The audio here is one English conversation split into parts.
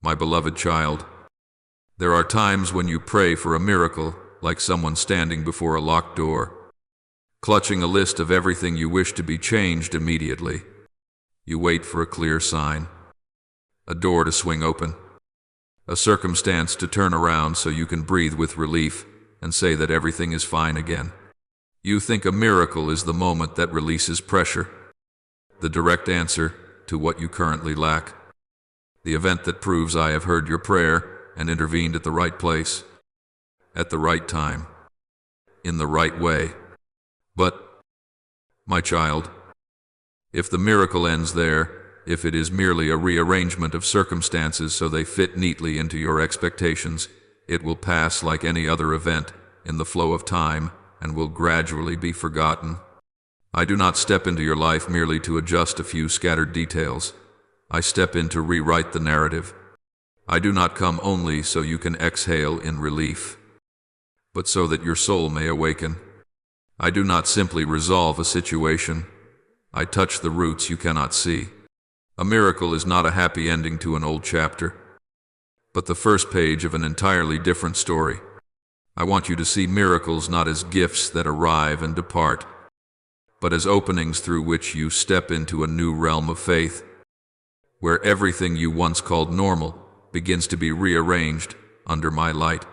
My beloved child, there are times when you pray for a miracle, like someone standing before a locked door, clutching a list of everything you wish to be changed immediately. You wait for a clear sign, a door to swing open, a circumstance to turn around so you can breathe with relief and say that everything is fine again. You think a miracle is the moment that releases pressure, the direct answer to what you currently lack, the event that proves I have heard your prayer and intervened at the right place, at the right time, in the right way. But, my child, if the miracle ends there, if it is merely a rearrangement of circumstances so they fit neatly into your expectations, it will pass like any other event in the flow of time and will gradually be forgotten. I do not step into your life merely to adjust a few scattered details. I step in to rewrite the narrative. I do not come only so you can exhale in relief, but so that your soul may awaken. I do not simply resolve a situation. I touch the roots you cannot see. A miracle is not a happy ending to an old chapter, but the first page of an entirely different story. I want you to see miracles not as gifts that arrive and depart, but as openings through which you step into a new realm of faith, where everything you once called normal begins to be rearranged under my light.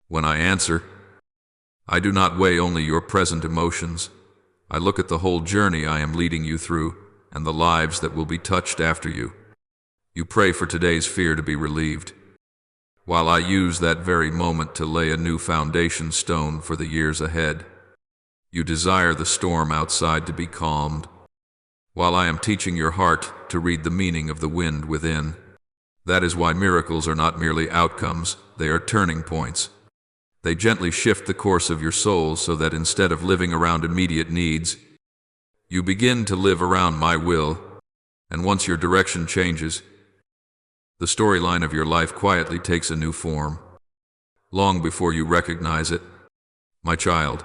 When I answer, I do not weigh only your present emotions. I look at the whole journey I am leading you through and the lives that will be touched after you. You pray for today's fear to be relieved, while I use that very moment to lay a new foundation stone for the years ahead. You desire the storm outside to be calmed, while I am teaching your heart to read the meaning of the wind within. That is why miracles are not merely outcomes, they are turning points. They gently shift the course of your soul so that instead of living around immediate needs, you begin to live around my will, and once your direction changes, the storyline of your life quietly takes a new form. Long before you recognize it, my child,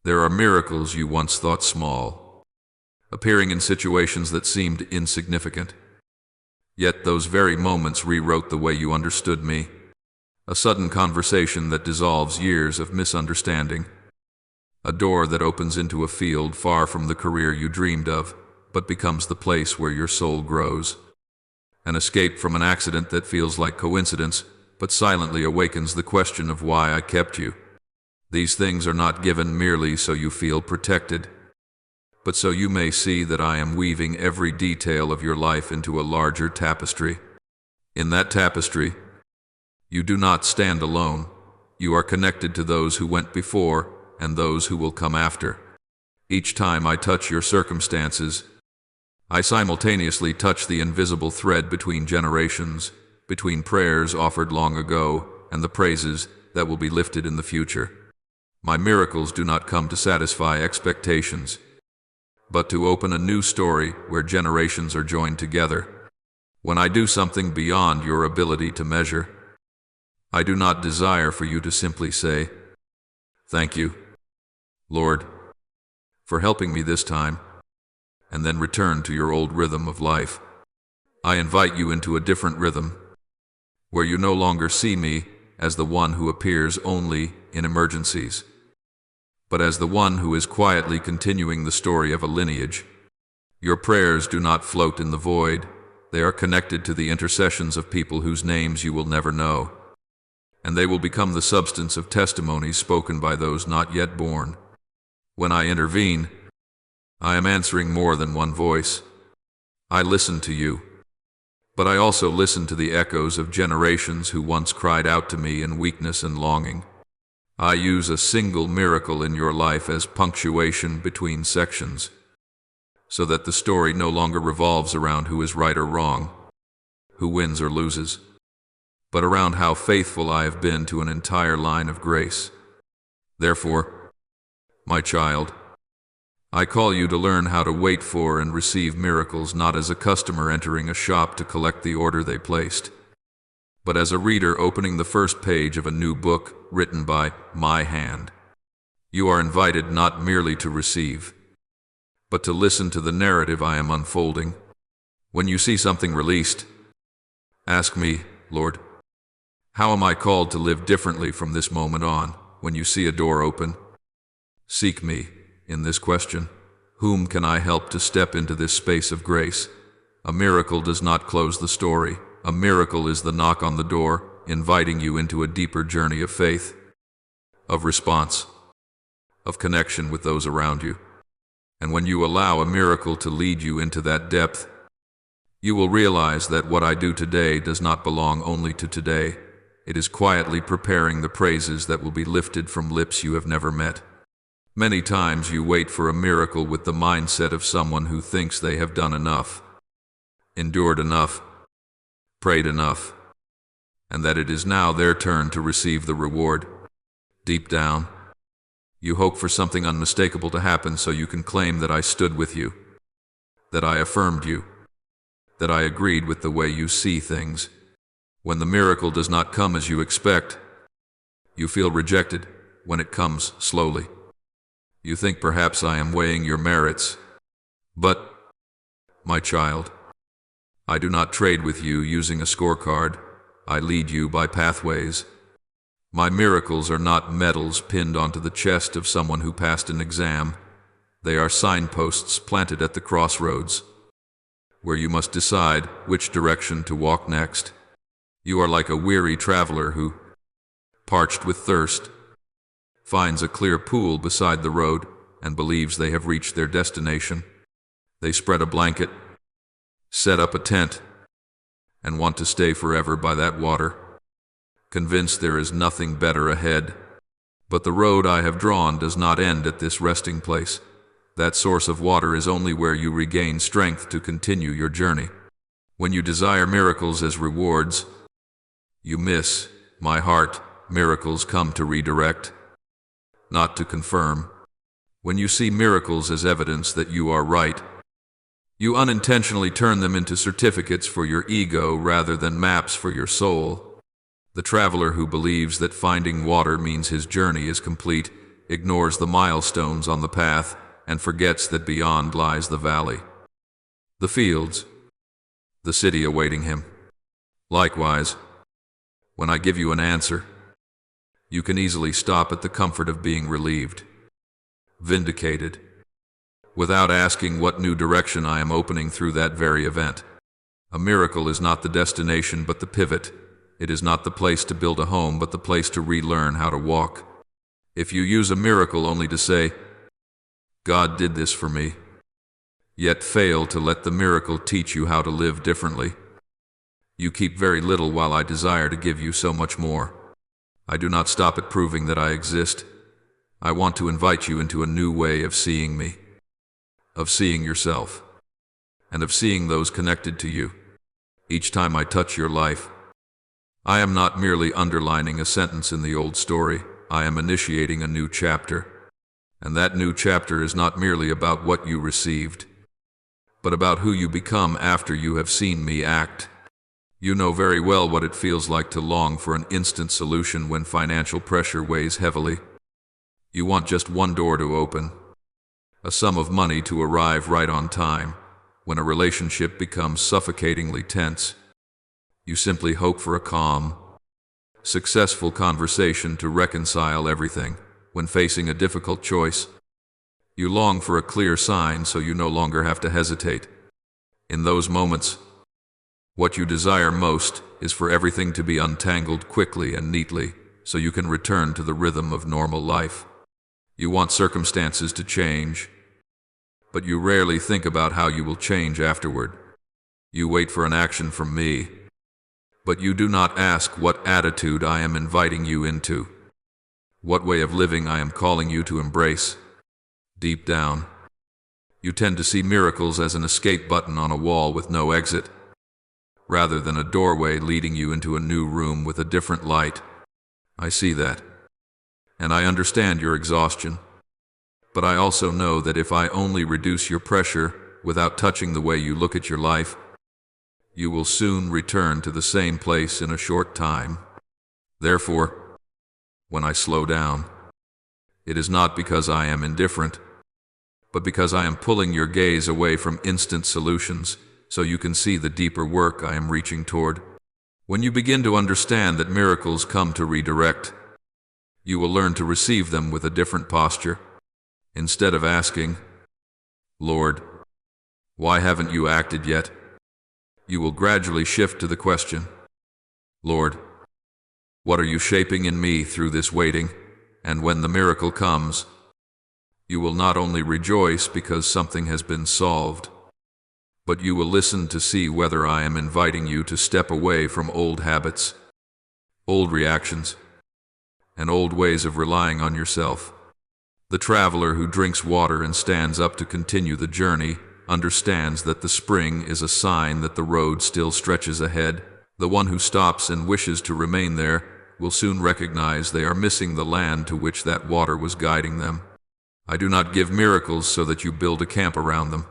there are miracles you once thought small, appearing in situations that seemed insignificant. Yet those very moments rewrote the way you understood me. A sudden conversation that dissolves years of misunderstanding. A door that opens into a field far from the career you dreamed of, but becomes the place where your soul grows. An escape from an accident that feels like coincidence, but silently awakens the question of why I kept you. These things are not given merely so you feel protected, but so you may see that I am weaving every detail of your life into a larger tapestry. In that tapestry, you do not stand alone. You are connected to those who went before and those who will come after. Each time I touch your circumstances, I simultaneously touch the invisible thread between generations, between prayers offered long ago and the praises that will be lifted in the future. My miracles do not come to satisfy expectations, but to open a new story where generations are joined together. When I do something beyond your ability to measure, I do not desire for you to simply say, "Thank you, Lord, for helping me this time," and then return to your old rhythm of life. I invite you into a different rhythm, where you no longer see me as the one who appears only in emergencies, but as the one who is quietly continuing the story of a lineage. Your prayers do not float in the void. They are connected to the intercessions of people whose names you will never know, and they will become the substance of testimonies spoken by those not yet born. When I intervene, I am answering more than one voice. I listen to you, but I also listen to the echoes of generations who once cried out to me in weakness and longing. I use a single miracle in your life as punctuation between sections, so that the story no longer revolves around who is right or wrong, who wins or loses, but around how faithful I have been to an entire line of grace. Therefore, my child, I call you to learn how to wait for and receive miracles not as a customer entering a shop to collect the order they placed, but as a reader opening the first page of a new book written by my hand. You are invited not merely to receive, but to listen to the narrative I am unfolding. When you see something released, ask me, Lord? How am I called to live differently from this moment on, when you see a door open? Seek me in this question. Whom can I help to step into this space of grace? A miracle does not close the story. A miracle is the knock on the door, inviting you into a deeper journey of faith, of response, of connection with those around you. And when you allow a miracle to lead you into that depth, you will realize that what I do today does not belong only to today. It is quietly preparing the praises that will be lifted from lips you have never met. Many times you wait for a miracle with the mindset of someone who thinks they have done enough, endured enough, prayed enough, and that it is now their turn to receive the reward. Deep down, you hope for something unmistakable to happen so you can claim that I stood with you, that I affirmed you, that I agreed with the way you see things. When the miracle does not come as you expect, you feel rejected when it comes slowly. You think perhaps I am weighing your merits. But, my child, I do not trade with you using a scorecard. I lead you by pathways. My miracles are not medals pinned onto the chest of someone who passed an exam. They are signposts planted at the crossroads, where you must decide which direction to walk next. You are like a weary traveler who, parched with thirst, finds a clear pool beside the road and believes they have reached their destination. They spread a blanket, set up a tent, and want to stay forever by that water, convinced there is nothing better ahead. But the road I have drawn does not end at this resting place. That source of water is only where you regain strength to continue your journey. When you desire miracles as rewards, you miss, my heart. Miracles come to redirect, not to confirm. When you see miracles as evidence that you are right, you unintentionally turn them into certificates for your ego rather than maps for your soul. The traveler who believes that finding water means his journey is complete ignores the milestones on the path and forgets that beyond lies the valley, the fields, the city awaiting him. Likewise, when I give you an answer, you can easily stop at the comfort of being relieved, vindicated, without asking what new direction I am opening through that very event. A miracle is not the destination but the pivot. It is not the place to build a home but the place to relearn how to walk. If you use a miracle only to say, God did this for me, yet fail to let the miracle teach you how to live differently, you keep very little while I desire to give you so much more. I do not stop at proving that I exist. I want to invite you into a new way of seeing me, of seeing yourself, and of seeing those connected to you. Each time I touch your life, I am not merely underlining a sentence in the old story. I am initiating a new chapter. And that new chapter is not merely about what you received, but about who you become after you have seen me act. You know very well what it feels like to long for an instant solution when financial pressure weighs heavily. You want just one door to open, a sum of money to arrive right on time. When a relationship becomes suffocatingly tense, you simply hope for a calm, successful conversation to reconcile everything. When facing a difficult choice, you long for a clear sign so you no longer have to hesitate. In those moments, what you desire most is for everything to be untangled quickly and neatly so you can return to the rhythm of normal life. You want circumstances to change, but you rarely think about how you will change afterward. You wait for an action from me, but you do not ask what attitude I am inviting you into, what way of living I am calling you to embrace. Deep down, you tend to see miracles as an escape button on a wall with no exit, rather than a doorway leading you into a new room with a different light. I see that, and I understand your exhaustion, but I also know that if I only reduce your pressure without touching the way you look at your life, you will soon return to the same place in a short time. Therefore, when I slow down, it is not because I am indifferent, but because I am pulling your gaze away from instant solutions so you can see the deeper work I am reaching toward. When you begin to understand that miracles come to redirect, you will learn to receive them with a different posture. Instead of asking, "Lord, why haven't you acted yet?" you will gradually shift to the question, "Lord, what are you shaping in me through this waiting?" And when the miracle comes, you will not only rejoice because something has been solved, but you will listen to see whether I am inviting you to step away from old habits, old reactions, and old ways of relying on yourself. The traveler who drinks water and stands up to continue the journey understands that the spring is a sign that the road still stretches ahead. The one who stops and wishes to remain there will soon recognize they are missing the land to which that water was guiding them. I do not give miracles so that you build a camp around them,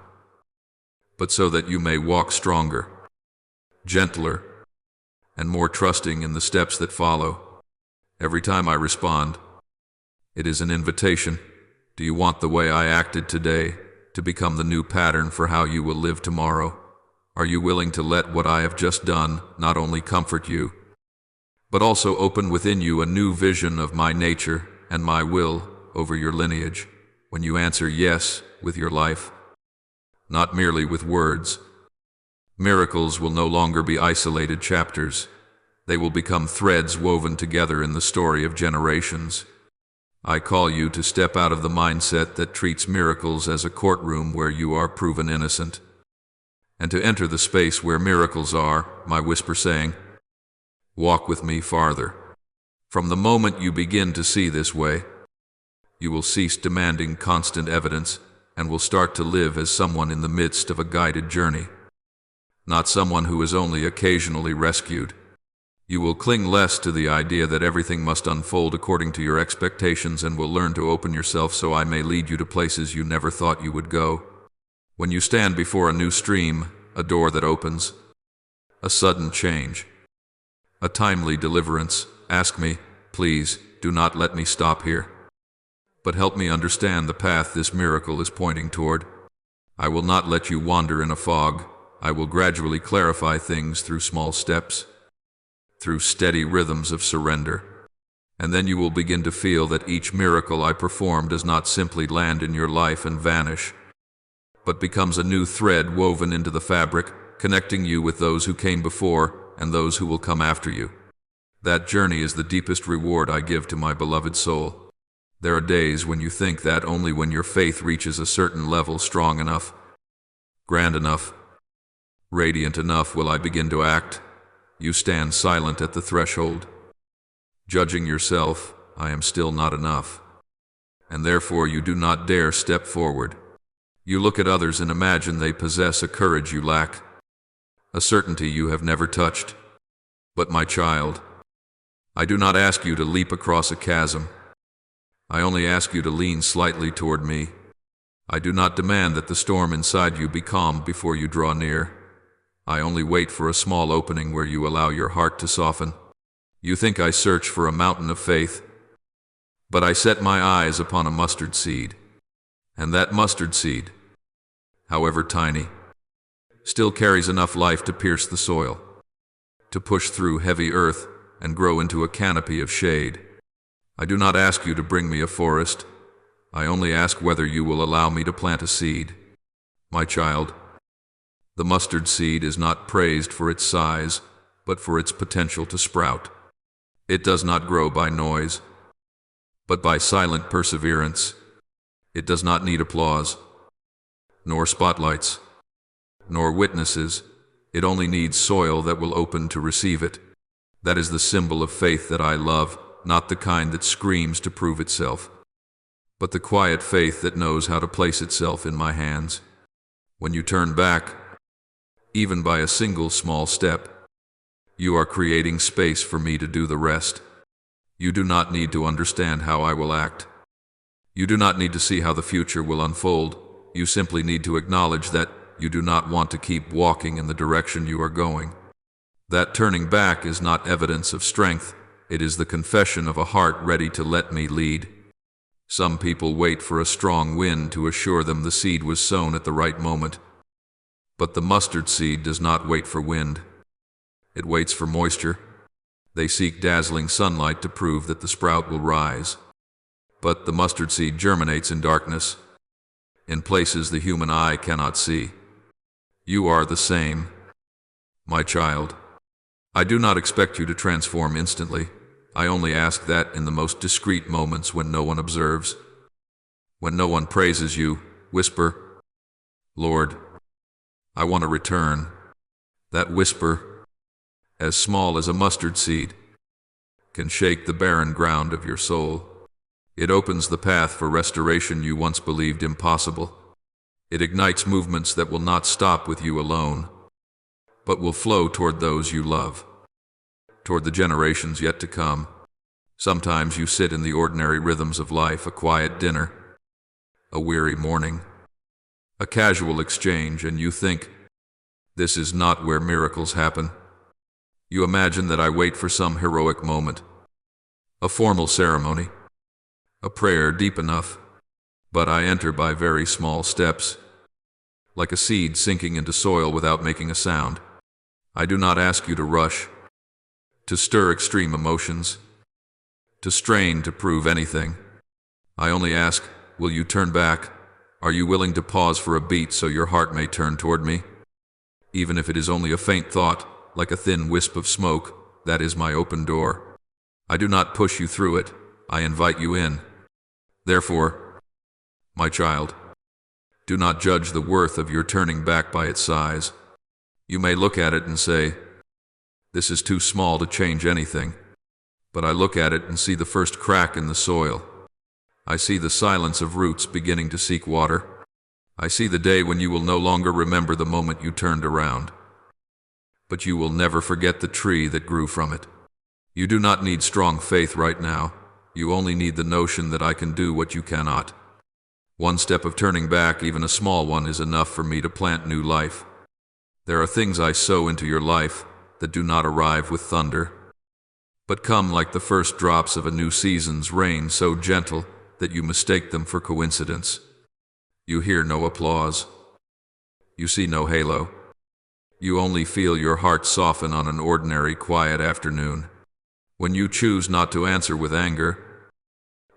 but so that you may walk stronger, gentler, and more trusting in the steps that follow. Every time I respond, it is an invitation. Do you want the way I acted today to become the new pattern for how you will live tomorrow? Are you willing to let what I have just done not only comfort you, but also open within you a new vision of my nature and my will over your lineage? When you answer yes with your life, not merely with words, miracles will no longer be isolated chapters. They will become threads woven together in the story of generations. I call you to step out of the mindset that treats miracles as a courtroom where you are proven innocent, and to enter the space where miracles are, my whisper saying, "Walk with me farther." From the moment you begin to see this way, you will cease demanding constant evidence and will start to live as someone in the midst of a guided journey, not someone who is only occasionally rescued. You will cling less to the idea that everything must unfold according to your expectations and will learn to open yourself so I may lead you to places you never thought you would go. When you stand before a new stream, a door that opens, a sudden change, a timely deliverance, ask me, "Please, do not let me stop here, but help me understand the path this miracle is pointing toward." I will not let you wander in a fog. I will gradually clarify things through small steps, through steady rhythms of surrender. And then you will begin to feel that each miracle I perform does not simply land in your life and vanish, but becomes a new thread woven into the fabric, connecting you with those who came before and those who will come after you. That journey is the deepest reward I give to my beloved soul. There are days when you think that only when your faith reaches a certain level strong enough, grand enough, radiant enough will I begin to act. You stand silent at the threshold, judging yourself, "I am still not enough," and therefore you do not dare step forward. You look at others and imagine they possess a courage you lack, a certainty you have never touched. But my child, I do not ask you to leap across a chasm. I only ask you to lean slightly toward me. I do not demand that the storm inside you be calmed before you draw near. I only wait for a small opening where you allow your heart to soften. You think I search for a mountain of faith, but I set my eyes upon a mustard seed. And that mustard seed, however tiny, still carries enough life to pierce the soil, to push through heavy earth and grow into a canopy of shade. I do not ask you to bring me a forest. I only ask whether you will allow me to plant a seed. My child, the mustard seed is not praised for its size, but for its potential to sprout. It does not grow by noise, but by silent perseverance. It does not need applause, nor spotlights, nor witnesses. It only needs soil that will open to receive it. That is the symbol of faith that I love, not the kind that screams to prove itself, but the quiet faith that knows how to place itself in my hands. When you turn back, even by a single small step, you are creating space for me to do the rest. You do not need to understand how I will act. You do not need to see how the future will unfold. You simply need to acknowledge that you do not want to keep walking in the direction you are going. That turning back is not evidence of strength. It is the confession of a heart ready to let me lead. Some people wait for a strong wind to assure them the seed was sown at the right moment. But the mustard seed does not wait for wind. It waits for moisture. They seek dazzling sunlight to prove that the sprout will rise. But the mustard seed germinates in darkness, in places the human eye cannot see. You are the same, my child. I do not expect you to transform instantly. I only ask that in the most discreet moments when no one observes. When no one praises you, whisper, "Lord, I want to return." That whisper, as small as a mustard seed, can shake the barren ground of your soul. It opens the path for restoration you once believed impossible. It ignites movements that will not stop with you alone, but will flow toward those you love, toward the generations yet to come. Sometimes you sit in the ordinary rhythms of life, a quiet dinner, a weary morning, a casual exchange, and you think, this is not where miracles happen. You imagine that I wait for some heroic moment, a formal ceremony, a prayer deep enough, but I enter by very small steps, like a seed sinking into soil without making a sound. I do not ask you to rush, to stir extreme emotions, to strain to prove anything. I only ask, will you turn back? Are you willing to pause for a beat so your heart may turn toward me? Even if it is only a faint thought, like a thin wisp of smoke, that is my open door. I do not push you through it, I invite you in. Therefore, my child, do not judge the worth of your turning back by its size. You may look at it and say, this is too small to change anything. But I look at it and see the first crack in the soil. I see the silence of roots beginning to seek water. I see the day when you will no longer remember the moment you turned around. But you will never forget the tree that grew from it. You do not need strong faith right now. You only need the notion that I can do what you cannot. One step of turning back, even a small one, is enough for me to plant new life. There are things I sow into your life that do not arrive with thunder, but come like the first drops of a new season's rain, so gentle that you mistake them for coincidence. You hear no applause. You see no halo. You only feel your heart soften on an ordinary, quiet afternoon. When you choose not to answer with anger,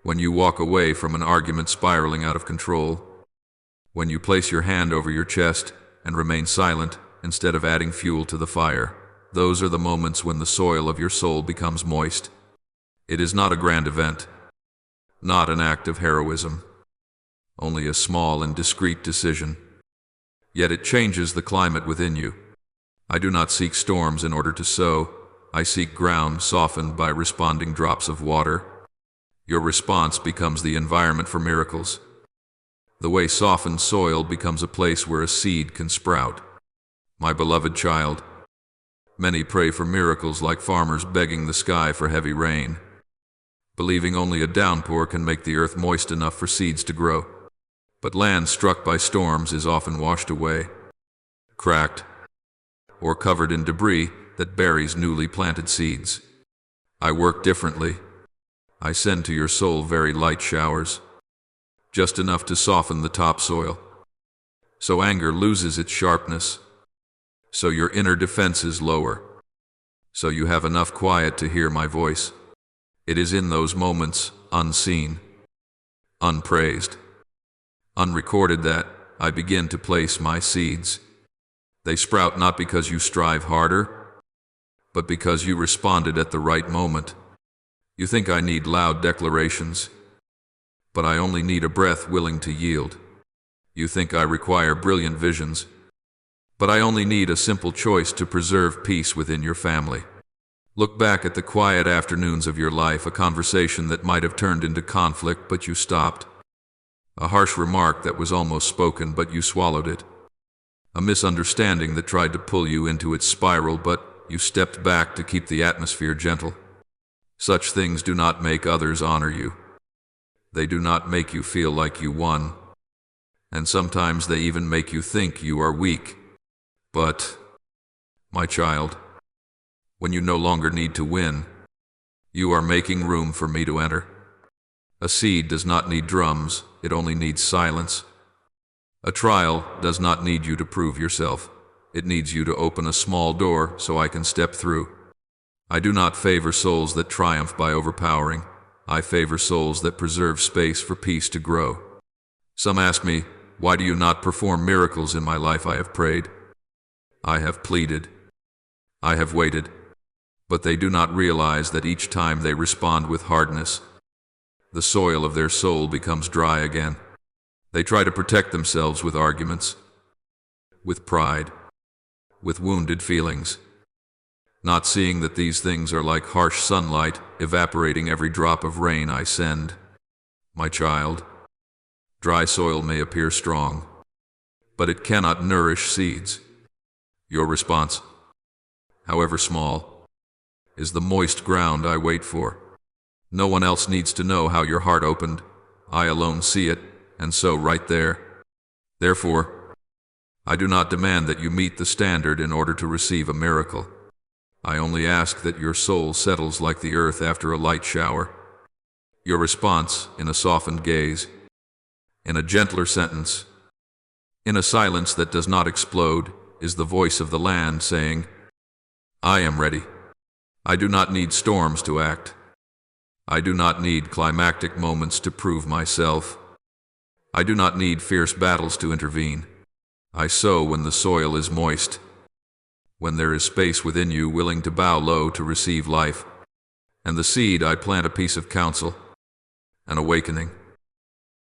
when you walk away from an argument spiraling out of control, when you place your hand over your chest and remain silent instead of adding fuel to the fire, those are the moments when the soil of your soul becomes moist. It is not a grand event, not an act of heroism, only a small and discreet decision. Yet it changes the climate within you. I do not seek storms in order to sow. I seek ground softened by responding drops of water. Your response becomes the environment for miracles. The way softened soil becomes a place where a seed can sprout. My beloved child, many pray for miracles like farmers begging the sky for heavy rain, believing only a downpour can make the earth moist enough for seeds to grow. But land struck by storms is often washed away, cracked, or covered in debris that buries newly planted seeds. I work differently. I send to your soul very light showers, just enough to soften the topsoil, so anger loses its sharpness, so your inner defenses lower, so you have enough quiet to hear my voice. It is in those moments, unseen, unpraised, unrecorded, that I begin to place my seeds. They sprout not because you strive harder, but because you responded at the right moment. You think I need loud declarations, but I only need a breath willing to yield. You think I require brilliant visions, but I only need a simple choice to preserve peace within your family. Look back at the quiet afternoons of your life, a conversation that might have turned into conflict but you stopped, a harsh remark that was almost spoken but you swallowed it, a misunderstanding that tried to pull you into its spiral but you stepped back to keep the atmosphere gentle. Such things do not make others honor you. They do not make you feel like you won, and sometimes they even make you think you are weak. But, my child, when you no longer need to win, you are making room for me to enter. A seed does not need drums, it only needs silence. A trial does not need you to prove yourself. It needs you to open a small door so I can step through. I do not favor souls that triumph by overpowering. I favor souls that preserve space for peace to grow. Some ask me, why do you not perform miracles in my life? I have prayed. I have pleaded. I have waited. But they do not realize that each time they respond with hardness, the soil of their soul becomes dry again. They try to protect themselves with arguments, with pride, with wounded feelings, not seeing that these things are like harsh sunlight, evaporating every drop of rain I send. My child, dry soil may appear strong, but it cannot nourish seeds. Your response, however small, is the moist ground I wait for. No one else needs to know how your heart opened. I alone see it, and so right there. Therefore, I do not demand that you meet the standard in order to receive a miracle. I only ask that your soul settles like the earth after a light shower. Your response, in a softened gaze, in a gentler sentence, in a silence that does not explode, is the voice of the land saying, I am ready. I do not need storms to act. I do not need climactic moments to prove myself. I do not need fierce battles to intervene. I sow when the soil is moist, when there is space within you willing to bow low to receive life. And the seed I plant a piece of counsel, an awakening.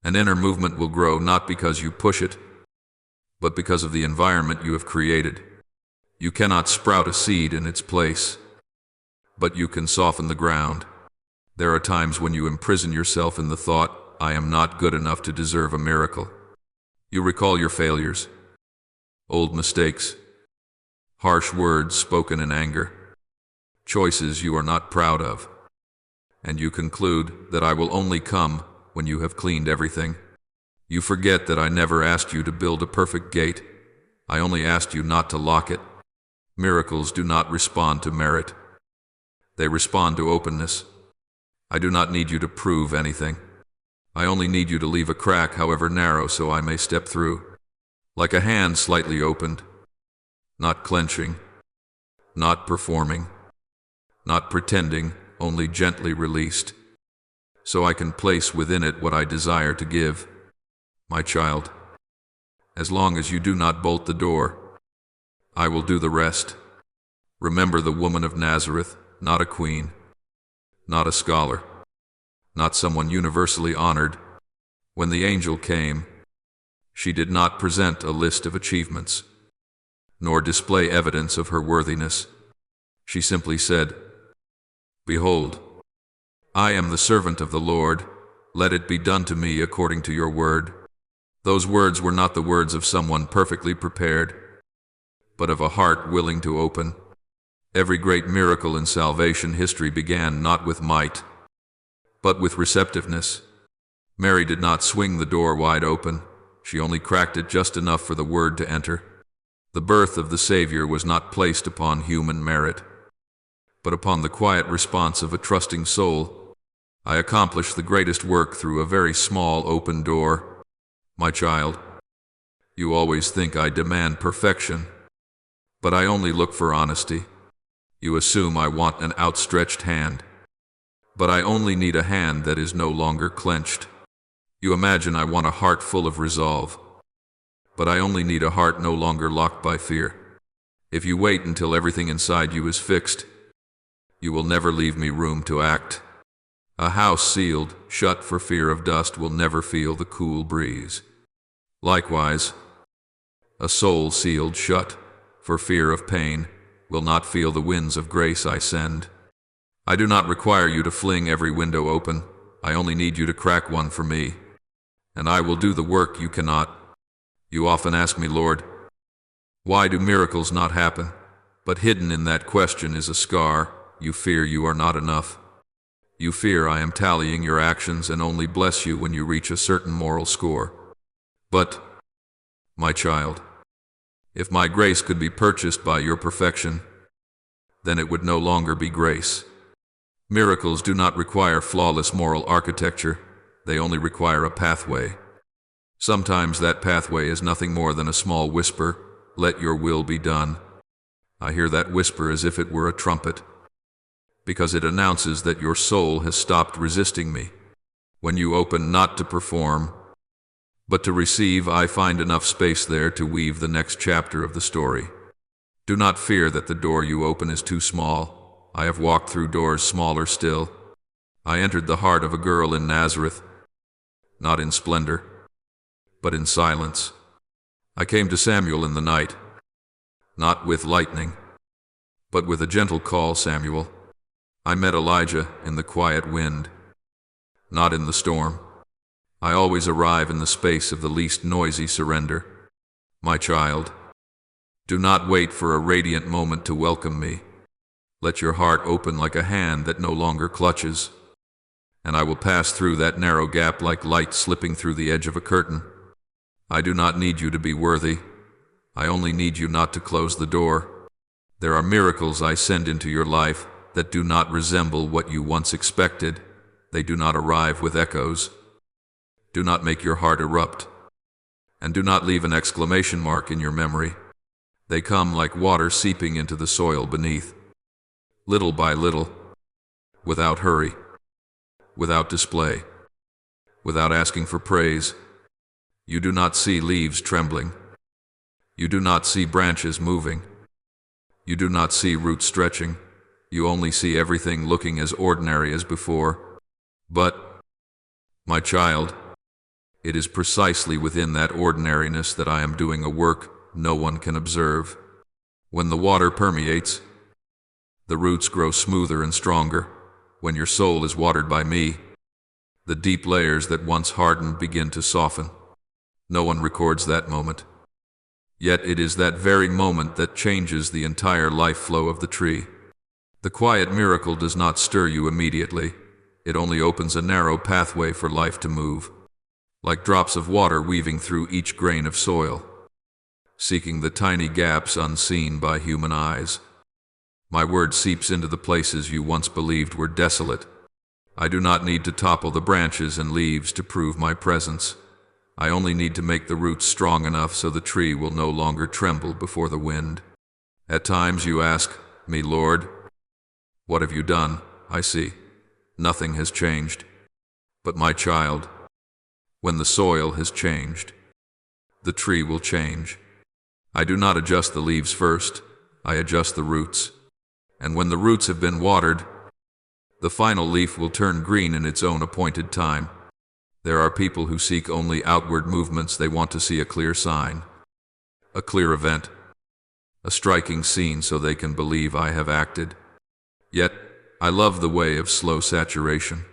An inner movement will grow not because you push it, but because of the environment you have created. You cannot sprout a seed in its place, but you can soften the ground. There are times when you imprison yourself in the thought, I am not good enough to deserve a miracle. You recall your failures, old mistakes, harsh words spoken in anger, choices you are not proud of, and you conclude that I will only come when you have cleaned everything. You forget that I never asked you to build a perfect gate. I only asked you not to lock it. Miracles do not respond to merit. They respond to openness. I do not need you to prove anything. I only need you to leave a crack, however narrow, so I may step through. Like a hand slightly opened, not clenching, not performing, not pretending, only gently released, so I can place within it what I desire to give. My child, as long as you do not bolt the door, I will do the rest. Remember the woman of Nazareth, not a queen, not a scholar, not someone universally honored. When the angel came, she did not present a list of achievements, nor display evidence of her worthiness. She simply said, Behold, I am the servant of the Lord. Let it be done to me according to your word. Those words were not the words of someone perfectly prepared, but of a heart willing to open. Every great miracle in salvation history began not with might, but with receptiveness. Mary did not swing the door wide open. She only cracked it just enough for the word to enter. The birth of the Savior was not placed upon human merit, but upon the quiet response of a trusting soul. I accomplished the greatest work through a very small open door. My child, you always think I demand perfection, but I only look for honesty. You assume I want an outstretched hand, but I only need a hand that is no longer clenched. You imagine I want a heart full of resolve, but I only need a heart no longer locked by fear. If you wait until everything inside you is fixed, you will never leave me room to act. A house sealed shut for fear of dust will never feel the cool breeze. Likewise, a soul sealed shut for fear of pain will not feel the winds of grace I send. I do not require you to fling every window open. I only need you to crack one for me, and I will do the work you cannot. You often ask me, Lord, why do miracles not happen? But hidden in that question is a scar. You fear you are not enough. You fear I am tallying your actions and only bless you when you reach a certain moral score. But, my child, if my grace could be purchased by your perfection, then it would no longer be grace. Miracles do not require flawless moral architecture. They only require a pathway. Sometimes that pathway is nothing more than a small whisper, let your will be done. I hear that whisper as if it were a trumpet, because it announces that your soul has stopped resisting me. When you open not to perform, but to receive, I find enough space there to weave the next chapter of the story. Do not fear that the door you open is too small. I have walked through doors smaller still. I entered the heart of a girl in Nazareth, not in splendor, but in silence. I came to Samuel in the night, not with lightning, but with a gentle call, Samuel. I met Elijah in the quiet wind, not in the storm. I always arrive in the space of the least noisy surrender. My child, do not wait for a radiant moment to welcome me. Let your heart open like a hand that no longer clutches, and I will pass through that narrow gap like light slipping through the edge of a curtain. I do not need you to be worthy. I only need you not to close the door. There are miracles I send into your life that do not resemble what you once expected. They do not arrive with echoes. Do not make your heart erupt, and do not leave an exclamation mark in your memory. They come like water seeping into the soil beneath, little by little, without hurry, without display, without asking for praise. You do not see leaves trembling. You do not see branches moving. You do not see roots stretching. You only see everything looking as ordinary as before. But, my child, it is precisely within that ordinariness that I am doing a work no one can observe. When the water permeates, the roots grow smoother and stronger. When your soul is watered by me, the deep layers that once hardened begin to soften. No one records that moment. Yet it is that very moment that changes the entire life flow of the tree. The quiet miracle does not stir you immediately. It only opens a narrow pathway for life to move, like drops of water weaving through each grain of soil, seeking the tiny gaps unseen by human eyes. My word seeps into the places you once believed were desolate. I do not need to topple the branches and leaves to prove my presence. I only need to make the roots strong enough so the tree will no longer tremble before the wind. At times you ask me, Lord, what have you done? I see. Nothing has changed. But my child, when the soil has changed, the tree will change. I do not adjust the leaves first, I adjust the roots. And when the roots have been watered, the final leaf will turn green in its own appointed time. There are people who seek only outward movements. They want to see a clear sign, a clear event, a striking scene so they can believe I have acted. Yet, I love the way of slow saturation.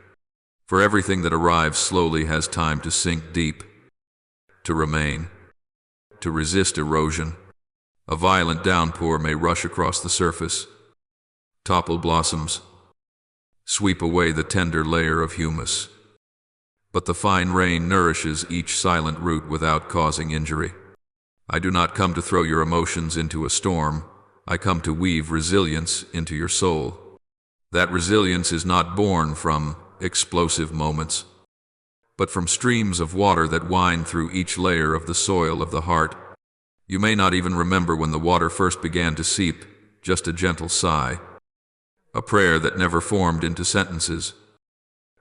For everything that arrives slowly has time to sink deep, to remain, to resist erosion. A violent downpour may rush across the surface, topple blossoms, sweep away the tender layer of humus. But the fine rain nourishes each silent root without causing injury. I do not come to throw your emotions into a storm. I come to weave resilience into your soul. That resilience is not born from explosive moments, but from streams of water that wind through each layer of the soil of the heart. You may not even remember when the water first began to seep, just a gentle sigh, a prayer that never formed into sentences,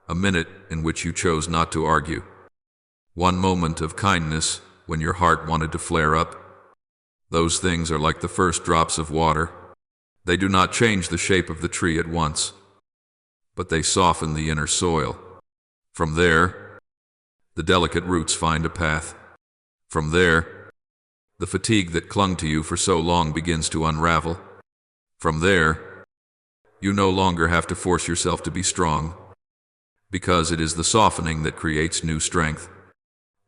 a minute in which you chose not to argue, one moment of kindness when your heart wanted to flare up. Those things are like the first drops of water. They do not change the shape of the tree at once, but they soften the inner soil. From there, the delicate roots find a path. From there, the fatigue that clung to you for so long begins to unravel. From there, you no longer have to force yourself to be strong, because it is the softening that creates new strength.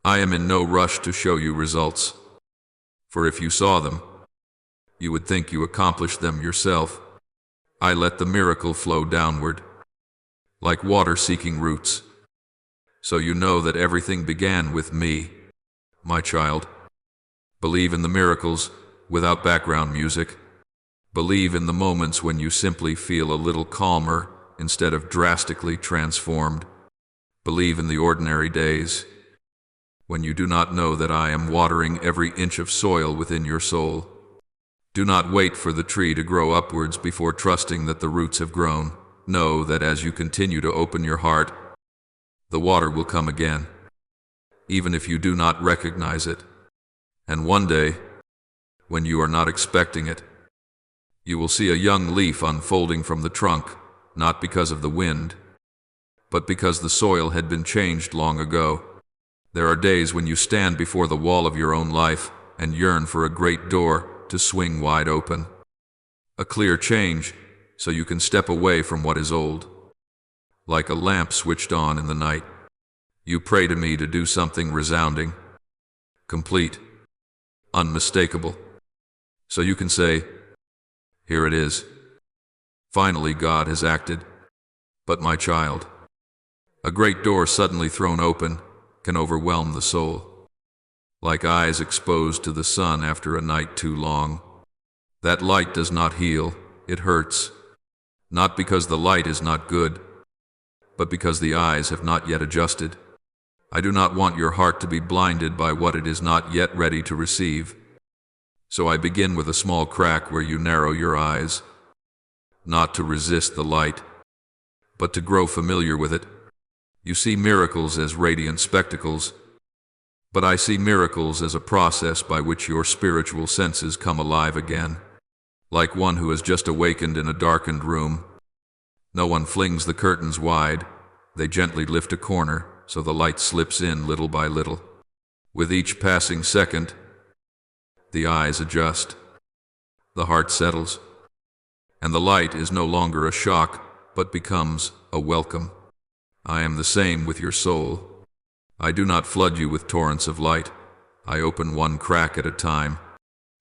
I am in no rush to show you results, for if you saw them, you would think you accomplished them yourself. I let the miracle flow downward, like water seeking roots, so you know that everything began with me, my child. Believe in the miracles without background music. Believe in the moments when you simply feel a little calmer instead of drastically transformed. Believe in the ordinary days, when you do not know that I am watering every inch of soil within your soul. Do not wait for the tree to grow upwards before trusting that the roots have grown. Know that as you continue to open your heart, the water will come again, even if you do not recognize it. And one day, when you are not expecting it, you will see a young leaf unfolding from the trunk, not because of the wind, but because the soil had been changed long ago. There are days when you stand before the wall of your own life and yearn for a great door to swing wide open. A clear change, so you can step away from what is old. Like a lamp switched on in the night, you pray to me to do something resounding, complete, unmistakable. So you can say, "Here it is. Finally God has acted." But my child, a great door suddenly thrown open can overwhelm the soul, like eyes exposed to the sun after a night too long. That light does not heal, it hurts, not because the light is not good, but because the eyes have not yet adjusted. I do not want your heart to be blinded by what it is not yet ready to receive. So I begin with a small crack where you narrow your eyes, not to resist the light, but to grow familiar with it. You see miracles as radiant spectacles, but I see miracles as a process by which your spiritual senses come alive again. Like one who has just awakened in a darkened room, no one flings the curtains wide, they gently lift a corner so the light slips in little by little. With each passing second, the eyes adjust, the heart settles, and the light is no longer a shock, but becomes a welcome. I am the same with your soul. I do not flood you with torrents of light. I open one crack at a time.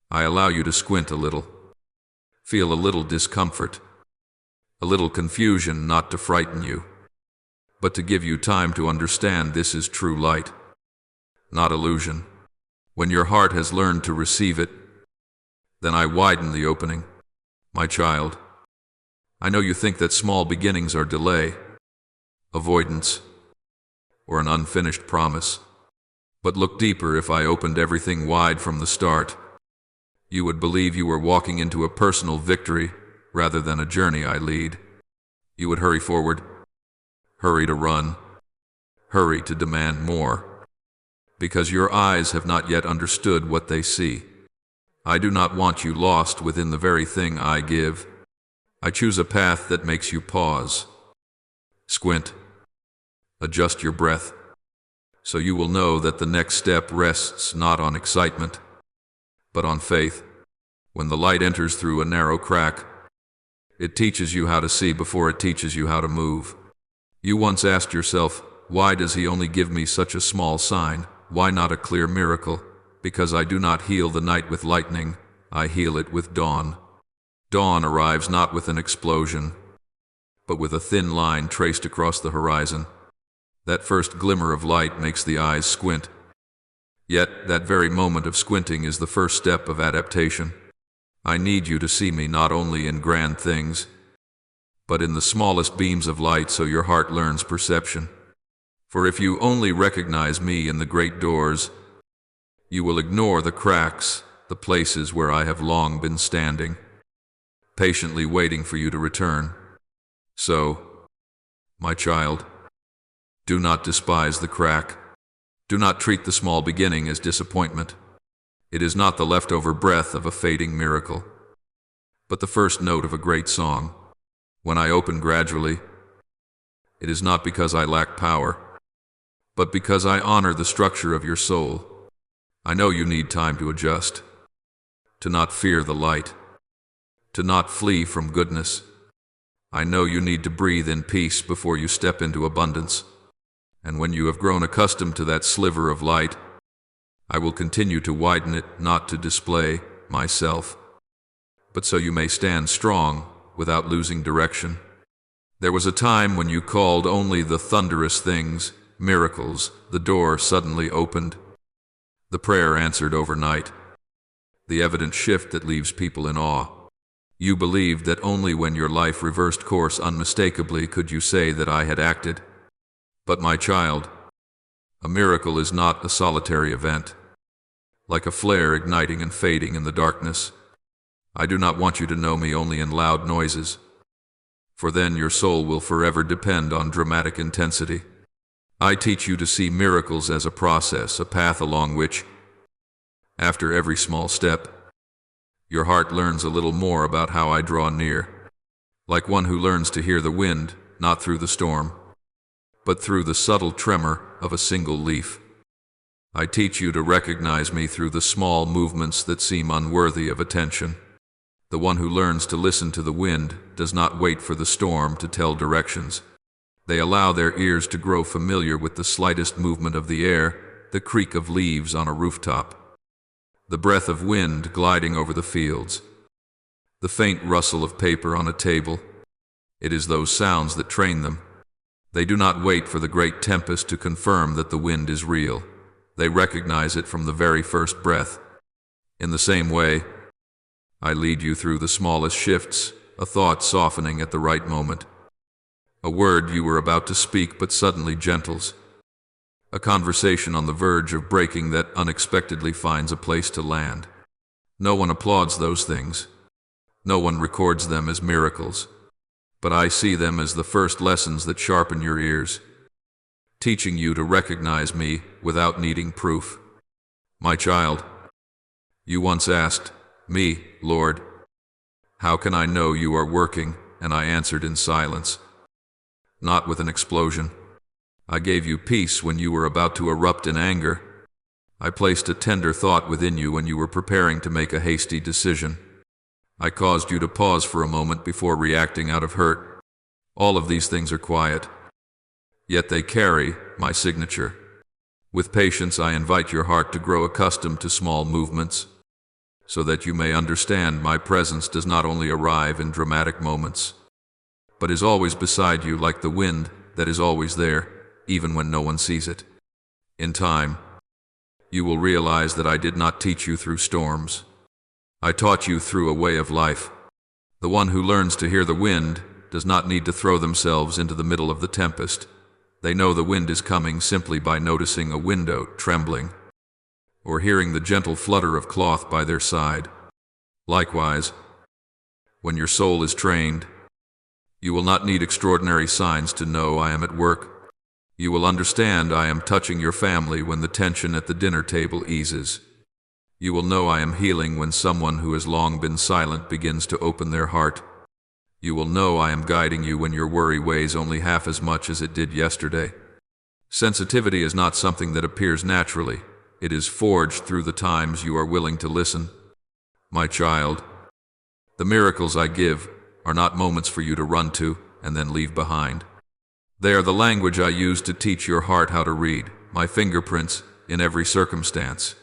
I allow you to squint a little, feel a little discomfort, a little confusion, not to frighten you, but to give you time to understand this is true light, not illusion. When your heart has learned to receive it, then I widen the opening. My child, I know you think that small beginnings are delay, avoidance, or an unfinished promise. But look deeper. If I opened everything wide from the start, you would believe you were walking into a personal victory rather than a journey I lead. You would hurry forward, hurry to run, hurry to demand more, because your eyes have not yet understood what they see. I do not want you lost within the very thing I give. I choose a path that makes you pause, squint, adjust your breath, so you will know that the next step rests not on excitement, but on faith. When the light enters through a narrow crack, it teaches you how to see before it teaches you how to move. You once asked yourself, why does he only give me such a small sign? Why not a clear miracle? Because I do not heal the night with lightning, I heal it with dawn. Dawn arrives not with an explosion, but with a thin line traced across the horizon. That first glimmer of light makes the eyes squint. Yet that very moment of squinting is the first step of adaptation. I need you to see me not only in grand things, but in the smallest beams of light, so your heart learns perception. For if you only recognize me in the great doors, you will ignore the cracks, the places where I have long been standing, patiently waiting for you to return. So, my child, do not despise the crack. Do not treat the small beginning as disappointment. It is not the leftover breath of a fading miracle, but the first note of a great song. When I open gradually, it is not because I lack power, but because I honor the structure of your soul. I know you need time to adjust, to not fear the light, to not flee from goodness. I know you need to breathe in peace before you step into abundance. And when you have grown accustomed to that sliver of light, I will continue to widen it, not to display myself, but so you may stand strong without losing direction. There was a time when you called only the thunderous things miracles. The door suddenly opened. The prayer answered overnight. The evident shift that leaves people in awe. You believed that only when your life reversed course unmistakably could you say that I had acted. But my child, A miracle is not a solitary event, like a flare igniting and fading in the darkness. I do not want you to know me only in loud noises, for then your soul will forever depend on dramatic intensity. I teach you to see miracles as a process, a path along which, after every small step, your heart learns a little more about how I draw near, like one who learns to hear the wind, not through the storm, but through the subtle tremor of a single leaf. I teach you to recognize me through the small movements that seem unworthy of attention. The one who learns to listen to the wind does not wait for the storm to tell directions. They allow their ears to grow familiar with the slightest movement of the air, the creak of leaves on a rooftop, the breath of wind gliding over the fields, the faint rustle of paper on a table. It is those sounds that train them. They do not wait for the great tempest to confirm that the wind is real. They recognize it from the very first breath. In the same way, I lead you through the smallest shifts, a thought softening at the right moment, a word you were about to speak but suddenly gentles, a conversation on the verge of breaking that unexpectedly finds a place to land. No one applauds those things. No one records them as miracles. But I see them as the first lessons that sharpen your ears, teaching you to recognize me without needing proof. My child, you once asked me, Lord, how can I know you are working? And I answered in silence, not with an explosion. I gave you peace when you were about to erupt in anger. I placed a tender thought within you when you were preparing to make a hasty decision. I caused you to pause for a moment before reacting out of hurt. All of these things are quiet, yet they carry my signature. With patience, I invite your heart to grow accustomed to small movements, so that you may understand my presence does not only arrive in dramatic moments, but is always beside you like the wind that is always there, even when no one sees it. In time, you will realize that I did not teach you through storms. I taught you through a way of life. The one who learns to hear the wind does not need to throw themselves into the middle of the tempest. They know the wind is coming simply by noticing a window trembling, or hearing the gentle flutter of cloth by their side. Likewise, when your soul is trained, you will not need extraordinary signs to know I am at work. You will understand I am touching your family when the tension at the dinner table eases. You will know I am healing when someone who has long been silent begins to open their heart. You will know I am guiding you when your worry weighs only half as much as it did yesterday. Sensitivity is not something that appears naturally. It is forged through the times you are willing to listen. My child, the miracles I give are not moments for you to run to and then leave behind. They are the language I use to teach your heart how to read, my fingerprints in every circumstance.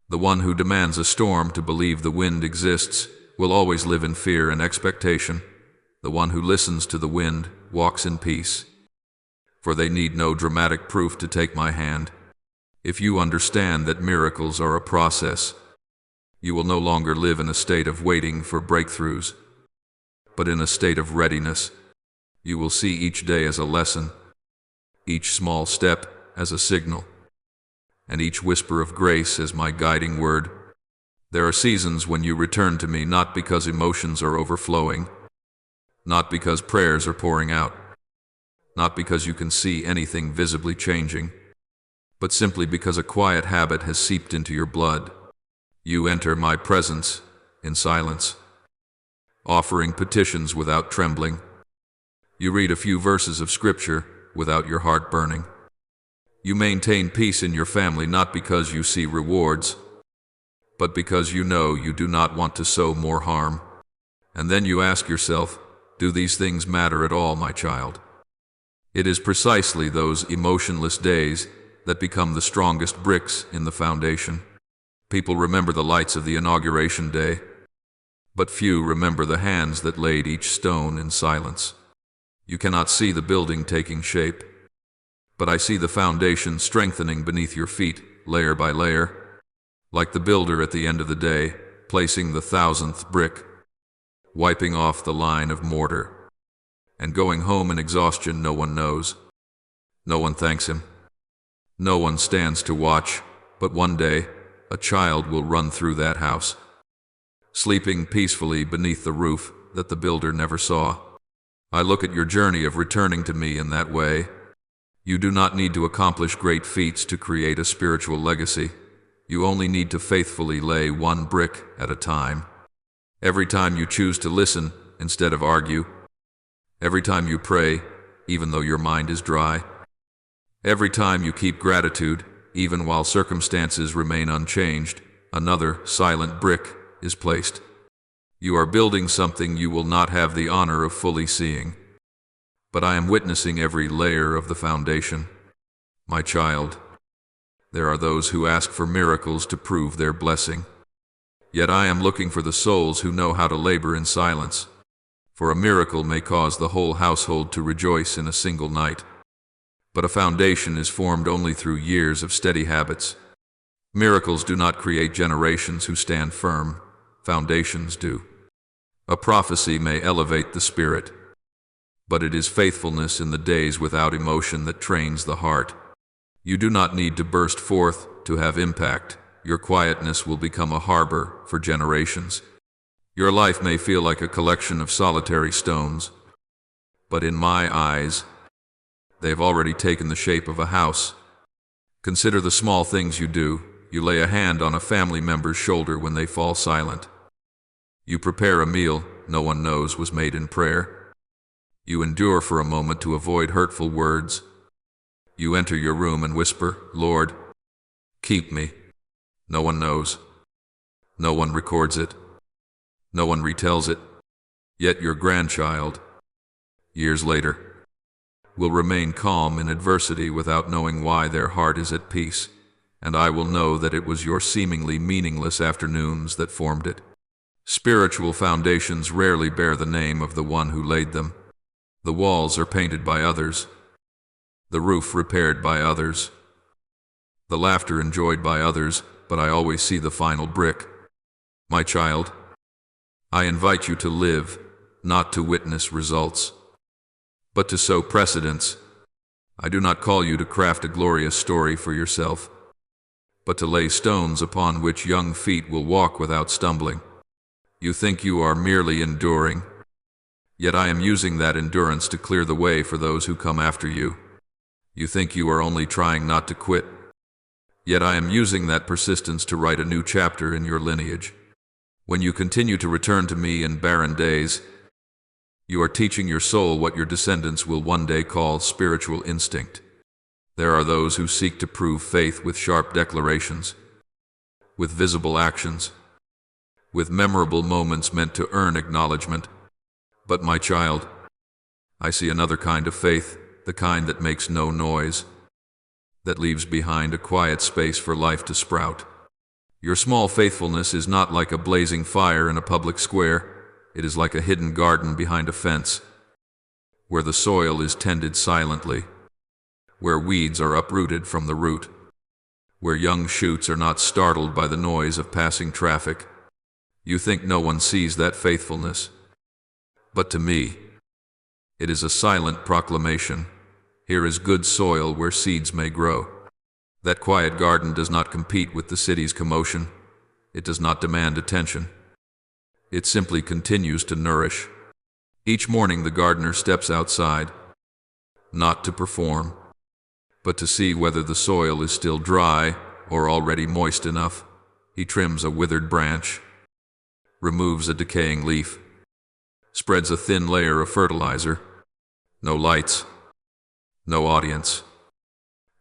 The one who demands a storm to believe the wind exists will always live in fear and expectation. The one who listens to the wind walks in peace, for they need no dramatic proof to take my hand. If you understand that miracles are a process, you will no longer live in a state of waiting for breakthroughs, but in a state of readiness. You will see each day as a lesson, each small step as a signal, and each whisper of grace as my guiding word. There are seasons when you return to me not because emotions are overflowing, not because prayers are pouring out, not because you can see anything visibly changing, but simply because a quiet habit has seeped into your blood. You enter my presence in silence, offering petitions without trembling. You read a few verses of scripture without your heart burning. You maintain peace in your family not because you see rewards, but because you know you do not want to sow more harm. And then you ask yourself, do these things matter at all, my child? It is precisely those emotionless days that become the strongest bricks in the foundation. People remember the lights of the inauguration day, but few remember the hands that laid each stone in silence. You cannot see the building taking shape, but I see the foundation strengthening beneath your feet, layer by layer, like the builder at the end of the day, placing the 1,000th brick, wiping off the line of mortar, and going home in exhaustion no one knows. No one thanks him. No one stands to watch, but one day, a child will run through that house, sleeping peacefully beneath the roof that the builder never saw. I look at your journey of returning to me in that way. You do not need to accomplish great feats to create a spiritual legacy. You only need to faithfully lay one brick at a time. Every time you choose to listen instead of argue, every time you pray, even though your mind is dry, every time you keep gratitude, even while circumstances remain unchanged, another silent brick is placed. You are building something you will not have the honor of fully seeing. But I am witnessing every layer of the foundation. My child, there are those who ask for miracles to prove their blessing. Yet I am looking for the souls who know how to labor in silence. For a miracle may cause the whole household to rejoice in a single night. But a foundation is formed only through years of steady habits. Miracles do not create generations who stand firm. Foundations do. A prophecy may elevate the spirit, but it is faithfulness in the days without emotion that trains the heart. You do not need to burst forth to have impact. Your quietness will become a harbor for generations. Your life may feel like a collection of solitary stones, but in my eyes, they have already taken the shape of a house. Consider the small things you do. You lay a hand on a family member's shoulder when they fall silent. You prepare a meal no one knows was made in prayer. You endure for a moment to avoid hurtful words. You enter your room and whisper, "Lord, keep me." No one knows. No one records it. No one retells it. Yet your grandchild, years later, will remain calm in adversity without knowing why their heart is at peace, and I will know that it was your seemingly meaningless afternoons that formed it. Spiritual foundations rarely bear the name of the one who laid them. The walls are painted by others, the roof repaired by others, the laughter enjoyed by others, but I always see the final brick. My child, I invite you to live, not to witness results, but to sow precedents. I do not call you to craft a glorious story for yourself, but to lay stones upon which young feet will walk without stumbling. You think you are merely enduring, yet I am using that endurance to clear the way for those who come after you. You think you are only trying not to quit, yet I am using that persistence to write a new chapter in your lineage. When you continue to return to me in barren days, you are teaching your soul what your descendants will one day call spiritual instinct. There are those who seek to prove faith with sharp declarations, with visible actions, with memorable moments meant to earn acknowledgement. But my child, I see another kind of faith, the kind that makes no noise, that leaves behind a quiet space for life to sprout. Your small faithfulness is not like a blazing fire in a public square. It is like a hidden garden behind a fence, where the soil is tended silently, where weeds are uprooted from the root, where young shoots are not startled by the noise of passing traffic. You think no one sees that faithfulness, but to me, it is a silent proclamation. Here is good soil where seeds may grow. That quiet garden does not compete with the city's commotion. It does not demand attention. It simply continues to nourish. Each morning the gardener steps outside, not to perform, but to see whether the soil is still dry or already moist enough. He trims a withered branch, removes a decaying leaf, spreads a thin layer of fertilizer. No lights, no audience,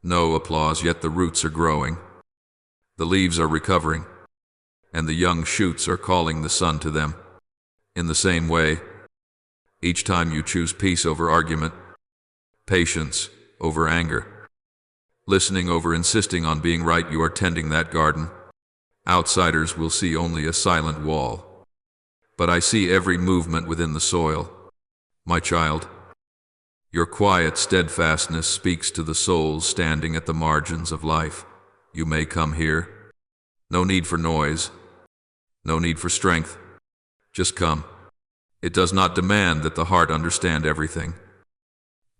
no applause, yet the roots are growing. The leaves are recovering, and the young shoots are calling the sun to them. In the same way, each time you choose peace over argument, patience over anger, listening over insisting on being right, you are tending that garden. Outsiders will see only a silent wall, but I see every movement within the soil. My child, your quiet steadfastness speaks to the souls standing at the margins of life. You may come here. No need for noise, no need for strength. Just come. It does not demand that the heart understand everything.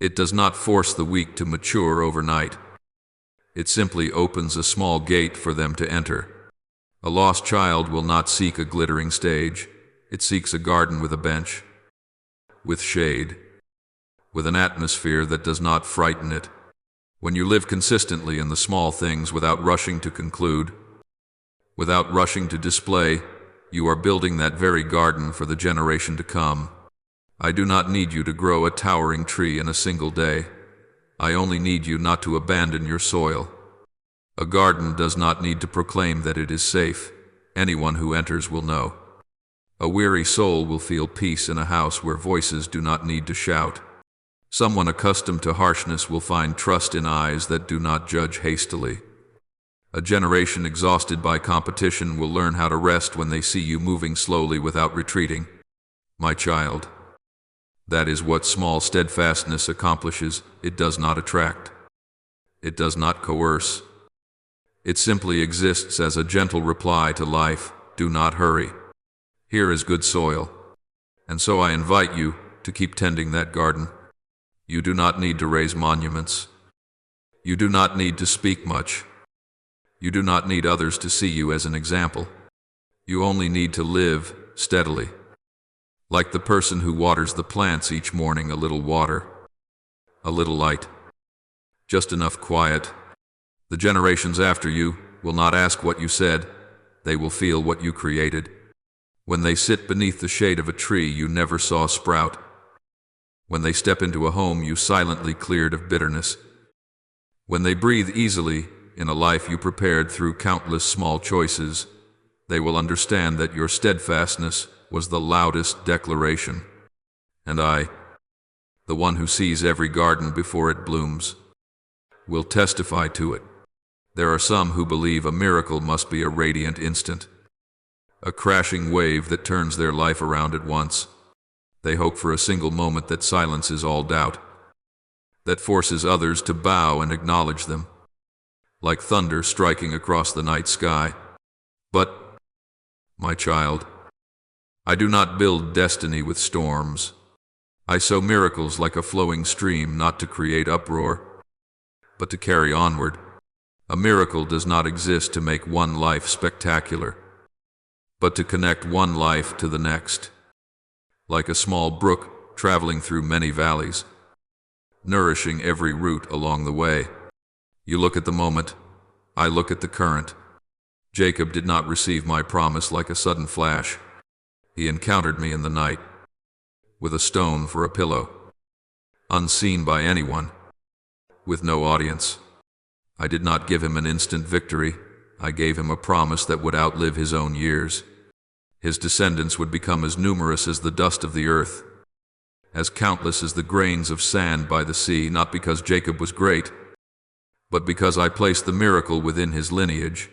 It does not force the weak to mature overnight. It simply opens a small gate for them to enter. A lost child will not seek a glittering stage. It seeks a garden with a bench, with shade, with an atmosphere that does not frighten it. When you live consistently in the small things without rushing to conclude, without rushing to display, you are building that very garden for the generation to come. I do not need you to grow a towering tree in a single day. I only need you not to abandon your soil. A garden does not need to proclaim that it is safe. Anyone who enters will know. A weary soul will feel peace in a house where voices do not need to shout. Someone accustomed to harshness will find trust in eyes that do not judge hastily. A generation exhausted by competition will learn how to rest when they see you moving slowly without retreating. My child, that is what small steadfastness accomplishes. It does not attract. It does not coerce. It simply exists as a gentle reply to life. Do not hurry. Here is good soil. And so I invite you to keep tending that garden. You do not need to raise monuments. You do not need to speak much. You do not need others to see you as an example. You only need to live steadily. Like the person who waters the plants each morning, a little water, a little light, just enough quiet. The generations after you will not ask what you said. They will feel what you created. When they sit beneath the shade of a tree you never saw sprout, when they step into a home you silently cleared of bitterness, when they breathe easily in a life you prepared through countless small choices, they will understand that your steadfastness was the loudest declaration. And I, the one who sees every garden before it blooms, will testify to it. There are some who believe a miracle must be a radiant instant, a crashing wave that turns their life around at once. They hope for a single moment that silences all doubt, that forces others to bow and acknowledge them, like thunder striking across the night sky. But, my child, I do not build destiny with storms. I sow miracles like a flowing stream, not to create uproar, but to carry onward. A miracle does not exist to make one life spectacular, but to connect one life to the next, like a small brook traveling through many valleys, nourishing every root along the way. You look at the moment, I look at the current. Jacob did not receive my promise like a sudden flash. He encountered me in the night, with a stone for a pillow, unseen by anyone, with no audience. I did not give him an instant victory. I gave him a promise that would outlive his own years. His descendants would become as numerous as the dust of the earth, as countless as the grains of sand by the sea, not because Jacob was great, but because I placed the miracle within his lineage.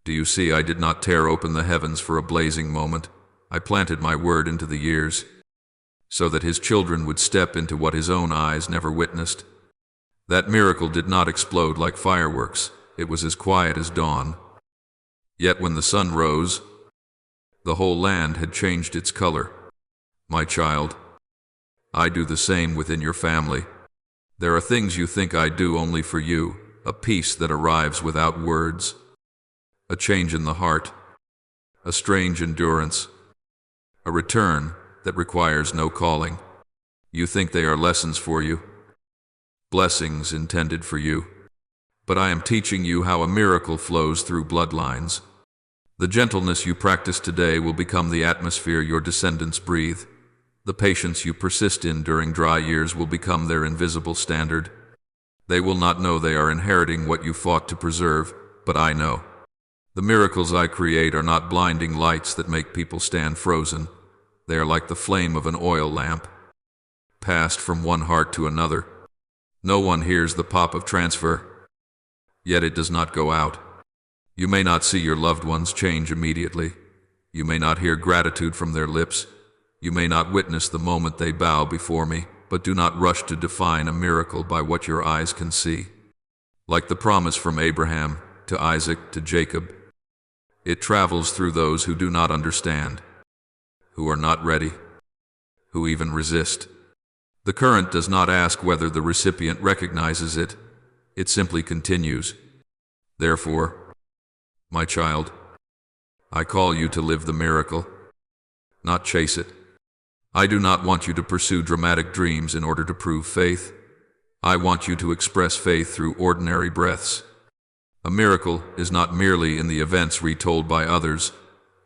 Do you see, I did not tear open the heavens for a blazing moment. I planted my word into the years, so that his children would step into what his own eyes never witnessed. That miracle did not explode like fireworks. It was as quiet as dawn. Yet when the sun rose, the whole land had changed its color. My child, I do the same within your family. There are things you think I do only for you, a peace that arrives without words, a change in the heart, a strange endurance, a return that requires no calling. You think they are lessons for you, blessings intended for you. But I am teaching you how a miracle flows through bloodlines. The gentleness you practice today will become the atmosphere your descendants breathe. The patience you persist in during dry years will become their invisible standard. They will not know they are inheriting what you fought to preserve, but I know. The miracles I create are not blinding lights that make people stand frozen. They are like the flame of an oil lamp, passed from one heart to another. No one hears the pop of transfer, yet it does not go out. You may not see your loved ones change immediately. You may not hear gratitude from their lips. You may not witness the moment they bow before me, but do not rush to define a miracle by what your eyes can see. Like the promise from Abraham to Isaac to Jacob, it travels through those who do not understand, who are not ready, who even resist. The current does not ask whether the recipient recognizes it. It simply continues. Therefore, my child, I call you to live the miracle, not chase it. I do not want you to pursue dramatic dreams in order to prove faith. I want you to express faith through ordinary breaths. A miracle is not merely in the events retold by others.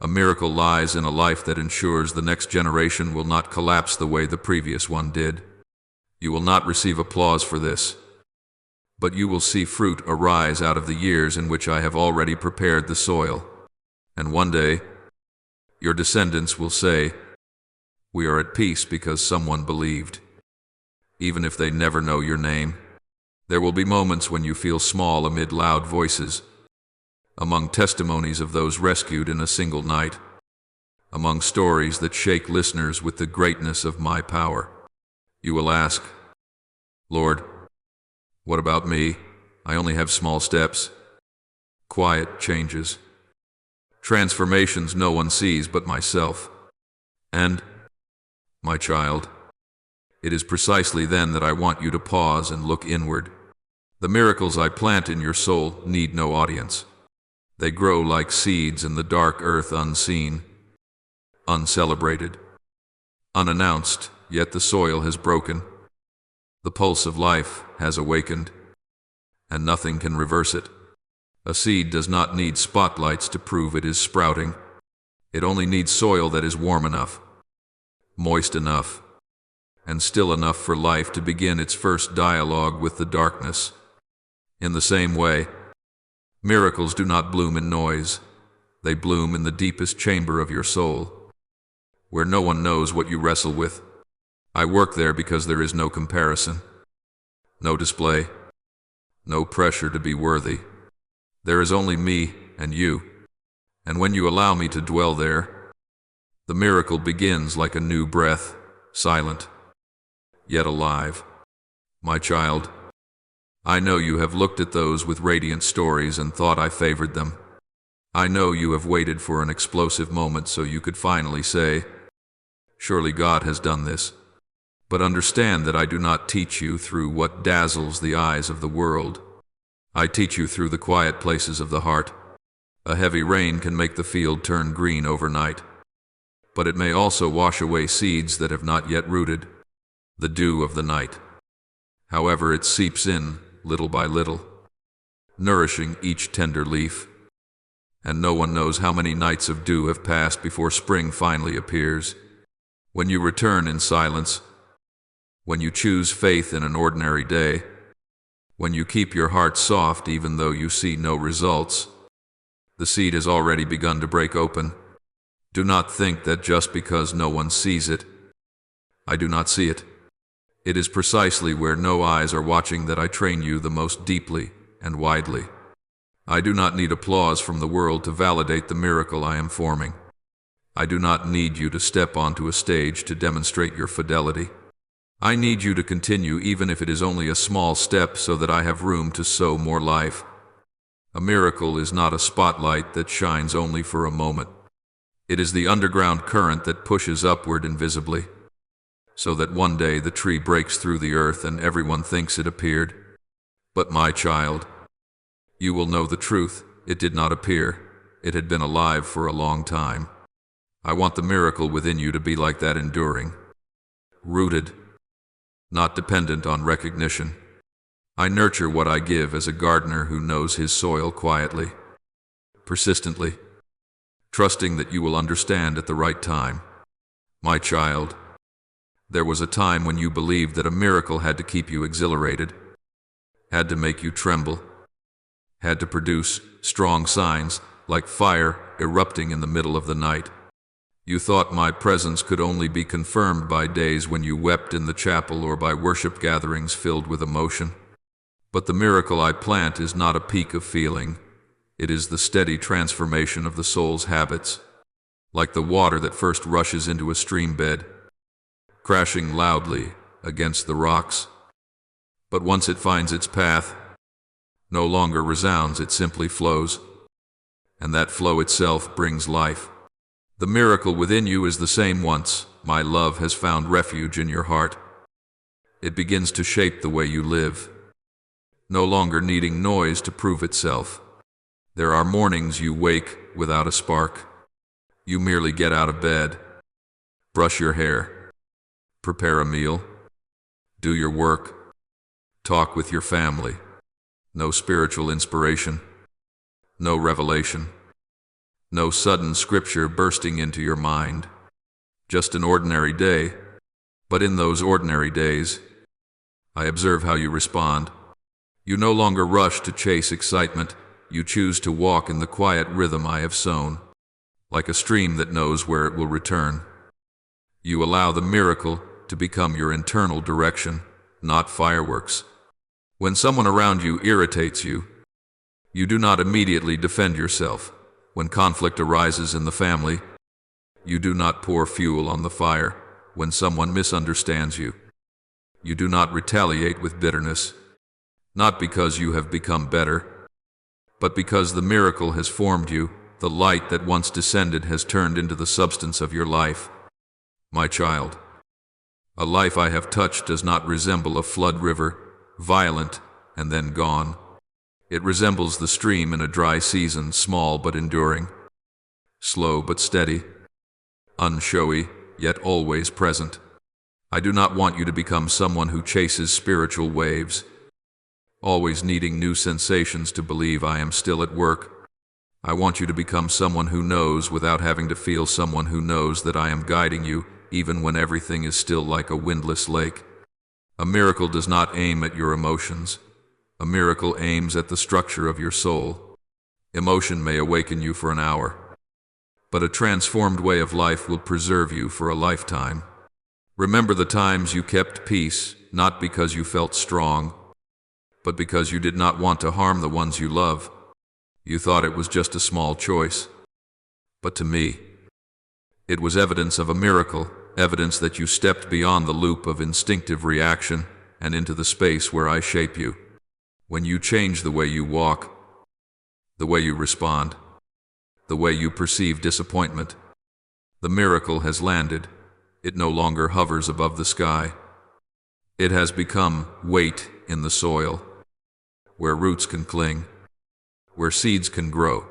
A miracle lies in a life that ensures the next generation will not collapse the way the previous one did. You will not receive applause for this, but you will see fruit arise out of the years in which I have already prepared the soil. And one day, your descendants will say, "We are at peace because someone believed." Even if they never know your name, there will be moments when you feel small amid loud voices, among testimonies of those rescued in a single night, among stories that shake listeners with the greatness of my power. You will ask, "Lord, what about me? I only have small steps." Quiet changes, transformations no one sees but myself. And, my child, it is precisely then that I want you to pause and look inward. The miracles I plant in your soul need no audience. They grow like seeds in the dark earth, unseen, uncelebrated, unannounced, yet the soil has broken. The pulse of life has awakened, and nothing can reverse it. A seed does not need spotlights to prove it is sprouting. It only needs soil that is warm enough, moist enough, and still enough for life to begin its first dialogue with the darkness. In the same way, miracles do not bloom in noise. They bloom in the deepest chamber of your soul, where no one knows what you wrestle with. I work there because there is no comparison, no display, no pressure to be worthy. There is only me and you, and when you allow me to dwell there, the miracle begins like a new breath, silent, yet alive. My child, I know you have looked at those with radiant stories and thought I favored them. I know you have waited for an explosive moment so you could finally say, "Surely God has done this." But understand that I do not teach you through what dazzles the eyes of the world. I teach you through the quiet places of the heart. A heavy rain can make the field turn green overnight, but it may also wash away seeds that have not yet rooted. The dew of the night, however, it seeps in little by little, nourishing each tender leaf, and no one knows how many nights of dew have passed before spring finally appears. When you return in silence, when you choose faith in an ordinary day, when you keep your heart soft even though you see no results, the seed has already begun to break open. Do not think that just because no one sees it, I do not see it. It is precisely where no eyes are watching that I train you the most deeply and widely. I do not need applause from the world to validate the miracle I am forming. I do not need you to step onto a stage to demonstrate your fidelity. I need you to continue even if it is only a small step so that I have room to sow more life. A miracle is not a spotlight that shines only for a moment. It is the underground current that pushes upward invisibly, so that one day the tree breaks through the earth and everyone thinks it appeared. But my child, you will know the truth. It did not appear. It had been alive for a long time. I want the miracle within you to be like that, enduring, rooted, not dependent on recognition. I nurture what I give as a gardener who knows his soil quietly, persistently, trusting that you will understand at the right time. My child, there was a time when you believed that a miracle had to keep you exhilarated, had to make you tremble, had to produce strong signs like fire erupting in the middle of the night. You thought my presence could only be confirmed by days when you wept in the chapel or by worship gatherings filled with emotion. But the miracle I plant is not a peak of feeling. It is the steady transformation of the soul's habits, like the water that first rushes into a stream bed, crashing loudly against the rocks. But once it finds its path, no longer resounds, it simply flows, and that flow itself brings life. The miracle within you is the same once my love has found refuge in your heart. It begins to shape the way you live, no longer needing noise to prove itself. There are mornings you wake without a spark. You merely get out of bed, brush your hair, prepare a meal, do your work, talk with your family. No spiritual inspiration, no revelation, no sudden scripture bursting into your mind. Just an ordinary day. But in those ordinary days, I observe how you respond. You no longer rush to chase excitement. You choose to walk in the quiet rhythm I have sown, like a stream that knows where it will return. You allow the miracle to become your internal direction, not fireworks. When someone around you irritates you, you do not immediately defend yourself. When conflict arises in the family, you do not pour fuel on the fire. When someone misunderstands you, you do not retaliate with bitterness, not because you have become better, but because the miracle has formed you. The light that once descended has turned into the substance of your life. My child, a life I have touched does not resemble a flood river, violent and then gone. It resembles the stream in a dry season, small but enduring, slow but steady, unshowy yet always present. I do not want you to become someone who chases spiritual waves, always needing new sensations to believe I am still at work. I want you to become someone who knows without having to feel, someone who knows that I am guiding you even when everything is still like a windless lake. A miracle does not aim at your emotions. A miracle aims at the structure of your soul. Emotion may awaken you for an hour, but a transformed way of life will preserve you for a lifetime. Remember the times you kept peace, not because you felt strong, but because you did not want to harm the ones you love. You thought it was just a small choice. But to me, it was evidence of a miracle, evidence that you stepped beyond the loop of instinctive reaction and into the space where I shape you. When you change the way you walk, the way you respond, the way you perceive disappointment, the miracle has landed. It no longer hovers above the sky. It has become weight in the soil, where roots can cling, where seeds can grow.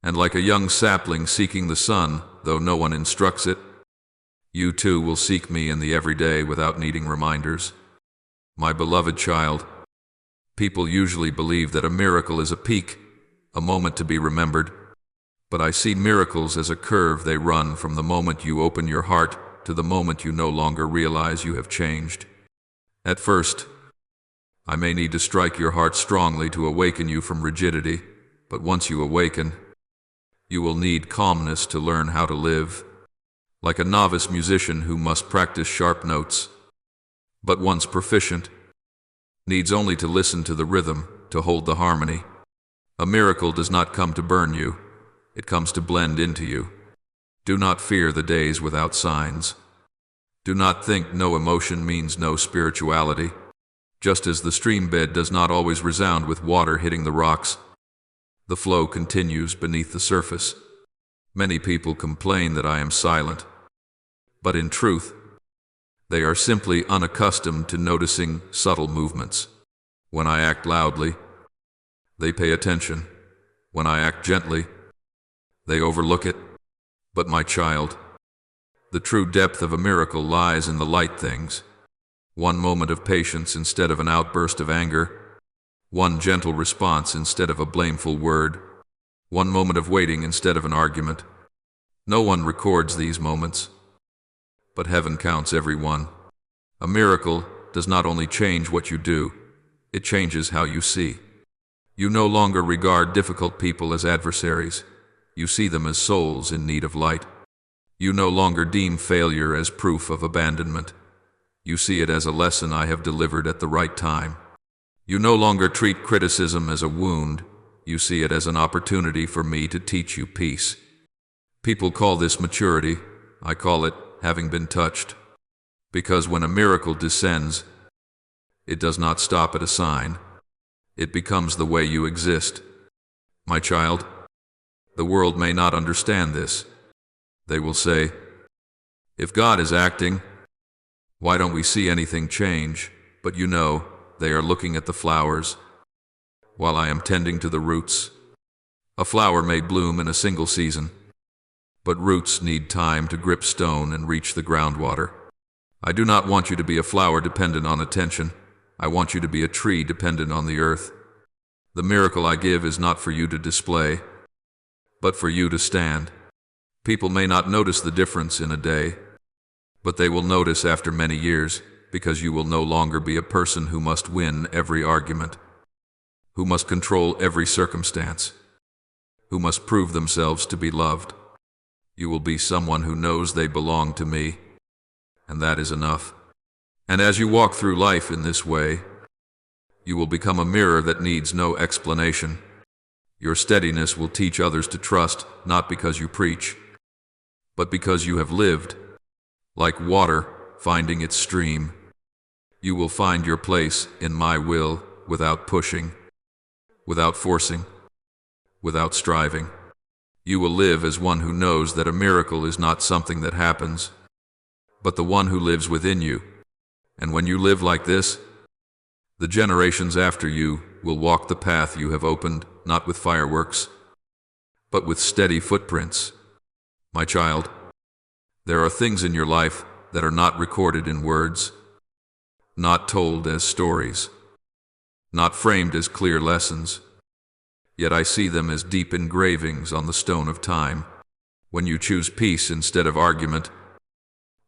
And like a young sapling seeking the sun, though no one instructs it, you too will seek me in the everyday without needing reminders. My beloved child, people usually believe that a miracle is a peak, a moment to be remembered. But I see miracles as a curve. They run from the moment you open your heart to the moment you no longer realize you have changed. At first, I may need to strike your heart strongly to awaken you from rigidity, but once you awaken, you will need calmness to learn how to live, like a novice musician who must practice sharp notes, but once proficient, needs only to listen to the rhythm, to hold the harmony. A miracle does not come to burn you, it comes to blend into you. Do not fear the days without signs. Do not think no emotion means no spirituality. Just as the stream bed does not always resound with water hitting the rocks, the flow continues beneath the surface. Many people complain that I am silent, but in truth, they are simply unaccustomed to noticing subtle movements. When I act loudly, they pay attention. When I act gently, they overlook it. But my child, the true depth of a miracle lies in the light things. One moment of patience instead of an outburst of anger. One gentle response instead of a blameful word. One moment of waiting instead of an argument. No one records these moments, but heaven counts every one. A miracle does not only change what you do, it changes how you see. You no longer regard difficult people as adversaries. You see them as souls in need of light. You no longer deem failure as proof of abandonment. You see it as a lesson I have delivered at the right time. You no longer treat criticism as a wound. You see it as an opportunity for me to teach you peace. People call this maturity. I call it having been touched. Because when a miracle descends, it does not stop at a sign. It becomes the way you exist. My child, the world may not understand this. They will say, if God is acting, why don't we see anything change? But you know, they are looking at the flowers, while I am tending to the roots. A flower may bloom in a single season, but roots need time to grip stone and reach the groundwater. I do not want you to be a flower dependent on attention. I want you to be a tree dependent on the earth. The miracle I give is not for you to display, but for you to stand. People may not notice the difference in a day, but they will notice after many years, because you will no longer be a person who must win every argument, who must control every circumstance, who must prove themselves to be loved. You will be someone who knows they belong to me, and that is enough. And as you walk through life in this way, you will become a mirror that needs no explanation. Your steadiness will teach others to trust, not because you preach, but because you have lived. Like water finding its stream, you will find your place in my will without pushing, without forcing, without striving. You will live as one who knows that a miracle is not something that happens, but the one who lives within you. And when you live like this, the generations after you will walk the path you have opened, not with fireworks, but with steady footprints. My child, there are things in your life that are not recorded in words, not told as stories, not framed as clear lessons, yet I see them as deep engravings on the stone of time. When you choose peace instead of argument,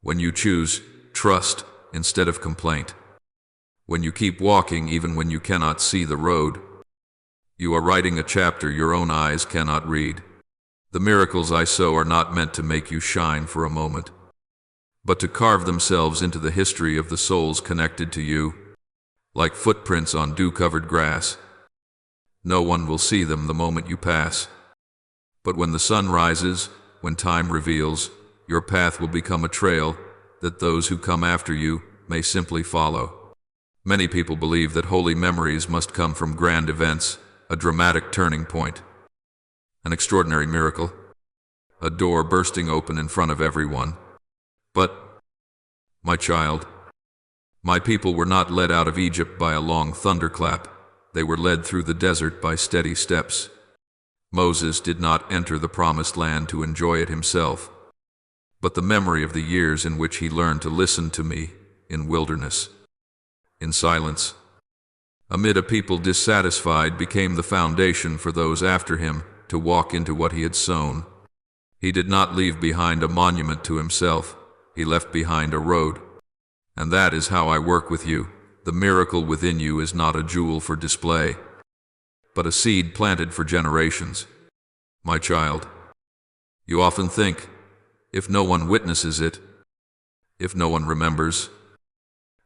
when you choose trust instead of complaint, when you keep walking even when you cannot see the road, you are writing a chapter your own eyes cannot read. The miracles I sow are not meant to make you shine for a moment, but to carve themselves into the history of the souls connected to you, like footprints on dew-covered grass. No one will see them the moment you pass, but when the sun rises, when time reveals, your path will become a trail that those who come after you may simply follow. Many people believe that holy memories must come from grand events, a dramatic turning point, an extraordinary miracle, a door bursting open in front of everyone. But, my child, my people were not led out of Egypt by a long thunderclap. They were led through the desert by steady steps. Moses did not enter the promised land to enjoy it himself, but the memory of the years in which he learned to listen to me in wilderness, in silence, amid a people dissatisfied, became the foundation for those after him to walk into what he had sown. He did not leave behind a monument to himself. He left behind a road. And that is how I work with you. The miracle within you is not a jewel for display, but a seed planted for generations. My child, you often think, if no one witnesses it, if no one remembers,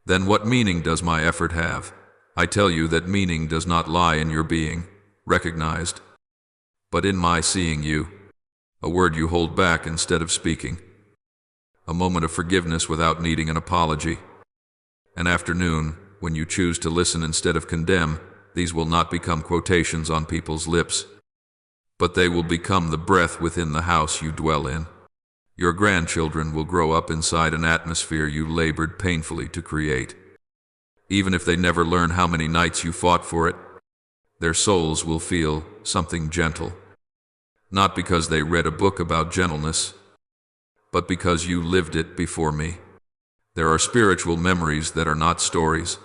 then what meaning does my effort have? I tell you that meaning does not lie in your being recognized, but in my seeing you, a word you hold back instead of speaking, a moment of forgiveness without needing an apology, an afternoon when you choose to listen instead of condemn. These will not become quotations on people's lips, but they will become the breath within the house you dwell in. Your grandchildren will grow up inside an atmosphere you labored painfully to create. Even if they never learn how many nights you fought for it, their souls will feel something gentle, not because they read a book about gentleness, but because you lived it before me. There are spiritual memories that are not stories,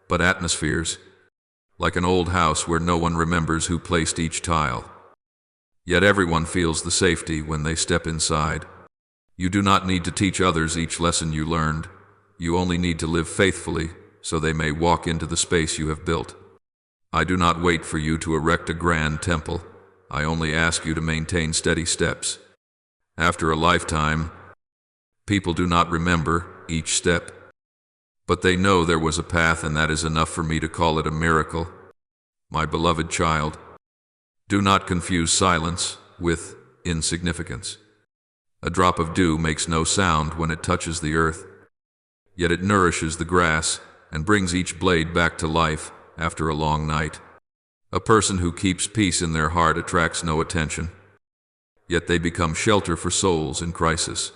but atmospheres, like an old house where no one remembers who placed each tile. Yet everyone feels the safety when they step inside. You do not need to teach others each lesson you learned. You only need to live faithfully so they may walk into the space you have built. I do not wait for you to erect a grand temple. I only ask you to maintain steady steps. After a lifetime, people do not remember each step, but they know there was a path, and that is enough for me to call it a miracle. My beloved child, do not confuse silence with insignificance. A drop of dew makes no sound when it touches the earth, yet it nourishes the grass and brings each blade back to life after a long night. A person who keeps peace in their heart attracts no attention, yet they become shelter for souls in crisis.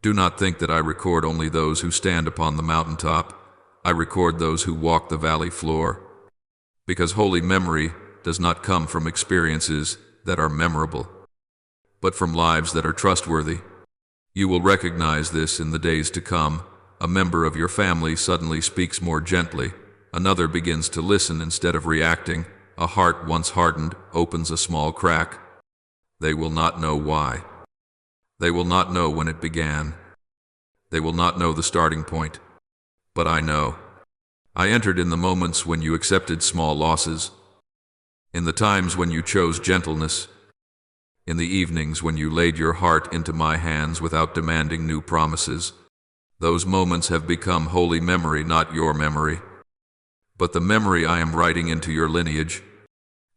Do not think that I record only those who stand upon the mountaintop. I record those who walk the valley floor, because holy memory does not come from experiences that are memorable, but from lives that are trustworthy. You will recognize this in the days to come. A member of your family suddenly speaks more gently. Another begins to listen instead of reacting. A heart once hardened opens a small crack. They will not know why. They will not know when it began. They will not know the starting point. But I know. I entered in the moments when you accepted small losses, in the times when you chose gentleness, in the evenings when you laid your heart into my hands without demanding new promises. Those moments have become holy memory, not your memory, but the memory I am writing into your lineage.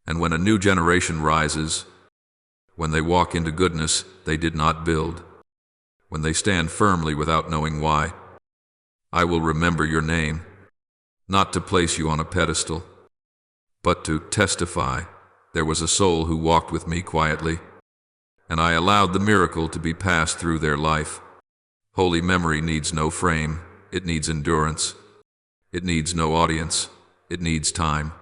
And when a new generation rises, when they walk into goodness they did not build, when they stand firmly without knowing why, I will remember your name, not to place you on a pedestal, but to testify. There was a soul who walked with me quietly, and I allowed the miracle to be passed through their life. Holy memory needs no frame, it needs endurance. It needs no audience, it needs time.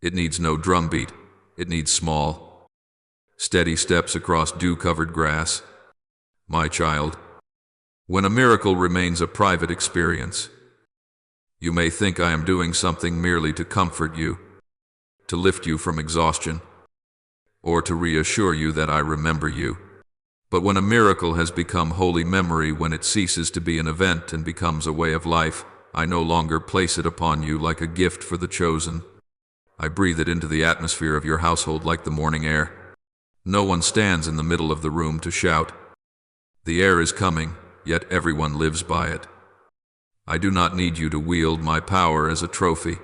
It needs no drumbeat, it needs small, steady steps across dew-covered grass. My child, when a miracle remains a private experience, you may think I am doing something merely to comfort you, to lift you from exhaustion, or to reassure you that I remember you. But when a miracle has become holy memory, when it ceases to be an event and becomes a way of life, I no longer place it upon you like a gift for the chosen. I breathe it into the atmosphere of your household like the morning air. No one stands in the middle of the room to shout. The air is coming, yet everyone lives by it. I do not need you to wield my power as a trophy.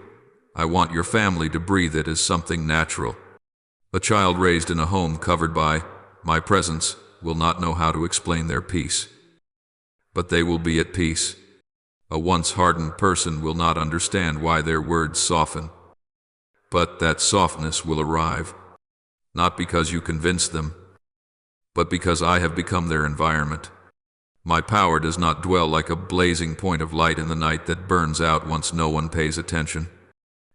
I want your family to breathe it as something natural. A child raised in a home covered by my presence will not know how to explain their peace, but they will be at peace. A once hardened person will not understand why their words soften, but that softness will arrive, not because you convince them, but because I have become their environment. My power does not dwell like a blazing point of light in the night that burns out once no one pays attention.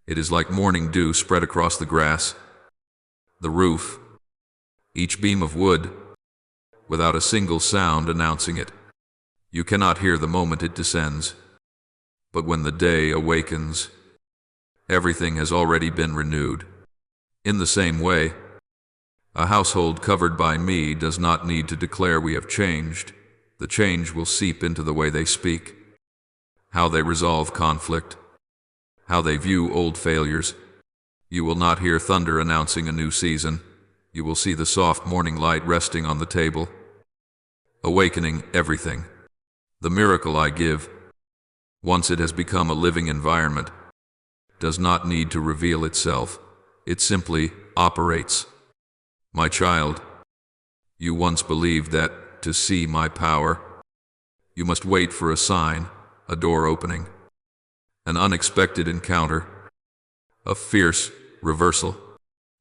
It is like morning dew spread across the grass, the roof, each beam of wood, without a single sound announcing it. You cannot hear the moment it descends, but when the day awakens, everything has already been renewed. In the same way, a household covered by me does not need to declare we have changed. The change will seep into the way they speak, how they resolve conflict, how they view old failures. You will not hear thunder announcing a new season. You will see the soft morning light resting on the table, awakening everything. The miracle I give, once it has become a living environment, does not need to reveal itself. It simply operates. My child, you once believed that to see my power, you must wait for a sign, a door opening, an unexpected encounter, a fierce reversal.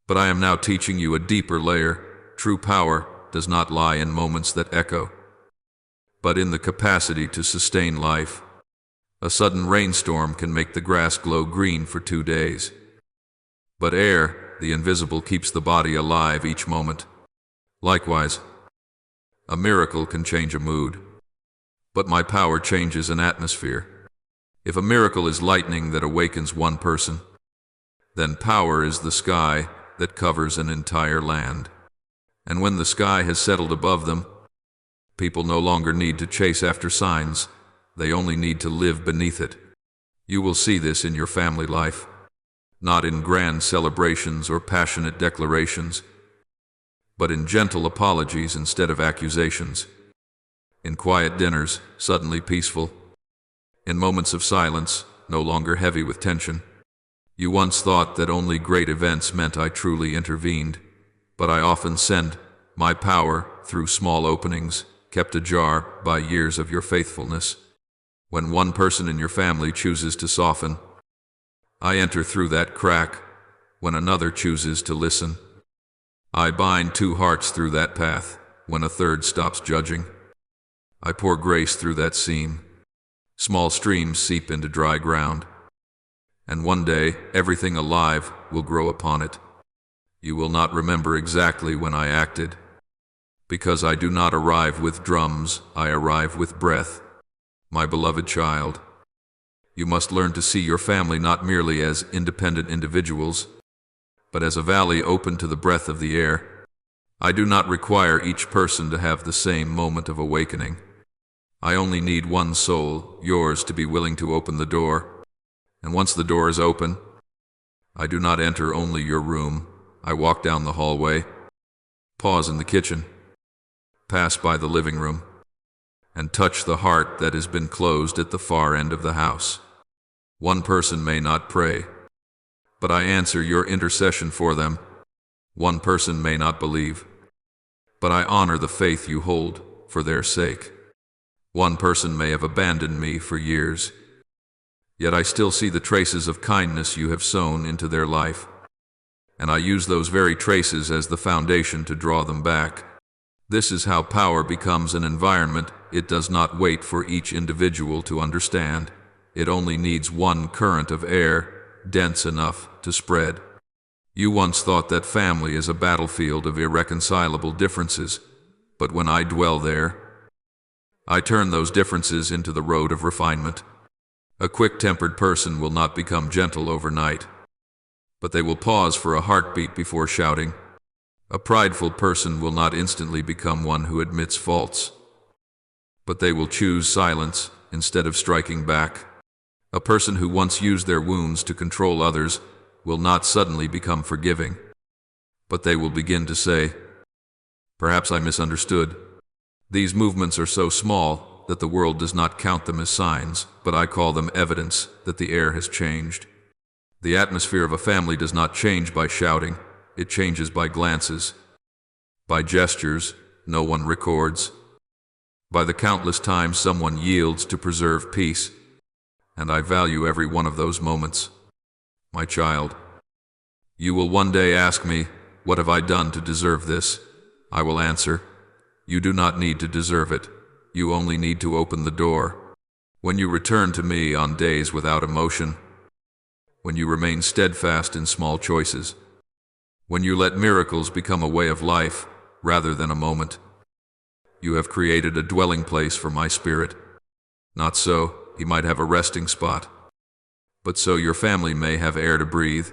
But I am now teaching you a deeper layer. True power does not lie in moments that echo, but in the capacity to sustain life. A sudden rainstorm can make the grass glow green for 2 days, but air, the invisible, keeps the body alive each moment. Likewise, a miracle can change a mood, but my power changes an atmosphere. If a miracle is lightning that awakens one person, then power is the sky that covers an entire land. And when the sky has settled above them, people no longer need to chase after signs, they only need to live beneath it. You will see this in your family life, not in grand celebrations or passionate declarations, but in gentle apologies instead of accusations, in quiet dinners, suddenly peaceful, in moments of silence, no longer heavy with tension. You once thought that only great events meant I truly intervened, but I often sent my power through small openings, kept ajar by years of your faithfulness. When one person in your family chooses to soften, I enter through that crack. When another chooses to listen, I bind 2 hearts through that path. When a third stops judging, I pour grace through that seam. Small streams seep into dry ground, and one day everything alive will grow upon it. You will not remember exactly when I acted. Because I do not arrive with drums, I arrive with breath. My beloved child, you must learn to see your family not merely as independent individuals, but as a valley open to the breath of the air. I do not require each person to have the same moment of awakening. I only need one soul, yours, to be willing to open the door. And once the door is open, I do not enter only your room. I walk down the hallway, pause in the kitchen, pass by the living room, and touch the heart that has been closed at the far end of the house. One person may not pray, but I answer your intercession for them. One person may not believe, but I honor the faith you hold for their sake. One person may have abandoned me for years, yet I still see the traces of kindness you have sown into their life, and I use those very traces as the foundation to draw them back. This is how power becomes an environment. It does not wait for each individual to understand. It only needs one current of air, dense enough to spread. You once thought that family is a battlefield of irreconcilable differences, but when I dwell there, I turn those differences into the road of refinement. A quick-tempered person will not become gentle overnight, but they will pause for a heartbeat before shouting. A prideful person will not instantly become one who admits faults, but they will choose silence instead of striking back. A person who once used their wounds to control others will not suddenly become forgiving, but they will begin to say, "Perhaps I misunderstood." These movements are so small that the world does not count them as signs, but I call them evidence that the air has changed. The atmosphere of a family does not change by shouting. It changes by glances, by gestures no one records, by the countless times someone yields to preserve peace, and I value every one of those moments. My child, you will one day ask me, "What have I done to deserve this?" I will answer, "You do not need to deserve it. You only need to open the door." When you return to me on days without emotion, when you remain steadfast in small choices, when you let miracles become a way of life rather than a moment, you have created a dwelling place for my spirit. Not so he might have a resting spot, but so your family may have air to breathe.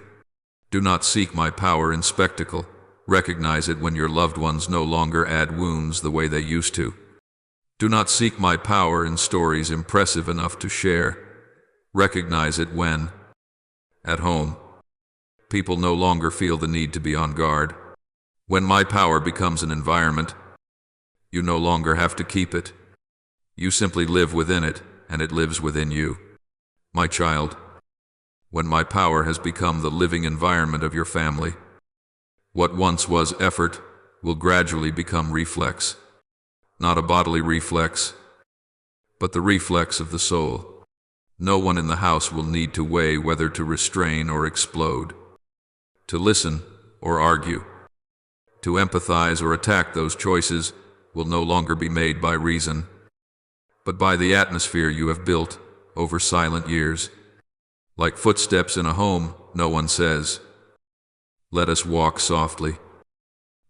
Do not seek my power in spectacle. Recognize it when your loved ones no longer add wounds the way they used to. Do not seek my power in stories impressive enough to share. Recognize it when, at home, people no longer feel the need to be on guard. When my power becomes an environment, you no longer have to keep it. You simply live within it, and it lives within you. My child, when my power has become the living environment of your family, what once was effort will gradually become reflex. Not a bodily reflex, but the reflex of the soul. No one in the house will need to weigh whether to restrain or explode, to listen or argue, to empathize or attack. Those choices will no longer be made by reason, but by the atmosphere you have built over silent years. Like footsteps in a home, no one says, "Let us walk softly."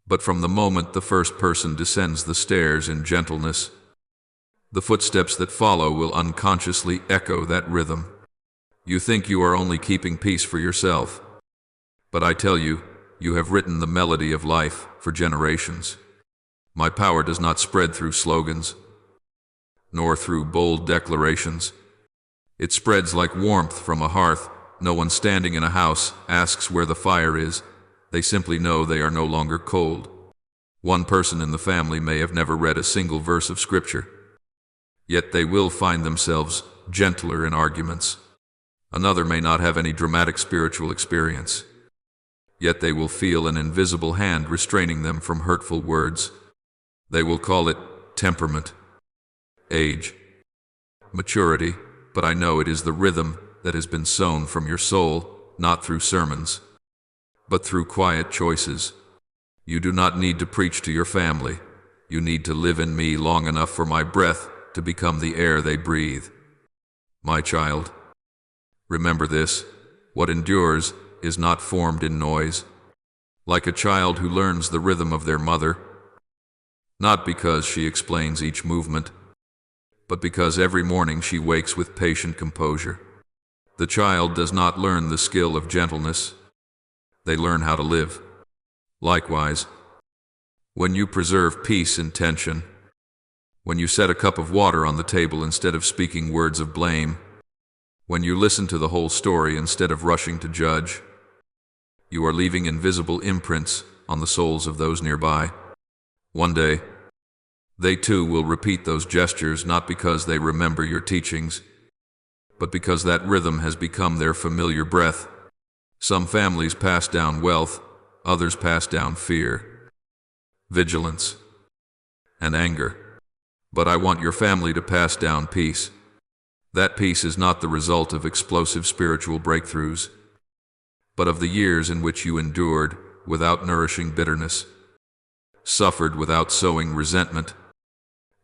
But from the moment the first person descends the stairs in gentleness, the footsteps that follow will unconsciously echo that rhythm. You think you are only keeping peace for yourself, but I tell you, you have written the melody of life for generations. My power does not spread through slogans, nor through bold declarations. It spreads like warmth from a hearth. No one standing in a house asks where the fire is. They simply know they are no longer cold. One person in the family may have never read a single verse of Scripture, yet they will find themselves gentler in arguments. Another may not have any dramatic spiritual experience, yet they will feel an invisible hand restraining them from hurtful words. They will call it temperament, age, maturity, but I know it is the rhythm that has been sown from your soul, not through sermons, but through quiet choices. You do not need to preach to your family. You need to live in me long enough for my breath to become the air they breathe. My child, remember this: what endures is not formed in noise. like a child who learns the rhythm of their mother, not because she explains each movement, but because every morning she wakes with patient composure. The child does not learn the skill of gentleness, they learn how to live. Likewise, when you preserve peace in tension, when you set a cup of water on the table instead of speaking words of blame, when you listen to the whole story instead of rushing to judge, you are leaving invisible imprints on the souls of those nearby. One day, they too will repeat those gestures, not because they remember your teachings, but because that rhythm has become their familiar breath. Some families pass down wealth, others pass down fear, vigilance, and anger. But I want your family to pass down peace. That peace is not the result of explosive spiritual breakthroughs, but of the years in which you endured without nourishing bitterness, suffered without sowing resentment,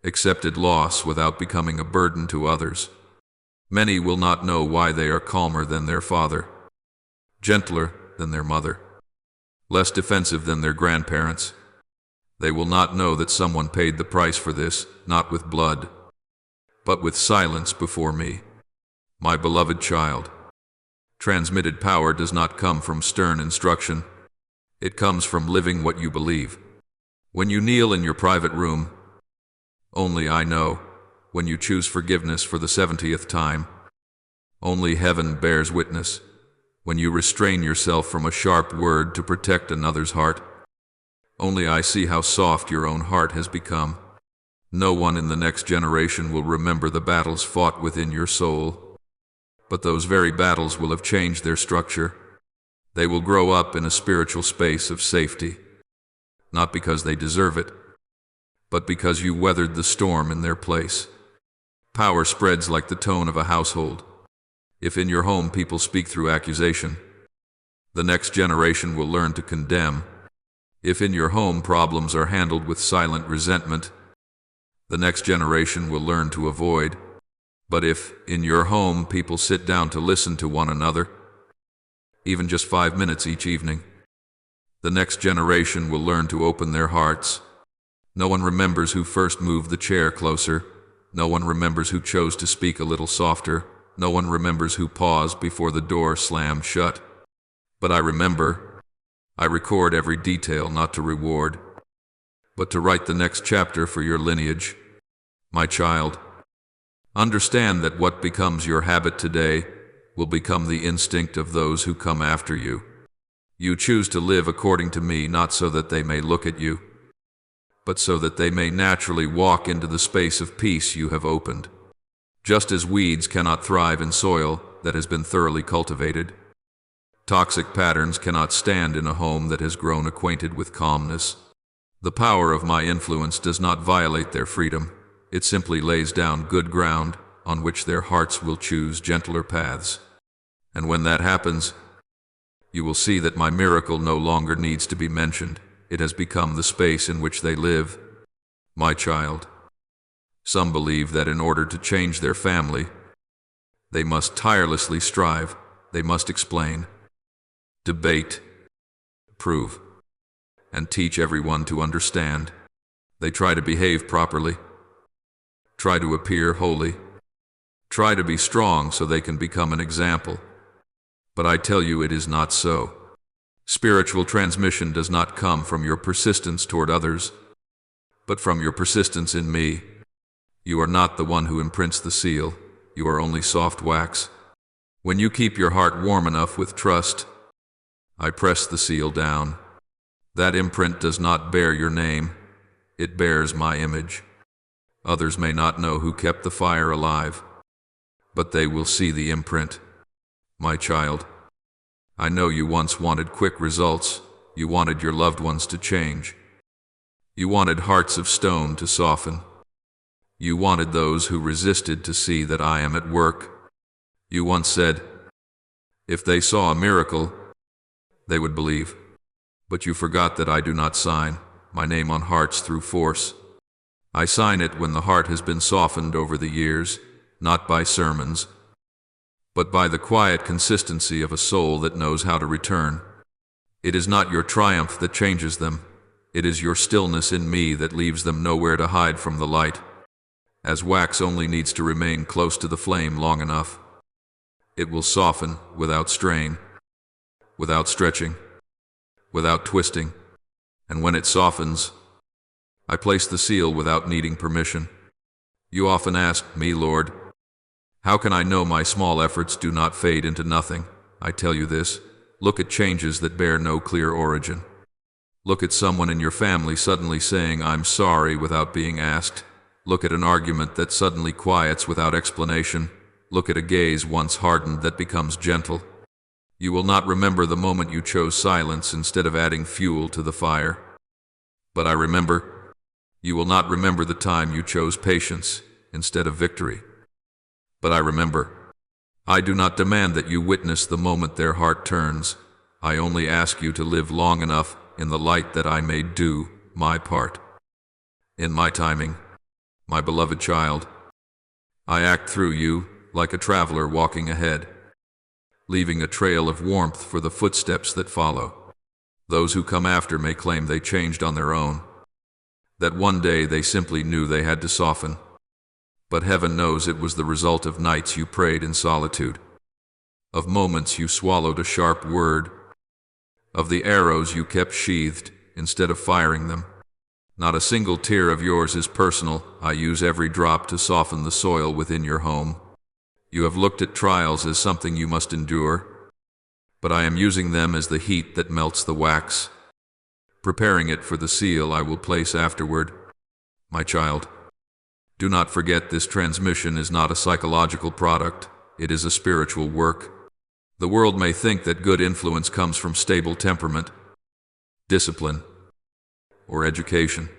accepted loss without becoming a burden to others. Many will not know why they are calmer than their father, gentler than their mother, less defensive than their grandparents. They will not know that someone paid the price for this, not with blood, but with silence before me. My beloved child, transmitted power does not come from stern instruction. It comes from living what you believe. When you kneel in your private room, only I know. When you choose forgiveness for the 70th time, only heaven bears witness. When you restrain yourself from a sharp word to protect another's heart, only I see how soft your own heart has become. No one in the next generation will remember the battles fought within your soul, but those very battles will have changed their structure. They will grow up in a spiritual space of safety, not because they deserve it, but because you weathered the storm in their place. Power spreads like the tone of a household. If in your home people speak through accusation, the next generation will learn to condemn. If in your home problems are handled with silent resentment, the next generation will learn to avoid. But if in your home people sit down to listen to one another, even just 5 minutes each evening, the next generation will learn to open their hearts. No one remembers who first moved the chair closer. No one remembers who chose to speak a little softer. No one remembers who paused before the door slammed shut. But I remember. I record every detail not to reward, but to write the next chapter for your lineage. My child, understand that what becomes your habit today will become the instinct of those who come after you. You choose to live according to me not so that they may look at you, but so that they may naturally walk into the space of peace you have opened. Just as weeds cannot thrive in soil that has been thoroughly cultivated, toxic patterns cannot stand in a home that has grown acquainted with calmness. The power of my influence does not violate their freedom. It simply lays down good ground on which their hearts will choose gentler paths. And when that happens, you will see that my miracle no longer needs to be mentioned. It has become the space in which they live. My child, some believe that in order to change their family, they must tirelessly strive, they must explain, debate, prove, and teach everyone to understand. They try to behave properly, try to appear holy, try to be strong so they can become an example. But I tell you it is not so. Spiritual transmission does not come from your persistence toward others, but from your persistence in me. You are not the one who imprints the seal. You are only soft wax. When you keep your heart warm enough with trust, I press the seal down. That imprint does not bear your name. It bears my image. Others may not know who kept the fire alive, but they will see the imprint. My child, I know you once wanted quick results. You wanted your loved ones to change. You wanted hearts of stone to soften. You wanted those who resisted to see that I am at work. You once said, if they saw a miracle, they would believe. But you forgot that I do not sign my name on hearts through force. I sign it when the heart has been softened over the years, not by sermons, but by the quiet consistency of a soul that knows how to return. It is not your triumph that changes them. It is your stillness in me that leaves them nowhere to hide from the light. As wax only needs to remain close to the flame long enough, it will soften without strain, without stretching, without twisting. And when it softens, I place the seal without needing permission. You often ask me, Lord, how can I know my small efforts do not fade into nothing? I tell you this: look at changes that bear no clear origin. Look at someone in your family suddenly saying, "I'm sorry," without being asked. Look at an argument that suddenly quiets without explanation. Look at a gaze once hardened that becomes gentle. You will not remember the moment you chose silence instead of adding fuel to the fire. But I remember. You will not remember the time you chose patience instead of victory. But I remember. I do not demand that you witness the moment their heart turns. I only ask you to live long enough in the light that I may do my part. In my timing, my beloved child, I act through you like a traveler walking ahead, leaving a trail of warmth for the footsteps that follow. Those who come after may claim they changed on their own, that one day they simply knew they had to soften. But heaven knows it was the result of nights you prayed in solitude, of moments you swallowed a sharp word, of the arrows you kept sheathed instead of firing them. Not a single tear of yours is personal. I use every drop to soften the soil within your home. You have looked at trials as something you must endure, but I am using them as the heat that melts the wax, preparing it for the seal I will place afterward. My child, do not forget this transmission is not a psychological product, it is a spiritual work. The world may think that good influence comes from stable temperament, discipline, or education.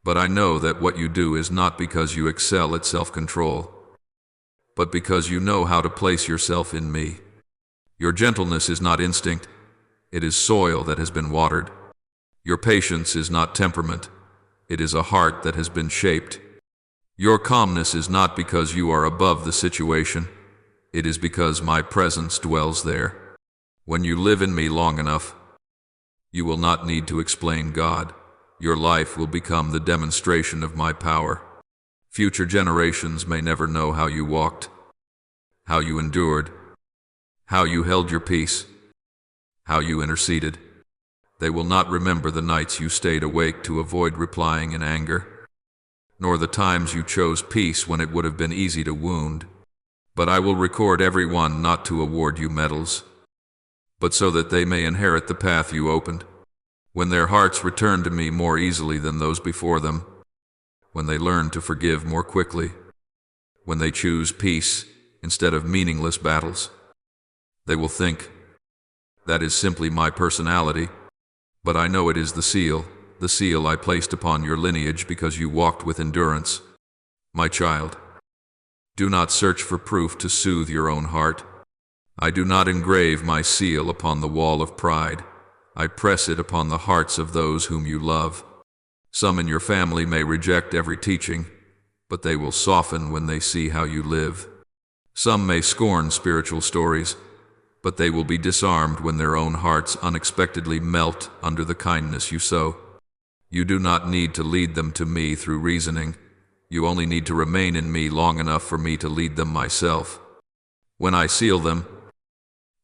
But I know that what you do is not because you excel at self-control, but because you know how to place yourself in me. Your gentleness is not instinct, it is soil that has been watered. Your patience is not temperament, it is a heart that has been shaped. Your calmness is not because you are above the situation, it is because my presence dwells there. When you live in me long enough, you will not need to explain God. Your life will become the demonstration of my power. Future generations may never know how you walked, how you endured, how you held your peace, how you interceded. They will not remember the nights you stayed awake to avoid replying in anger, nor the times you chose peace when it would have been easy to wound. But I will record every one, not to award you medals, but so that they may inherit the path you opened. When their hearts return to me more easily than those before them, when they learn to forgive more quickly, when they choose peace instead of meaningless battles, they will think, that is simply my personality, but I know it is the seal I placed upon your lineage because you walked with endurance. My child, do not search for proof to soothe your own heart. I do not engrave my seal upon the wall of pride. I press it upon the hearts of those whom you love. Some in your family may reject every teaching, but they will soften when they see how you live. Some may scorn spiritual stories, but they will be disarmed when their own hearts unexpectedly melt under the kindness you sow. You do not need to lead them to me through reasoning. You only need to remain in me long enough for me to lead them myself. When I seal them,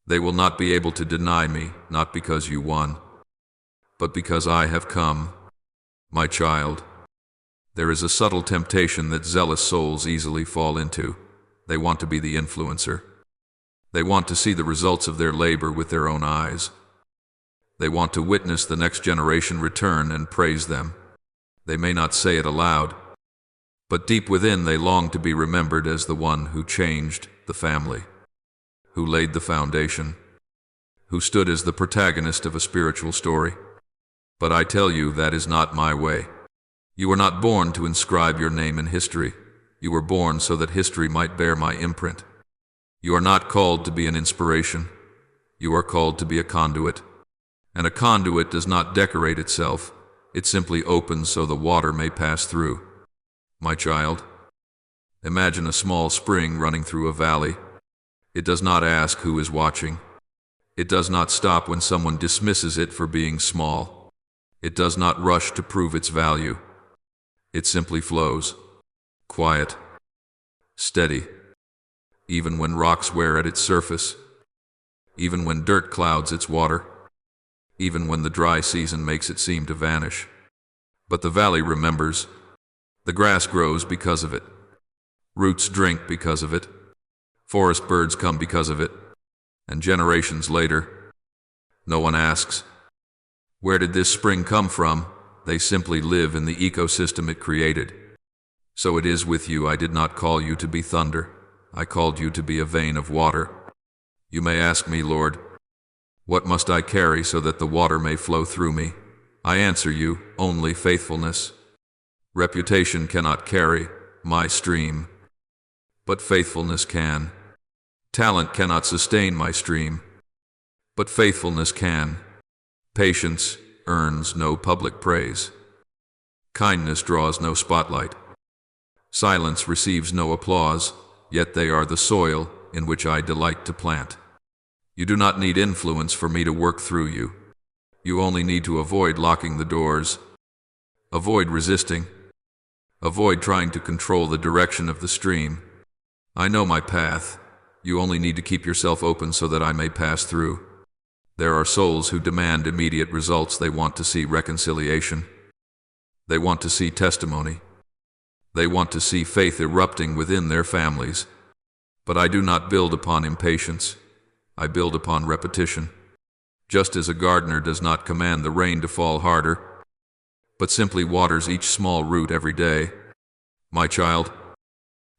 they will not be able to deny me, not because you won, but because I have come. My child, there is a subtle temptation that zealous souls easily fall into. They want to be the influencer. They want to see the results of their labor with their own eyes. They want to witness the next generation return and praise them. They may not say it aloud, but deep within they long to be remembered as the one who changed the family, who laid the foundation, who stood as the protagonist of a spiritual story. But I tell you, that is not my way. You were not born to inscribe your name in history. You were born so that history might bear my imprint. You are not called to be an inspiration. You are called to be a conduit. And a conduit does not decorate itself. It simply opens so the water may pass through. My child, imagine a small spring running through a valley. It does not ask who is watching. It does not stop when someone dismisses it for being small. It does not rush to prove its value. It simply flows. Quiet. Steady. Even when rocks wear at its surface. Even when dirt clouds its water. Even when the dry season makes it seem to vanish. But the valley remembers. The grass grows because of it. Roots drink because of it. Forest birds come because of it. And generations later, no one asks, where did this spring come from? They simply live in the ecosystem it created. So it is with you. I did not call you to be thunder. I called you to be a vein of water. You may ask me, Lord, what must I carry so that the water may flow through me? I answer you, only faithfulness. Reputation cannot carry my stream, but faithfulness can. Talent cannot sustain my stream, but faithfulness can. Patience earns no public praise. Kindness draws no spotlight. Silence receives no applause, yet they are the soil in which I delight to plant. You do not need influence for me to work through you. You only need to avoid locking the doors. Avoid resisting. Avoid trying to control the direction of the stream. I know my path. You only need to keep yourself open so that I may pass through. There are souls who demand immediate results. They want to see reconciliation. They want to see testimony. They want to see faith erupting within their families. But I do not build upon impatience. I build upon repetition. Just as a gardener does not command the rain to fall harder, but simply waters each small root every day. My child,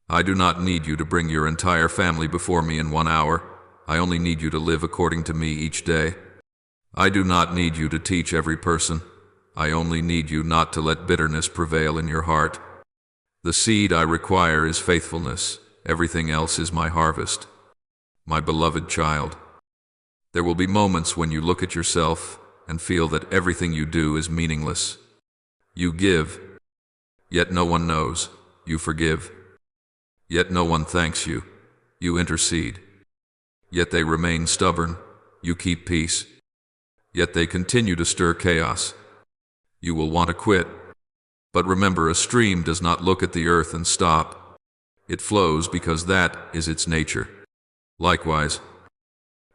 I do not need you to bring your entire family before me in 1 hour. I only need you to live according to me each day. I do not need you to teach every person. I only need you not to let bitterness prevail in your heart. The seed I require is faithfulness. Everything else is my harvest. My beloved child, there will be moments when you look at yourself and feel that everything you do is meaningless. You give, yet no one knows. You forgive, yet no one thanks you. You intercede, yet they remain stubborn. You keep peace, yet they continue to stir chaos. You will want to quit, but remember, a stream does not look at the earth and stop. It flows because that is its nature. Likewise,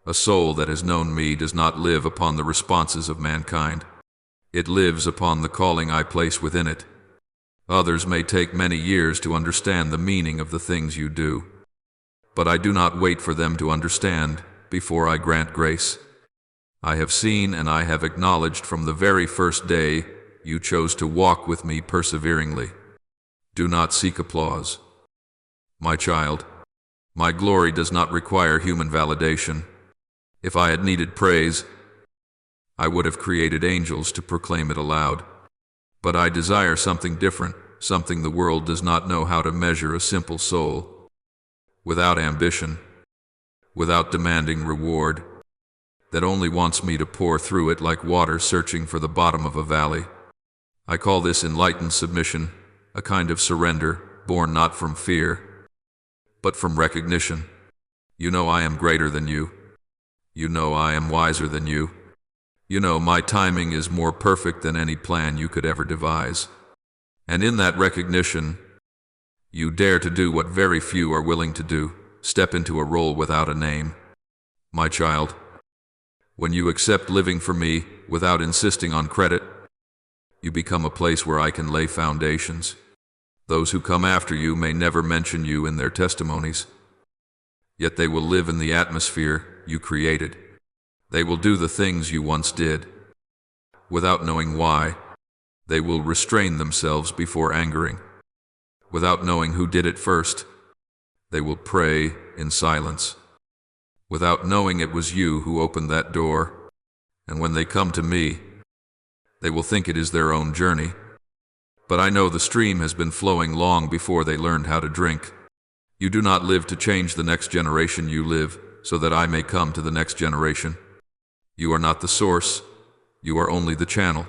a soul that has known me does not live upon the responses of mankind. It lives upon the calling I place within it. Others may take many years to understand the meaning of the things you do, but I do not wait for them to understand before I grant grace. I have seen and I have acknowledged from the very first day you chose to walk with me perseveringly. Do not seek applause. My child, my glory does not require human validation. If I had needed praise, I would have created angels to proclaim it aloud. But I desire something different, something the world does not know how to measure: a simple soul, without ambition, without demanding reward, that only wants me to pour through it like water searching for the bottom of a valley. I call this enlightened submission, a kind of surrender, born not from fear, but from recognition. You know I am greater than you. You know I am wiser than you. You know my timing is more perfect than any plan you could ever devise. And in that recognition, you dare to do what very few are willing to do: step into a role without a name. My child, when you accept living for me without insisting on credit, you become a place where I can lay foundations. Those who come after you may never mention you in their testimonies, yet they will live in the atmosphere you created. They will do the things you once did. Without knowing why, they will restrain themselves before angering. Without knowing who did it first, they will pray in silence. Without knowing it was you who opened that door, and when they come to me, they will think it is their own journey. But I know the stream has been flowing long before they learned how to drink. You do not live to change the next generation. You live so that I may come to the next generation. You are not the source. You are only the channel.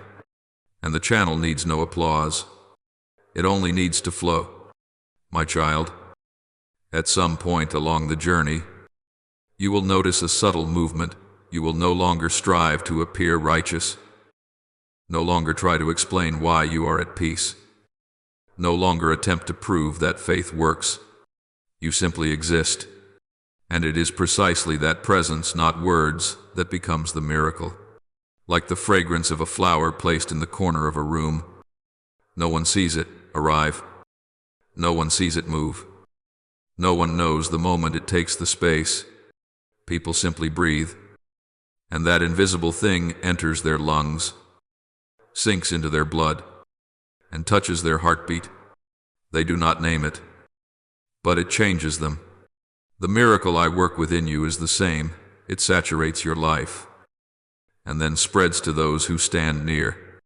And the channel needs no applause. It only needs to flow. My child, at some point along the journey, you will notice a subtle movement, You will no longer strive to appear righteous, no longer try to explain why you are at peace, no longer attempt to prove that faith works. You simply exist, and it is precisely that presence, not words, that becomes the miracle. Like the fragrance of a flower placed in the corner of a room. No one sees it arrive. No one sees it move. No one knows the moment it takes the space. People simply breathe, and that invisible thing enters their lungs, sinks into their blood, and touches their heartbeat. They do not name it, but it changes them. The miracle I work within you is the same. It saturates your life, and then spreads to those who stand near,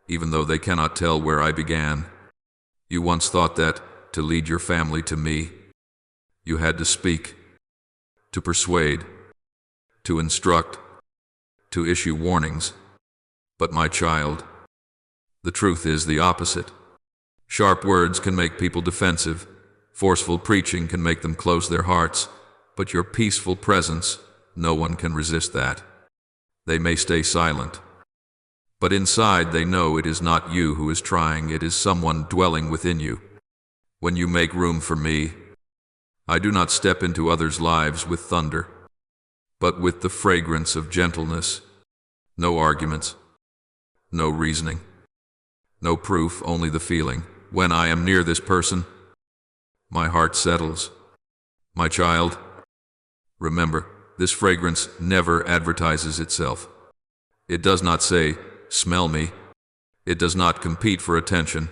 even though they cannot tell where I began. You once thought that, to lead your family to me, you had to speak, to persuade, to instruct, to issue warnings. But my child, the truth is the opposite. Sharp words can make people defensive. Forceful preaching can make them close their hearts. But your peaceful presence, no one can resist that. They may stay silent, but inside they know it is not you who is trying, it is someone dwelling within you. When you make room for me, I do not step into others' lives with thunder, but with the fragrance of gentleness. No arguments, no reasoning, no proof, only the feeling. When I am near this person, my heart settles. My child, remember, this fragrance never advertises itself. It does not say, "Smell me." It does not compete for attention.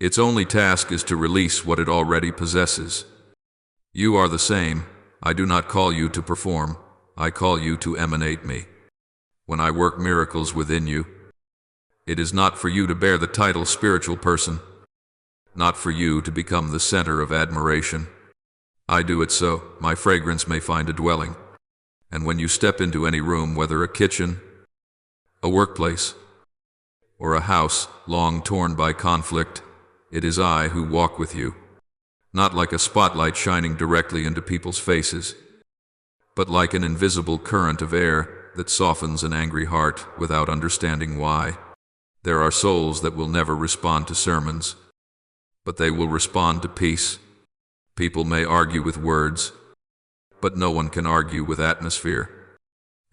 Its only task is to release what it already possesses. You are the same. I do not call you to perform. I call you to emanate me. When I work miracles within you, it is not for you to bear the title spiritual person, not for you to become the center of admiration. I do it so my fragrance may find a dwelling. And when you step into any room, whether a kitchen, a workplace, or a house long torn by conflict, it is I who walk with you, not like a spotlight shining directly into people's faces, but like an invisible current of air that softens an angry heart without understanding why. There are souls that will never respond to sermons, but they will respond to peace. People may argue with words, but no one can argue with atmosphere.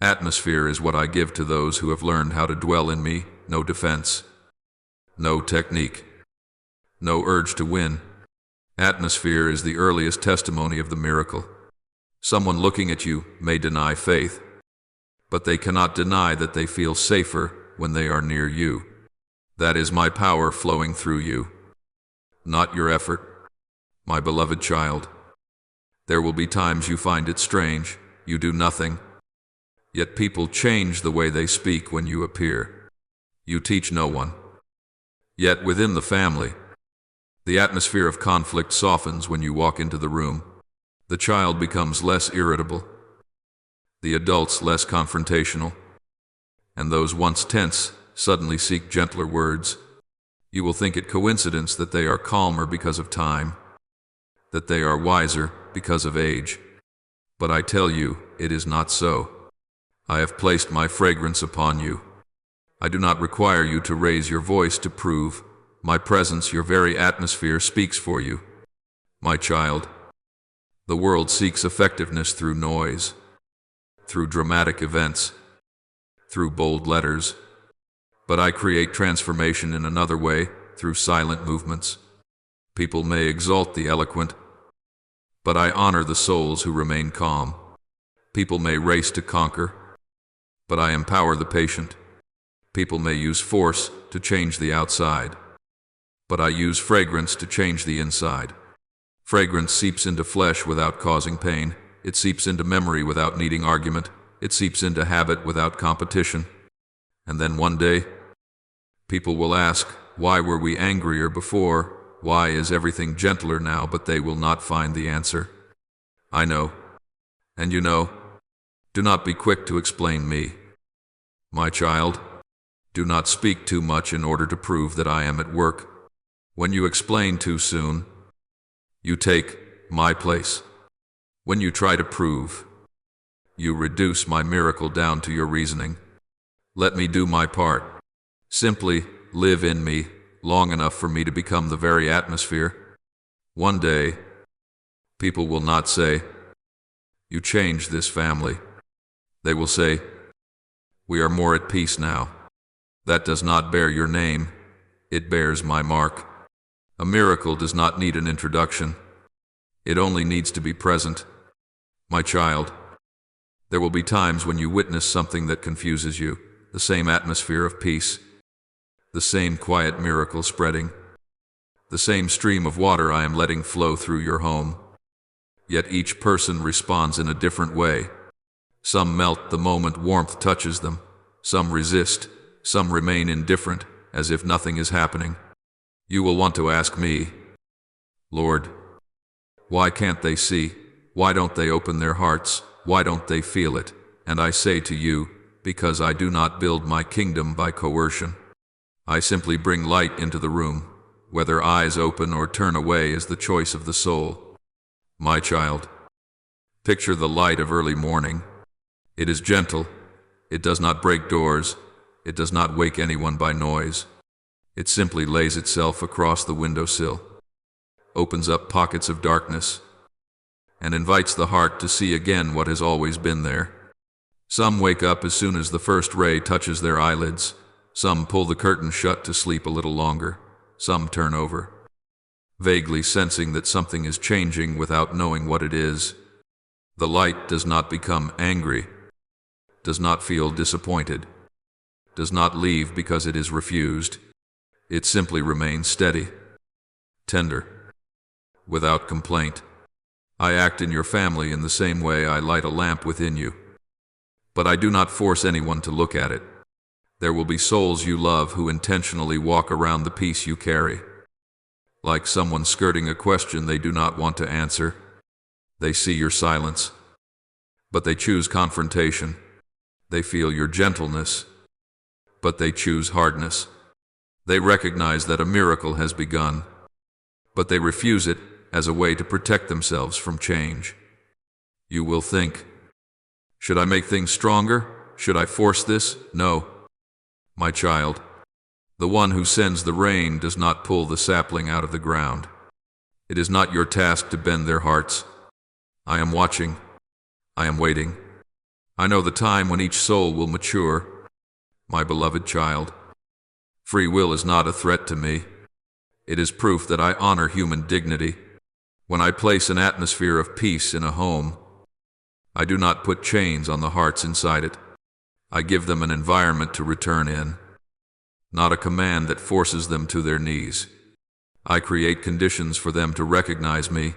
Atmosphere is what I give to those who have learned how to dwell in me. No defense, no technique, no urge to win. Atmosphere is the earliest testimony of the miracle. Someone looking at you may deny faith, but they cannot deny that they feel safer when they are near you. That is my power flowing through you, not your effort, my beloved child. There will be times you find it strange, you do nothing, yet people change the way they speak when you appear. You teach no one. Yet within the family, the atmosphere of conflict softens when you walk into the room. The child becomes less irritable, the adults less confrontational, and those once tense suddenly seek gentler words. You will think it coincidence that they are calmer because of time, that they are wiser because of age. But I tell you, it is not so. I have placed my fragrance upon you. I do not require you to raise your voice to prove. My presence, your very atmosphere, speaks for you. My child, the world seeks effectiveness through noise, through dramatic events, through bold letters. But I create transformation in another way, through silent movements. People may exalt the eloquent, but I honor the souls who remain calm. People may race to conquer, but I empower the patient. People may use force to change the outside, but I use fragrance to change the inside. Fragrance seeps into flesh without causing pain. It seeps into memory without needing argument. It seeps into habit without competition. And then one day, people will ask, why were we angrier before? Why is everything gentler now? But they will not find the answer. I know, and you know. Do not be quick to explain me. My child, do not speak too much in order to prove that I am at work. When you explain too soon, you take my place. When you try to prove, You reduce my miracle down to your reasoning. Let me do my part. Simply live in me long enough for me to become the very atmosphere. One day, people will not say, "You changed this family." They will say, "We are more at peace now." That does not bear your name, it bears my mark. A miracle does not need an introduction. It only needs to be present. My child, there will be times when you witness something that confuses you, the same atmosphere of peace, the same quiet miracle spreading, the same stream of water I am letting flow through your home. Yet each person responds in a different way. Some melt the moment warmth touches them, some resist, some remain indifferent, as if nothing is happening. You will want to ask me, "Lord, why can't they see? Why don't they open their hearts? Why don't they feel it?" And I say to you, because I do not build my kingdom by coercion. I simply bring light into the room. Whether eyes open or turn away is the choice of the soul. My child, picture the light of early morning. It is gentle. It does not break doors. It does not wake anyone by noise. It simply lays itself across the windowsill, opens up pockets of darkness, and invites the heart to see again what has always been there. Some wake up as soon as the first ray touches their eyelids. Some pull the curtain shut to sleep a little longer. Some turn over, vaguely sensing that something is changing without knowing what it is. The light does not become angry, does not feel disappointed, does not leave because it is refused. It simply remains steady, tender, without complaint. I act in your family in the same way I light a lamp within you. But I do not force anyone to look at it. There will be souls you love who intentionally walk around the peace you carry. Like someone skirting a question they do not want to answer. They see your silence, but they choose confrontation. They feel your gentleness, but they choose hardness. They recognize that a miracle has begun, but they refuse it as a way to protect themselves from change. You will think, "Should I make things stronger? Should I force this?" No. My child, the one who sends the rain does not pull the sapling out of the ground. It is not your task to bend their hearts. I am watching. I am waiting. I know the time when each soul will mature. My beloved child, free will is not a threat to me. It is proof that I honor human dignity. When I place an atmosphere of peace in a home, I do not put chains on the hearts inside it. I give them an environment to return in, not a command that forces them to their knees. I create conditions for them to recognize me.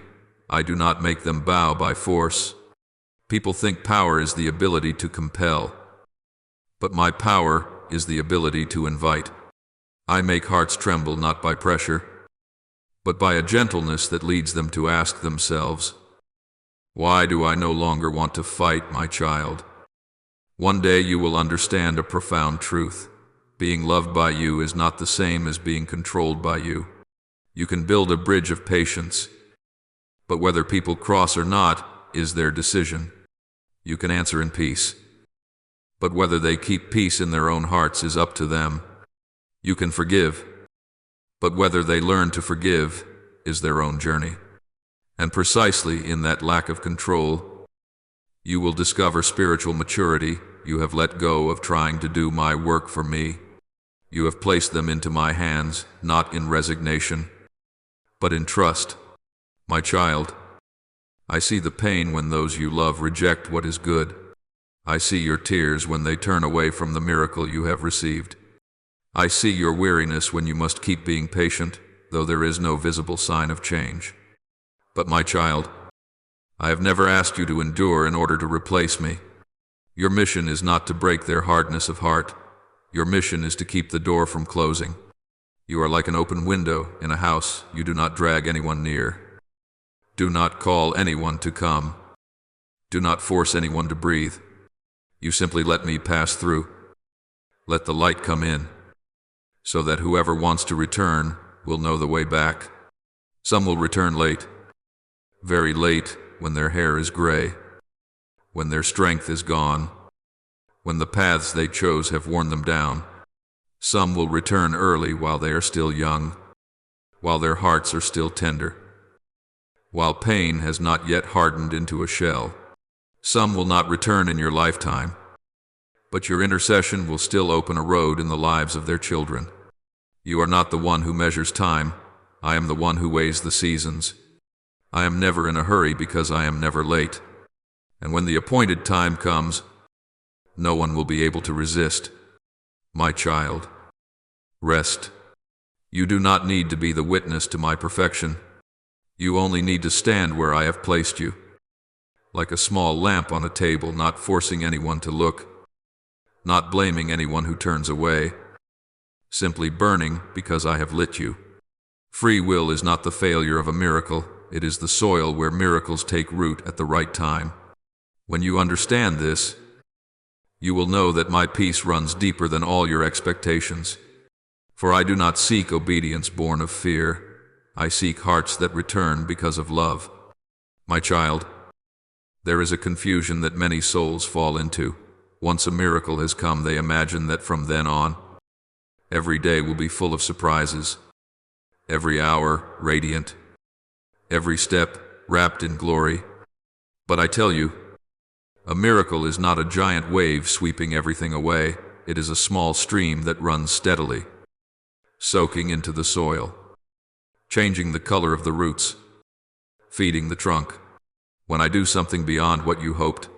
I do not make them bow by force. People think power is the ability to compel, but my power is the ability to invite. I make hearts tremble not by pressure, but by a gentleness that leads them to ask themselves, "Why do I no longer want to fight, my child?" One day you will understand a profound truth. Being loved by you is not the same as being controlled by you. You can build a bridge of patience, but whether people cross or not is their decision. You can answer in peace, but whether they keep peace in their own hearts is up to them. You can forgive, but whether they learn to forgive is their own journey. And precisely in that lack of control, you will discover spiritual maturity. You have let go of trying to do my work for me. You have placed them into my hands, not in resignation, but in trust. My child, I see the pain when those you love reject what is good. I see your tears when they turn away from the miracle you have received. I see your weariness when you must keep being patient, though there is no visible sign of change. But my child, I have never asked you to endure in order to replace me. Your mission is not to break their hardness of heart. Your mission is to keep the door from closing. You are like an open window in a house. You do not drag anyone near. Do not call anyone to come. Do not force anyone to breathe. You simply let me pass through. Let the light come in, so that whoever wants to return will know the way back. Some will return late, very late, when their hair is gray. when their strength is gone, when the paths they chose have worn them down. Some will return early while they are still young, while their hearts are still tender, while pain has not yet hardened into a shell. Some will not return in your lifetime, but your intercession will still open a road in the lives of their children. You are not the one who measures time. I am the one who weighs the seasons. I am never in a hurry because I am never late. And when the appointed time comes, no one will be able to resist. My child, rest. You do not need to be the witness to my perfection. You only need to stand where I have placed you, like a small lamp on a table, not forcing anyone to look, not blaming anyone who turns away, simply burning because I have lit you. Free will is not the failure of a miracle. It is the soil where miracles take root at the right time. When you understand this, you will know that my peace runs deeper than all your expectations. For I do not seek obedience born of fear. I seek hearts that return because of love. My child, there is a confusion that many souls fall into. Once a miracle has come, they imagine that from then on, every day will be full of surprises, every hour radiant, every step wrapped in glory. But I tell you, a miracle is not a giant wave sweeping everything away. It is a small stream that runs steadily, soaking into the soil, changing the color of the roots, feeding the trunk. When I do something beyond what you hoped,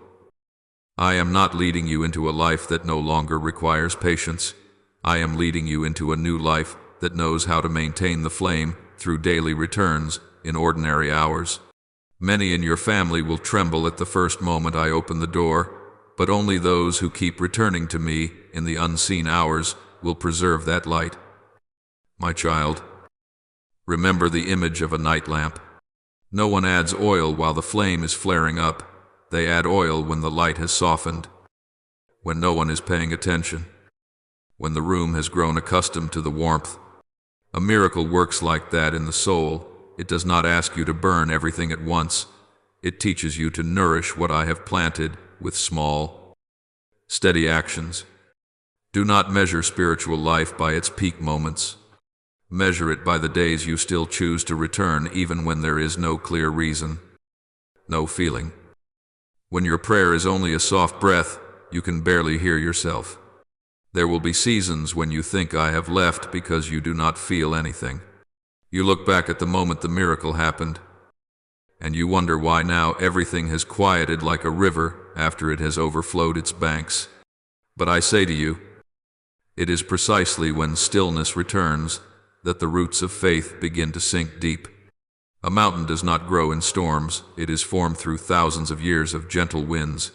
I am not leading you into a life that no longer requires patience. I am leading you into a new life that knows how to maintain the flame through daily returns in ordinary hours. Many in your family will tremble at the first moment I open the door, but only those who keep returning to me in the unseen hours will preserve that light. My child, remember the image of a night lamp. No one adds oil while the flame is flaring up. They add oil when the light has softened, when no one is paying attention, when the room has grown accustomed to the warmth. A miracle works like that in the soul. It does not ask you to burn everything at once. It teaches you to nourish what I have planted with small, steady actions. Do not measure spiritual life by its peak moments. Measure it by the days you still choose to return, even when there is no clear reason, no feeling. When your prayer is only a soft breath, you can barely hear yourself. There will be seasons when you think I have left because you do not feel anything. You look back at the moment the miracle happened, and you wonder why now everything has quieted like a river after it has overflowed its banks. But I say to you, it is precisely when stillness returns that the roots of faith begin to sink deep. A mountain does not grow in storms. It is formed through thousands of years of gentle winds.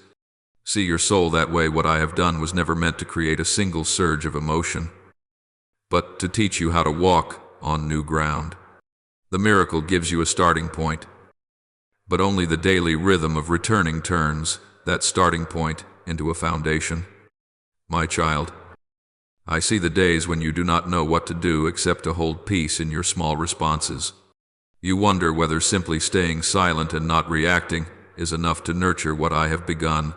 See your soul that way. What I have done was never meant to create a single surge of emotion, but to teach you how to walk on new ground. The miracle gives you a starting point, but only the daily rhythm of returning turns that starting point into a foundation. My child, I see the days when you do not know what to do except to hold peace in your small responses. You wonder whether simply staying silent and not reacting is enough to nurture what I have begun.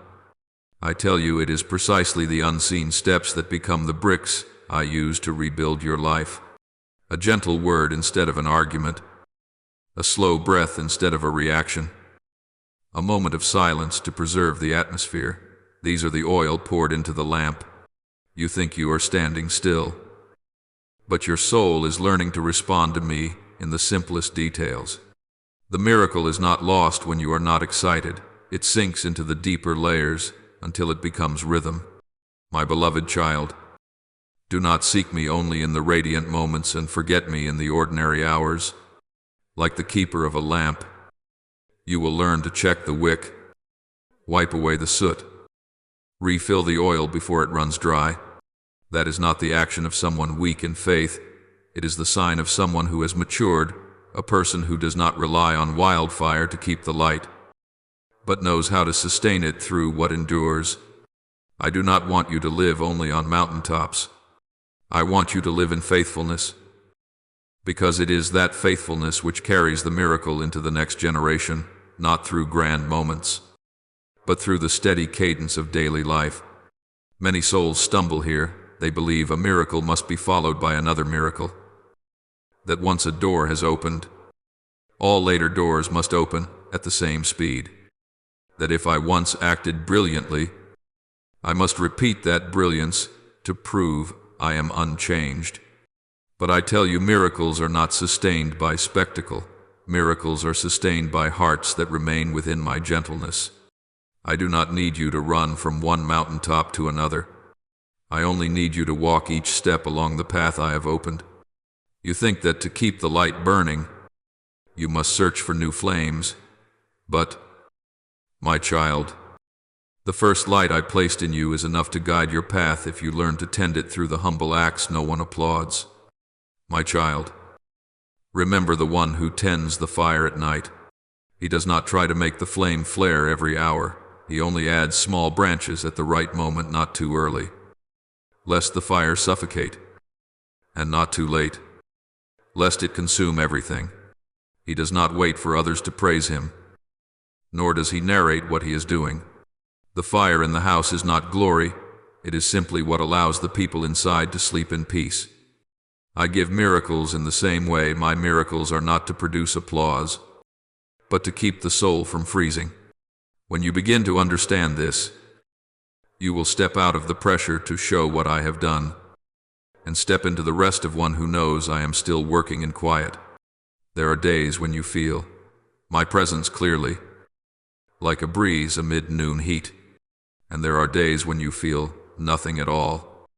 I tell you, it is precisely the unseen steps that become the bricks I use to rebuild your life. A gentle word instead of an argument, a slow breath instead of a reaction, a moment of silence to preserve the atmosphere. These are the oil poured into the lamp. You think you are standing still, but your soul is learning to respond to me in the simplest details. The miracle is not lost when you are not excited. It sinks into the deeper layers until it becomes rhythm. My beloved child, do not seek me only in the radiant moments and forget me in the ordinary hours. Like the keeper of a lamp, you will learn to check the wick, wipe away the soot, refill the oil before it runs dry. That is not the action of someone weak in faith. It is the sign of someone who has matured, a person who does not rely on wildfire to keep the light, but knows how to sustain it through what endures. I do not want you to live only on mountaintops. I want you to live in faithfulness, because it is that faithfulness which carries the miracle into the next generation, not through grand moments, but through the steady cadence of daily life. Many souls stumble here. They believe a miracle must be followed by another miracle. That once a door has opened, all later doors must open at the same speed. That if I once acted brilliantly, I must repeat that brilliance to prove I am unchanged. But I tell you, miracles are not sustained by spectacle. Miracles are sustained by hearts that remain within my gentleness. I do not need you to run from one mountaintop to another. I only need you to walk each step along the path I have opened. You think that to keep the light burning, you must search for new flames. But, my child, the first light I placed in you is enough to guide your path if you learn to tend it through the humble acts no one applauds. My child, remember the one who tends the fire at night. He does not try to make the flame flare every hour. He only adds small branches at the right moment, not too early, lest the fire suffocate, and not too late, lest it consume everything. He does not wait for others to praise him, nor does he narrate what he is doing. The fire in the house is not glory, it is simply what allows the people inside to sleep in peace. I give miracles in the same way. My miracles are not to produce applause, but to keep the soul from freezing. When you begin to understand this, you will step out of the pressure to show what I have done, and step into the rest of one who knows I am still working in quiet. There are days when you feel my presence clearly, like a breeze amid noon heat, and there are days when you feel nothing at all,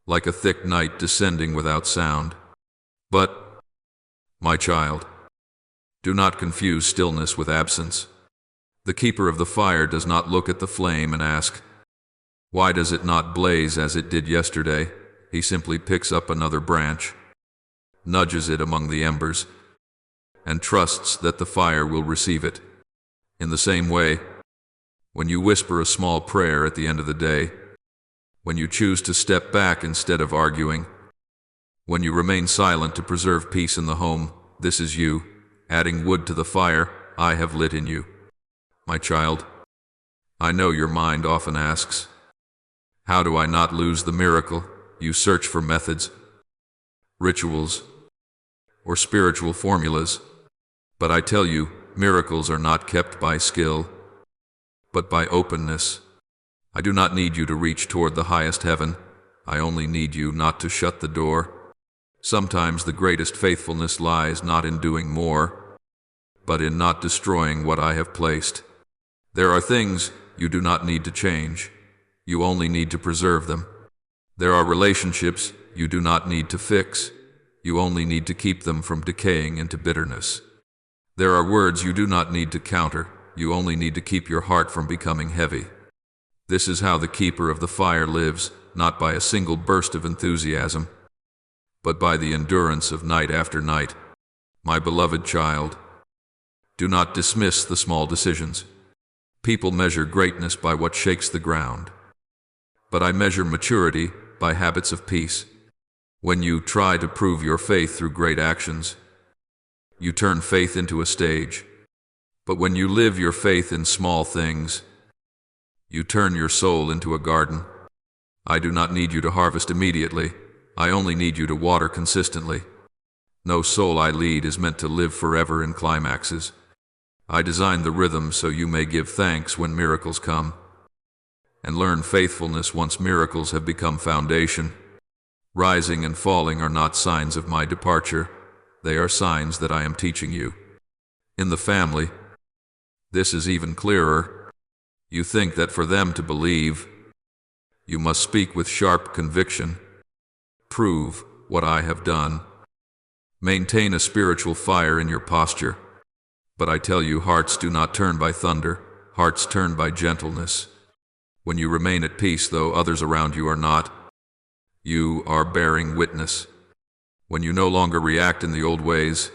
like a thick night descending without sound. But, my child, do not confuse stillness with absence. The keeper of the fire does not look at the flame and ask, "Why does it not blaze as it did yesterday?" He simply picks up another branch, nudges it among the embers, and trusts that the fire will receive it. In the same way, when you whisper a small prayer at the end of the day, when you choose to step back instead of arguing, when you remain silent to preserve peace in the home, this is you, adding wood to the fire I have lit in you. My child, I know your mind often asks, how do I not lose the miracle? You search for methods, rituals, or spiritual formulas. But I tell you, miracles are not kept by skill, but by openness. I do not need you to reach toward the highest heaven. I only need you not to shut the door. Sometimes the greatest faithfulness lies not in doing more, but in not destroying what I have placed. There are things you do not need to change. You only need to preserve them. There are relationships you do not need to fix. You only need to keep them from decaying into bitterness. There are words you do not need to counter. You only need to keep your heart from becoming heavy. This is how the keeper of the fire lives, not by a single burst of enthusiasm, but by the endurance of night after night. My beloved child, do not dismiss the small decisions. People measure greatness by what shakes the ground, but I measure maturity by habits of peace. When you try to prove your faith through great actions, you turn faith into a stage. But when you live your faith in small things, you turn your soul into a garden. I do not need you to harvest immediately. I only need you to water consistently. No soul I lead is meant to live forever in climaxes. I designed the rhythm so you may give thanks when miracles come, and learn faithfulness once miracles have become foundation. Rising and falling are not signs of my departure. They are signs that I am teaching you. In the family, this is even clearer. You think that for them to believe, you must speak with sharp conviction. Prove what I have done. Maintain a spiritual fire in your posture. But I tell you, hearts do not turn by thunder. Hearts turn by gentleness. When you remain at peace, though others around you are not, you are bearing witness. When you no longer react in the old ways,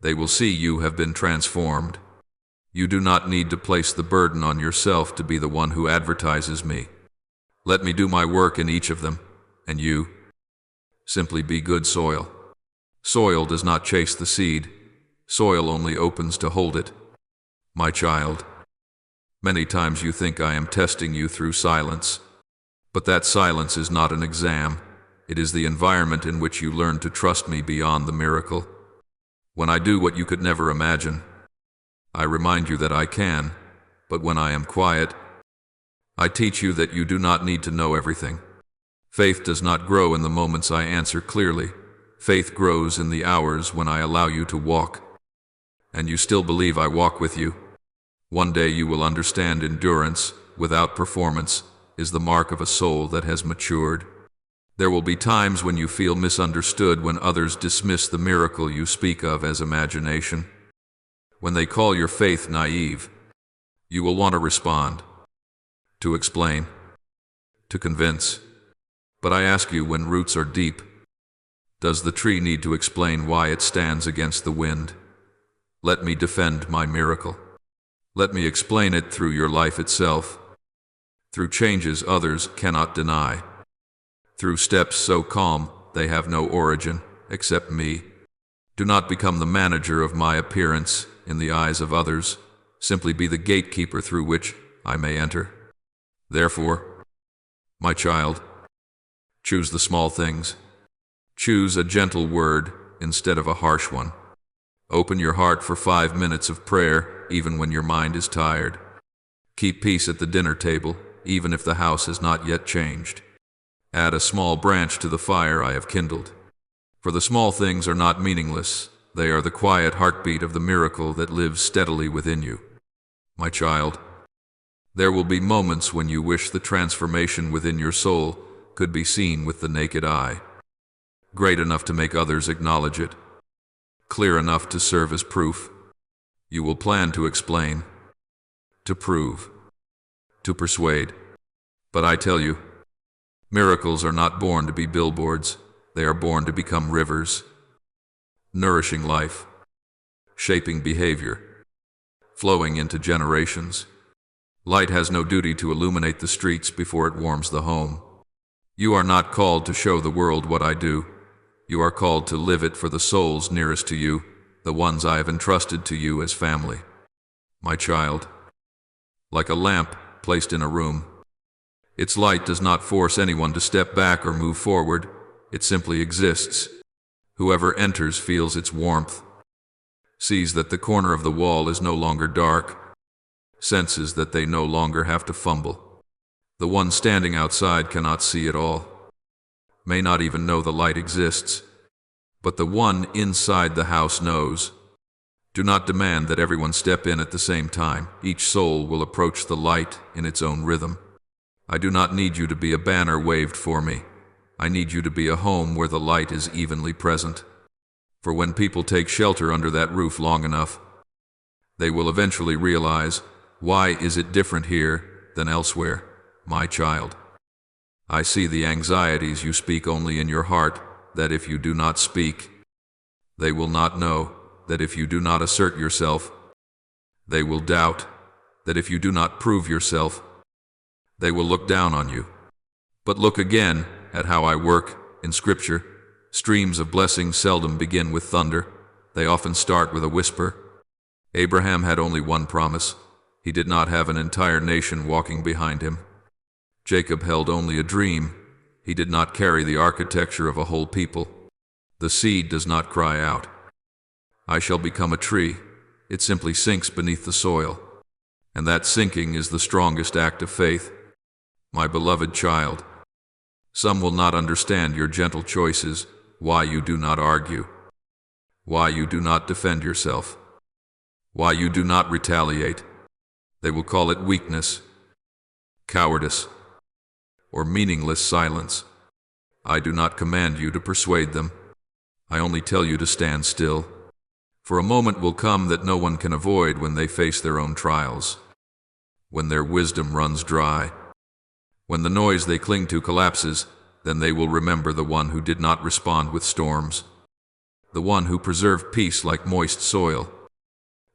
they will see you have been transformed. You do not need to place the burden on yourself to be the one who advertises me. Let me do my work in each of them, and you simply be good soil. Soil does not chase the seed. Soil only opens to hold it. My child, Many times you think I am testing you through silence, but that silence is not an exam. It is the environment in which you learn to trust me beyond the miracle. When I do what you could never imagine, I remind you that I can, but when I am quiet, I teach you that you do not need to know everything. Faith does not grow in the moments I answer clearly. Faith grows in the hours when I allow you to walk. And you still believe I walk with you. One day you will understand endurance without performance is the mark of a soul that has matured. There will be times when you feel misunderstood, when others dismiss the miracle you speak of as imagination. When they call your faith naive, you will want to respond, to explain, to convince. But I ask you, when roots are deep, does the tree need to explain why it stands against the wind? Let me defend my miracle. Let me explain it through your life itself, through changes others cannot deny, through steps so calm they have no origin except me. Do not become the manager of my appearance in the eyes of others. Simply be the gatekeeper through which I may enter. Therefore, my child, choose the small things. Choose a gentle word instead of a harsh one. Open your heart for 5 minutes of prayer, even when your mind is tired. Keep peace at the dinner table, even if the house has not yet changed. Add a small branch to the fire I have kindled. For the small things are not meaningless. They are the quiet heartbeat of the miracle that lives steadily within you. My child, there will be moments when you wish the transformation within your soul could be seen with the naked eye. Great enough to make others acknowledge it. Clear enough to serve as proof. You will plan to explain, to prove, to persuade. But I tell you, miracles are not born to be billboards. They are born to become rivers, nourishing life, shaping behavior, flowing into generations. Light has no duty to illuminate the streets before it warms the home. You are not called to show the world what I do. You are called to live it for the souls nearest to you, the ones I have entrusted to you as family. My child, like a lamp placed in a room, its light does not force anyone to step back or move forward. It simply exists. Whoever enters feels its warmth, sees that the corner of the wall is no longer dark, senses that they no longer have to fumble. The one standing outside cannot see it all, may not even know the light exists, but the one inside the house knows. Do not demand that everyone step in at the same time. Each soul will approach the light in its own rhythm. I do not need you to be a banner waved for me. I need you to be a home where the light is evenly present. For when people take shelter under that roof long enough, they will eventually realize, why is it different here than elsewhere, my child? I see the anxieties you speak only in your heart, that if you do not speak, they will not know, that if you do not assert yourself, they will doubt, that if you do not prove yourself, they will look down on you. But look again at how I work in Scripture. Streams of blessing seldom begin with thunder. They often start with a whisper. Abraham had only one promise. He did not have an entire nation walking behind him. Jacob held only a dream. He did not carry the architecture of a whole people. The seed does not cry out, I shall become a tree. It simply sinks beneath the soil. And that sinking is the strongest act of faith. My beloved child, some will not understand your gentle choices, why you do not argue, why you do not defend yourself, why you do not retaliate. They will call it weakness, cowardice, or meaningless silence. I do not command you to persuade them. I only tell you to stand still. For a moment will come that no one can avoid when they face their own trials, when their wisdom runs dry, when the noise they cling to collapses. Then they will remember the one who did not respond with storms, the one who preserved peace like moist soil,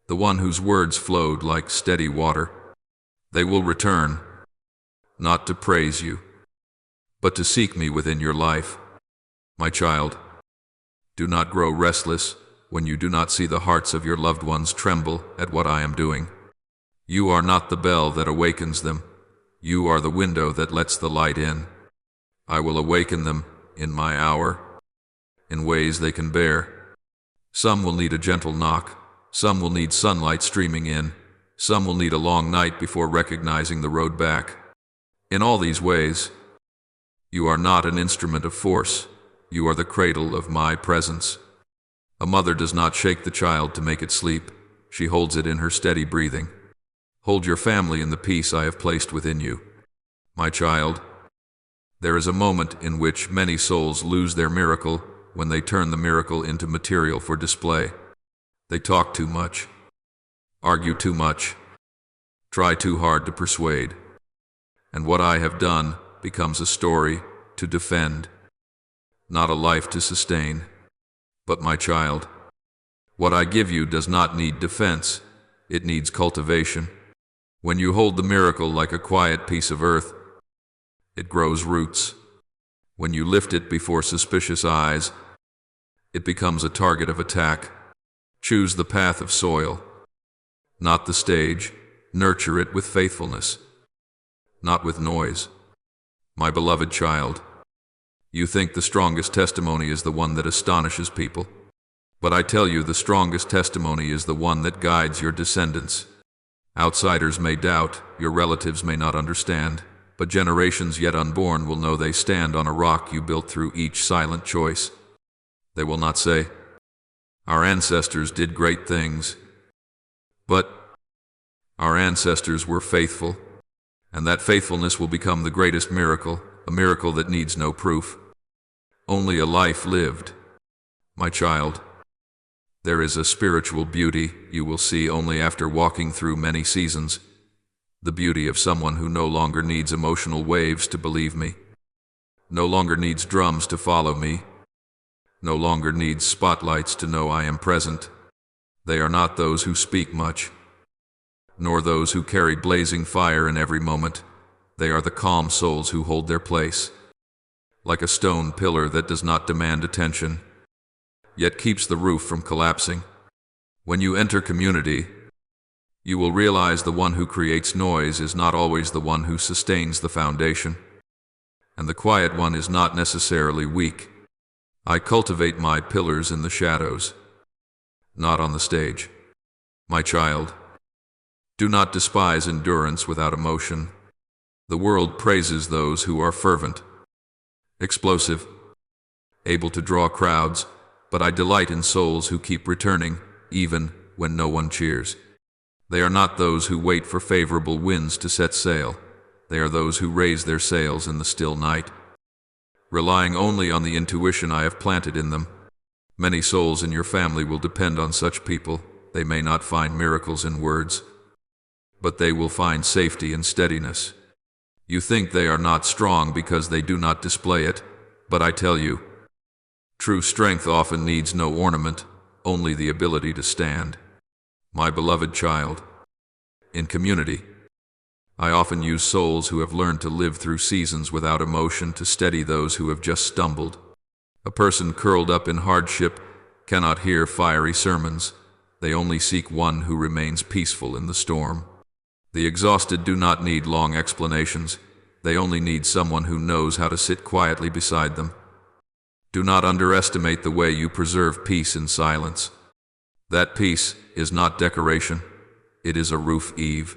the one whose words flowed like steady water. They will return, not to praise you, but to seek me within your life. My child, do not grow restless when you do not see the hearts of your loved ones tremble at what I am doing. You are not the bell that awakens them. You are the window that lets the light in. I will awaken them in my hour, in ways they can bear. Some will need a gentle knock. Some will need sunlight streaming in. Some will need a long night before recognizing the road back. In all these ways, you are not an instrument of force. You are the cradle of my presence. A mother does not shake the child to make it sleep. She holds it in her steady breathing. Hold your family in the peace I have placed within you. My child, there is a moment in which many souls lose their miracle when they turn the miracle into material for display. They talk too much, argue too much, try too hard to persuade. And what I have done becomes a story to defend, not a life to sustain. But my child, what I give you does not need defense, it needs cultivation. When you hold the miracle like a quiet piece of earth, it grows roots. When you lift it before suspicious eyes, it becomes a target of attack. Choose the path of soil, not the stage. Nurture it with faithfulness, not with noise. My beloved child, you think the strongest testimony is the one that astonishes people. But I tell you, the strongest testimony is the one that guides your descendants. Outsiders may doubt, your relatives may not understand, but generations yet unborn will know they stand on a rock you built through each silent choice. They will not say, "Our ancestors did great things," but "Our ancestors were faithful," and that faithfulness will become the greatest miracle, a miracle that needs no proof, only a life lived. My child, there is a spiritual beauty you will see only after walking through many seasons, the beauty of someone who no longer needs emotional waves to believe me, no longer needs drums to follow me, no longer needs spotlights to know I am present. They are not those who speak much, nor those who carry blazing fire in every moment. They are the calm souls who hold their place, like a stone pillar that does not demand attention, yet keeps the roof from collapsing. When you enter community, you will realize the one who creates noise is not always the one who sustains the foundation, and the quiet one is not necessarily weak. I cultivate my pillars in the shadows, not on the stage. My child, do not despise endurance without emotion. The world praises those who are fervent, explosive, able to draw crowds, but I delight in souls who keep returning, even when no one cheers. They are not those who wait for favorable winds to set sail. They are those who raise their sails in the still night, relying only on the intuition I have planted in them. Many souls in your family will depend on such people. They may not find miracles in words, but they will find safety and steadiness. You think they are not strong because they do not display it, but I tell you, true strength often needs no ornament, only the ability to stand. My beloved child, in community, I often use souls who have learned to live through seasons without emotion to steady those who have just stumbled. A person curled up in hardship cannot hear fiery sermons. They only seek one who remains peaceful in the storm. The exhausted do not need long explanations. They only need someone who knows how to sit quietly beside them. Do not underestimate the way you preserve peace in silence. That peace is not decoration. It is a roof eave.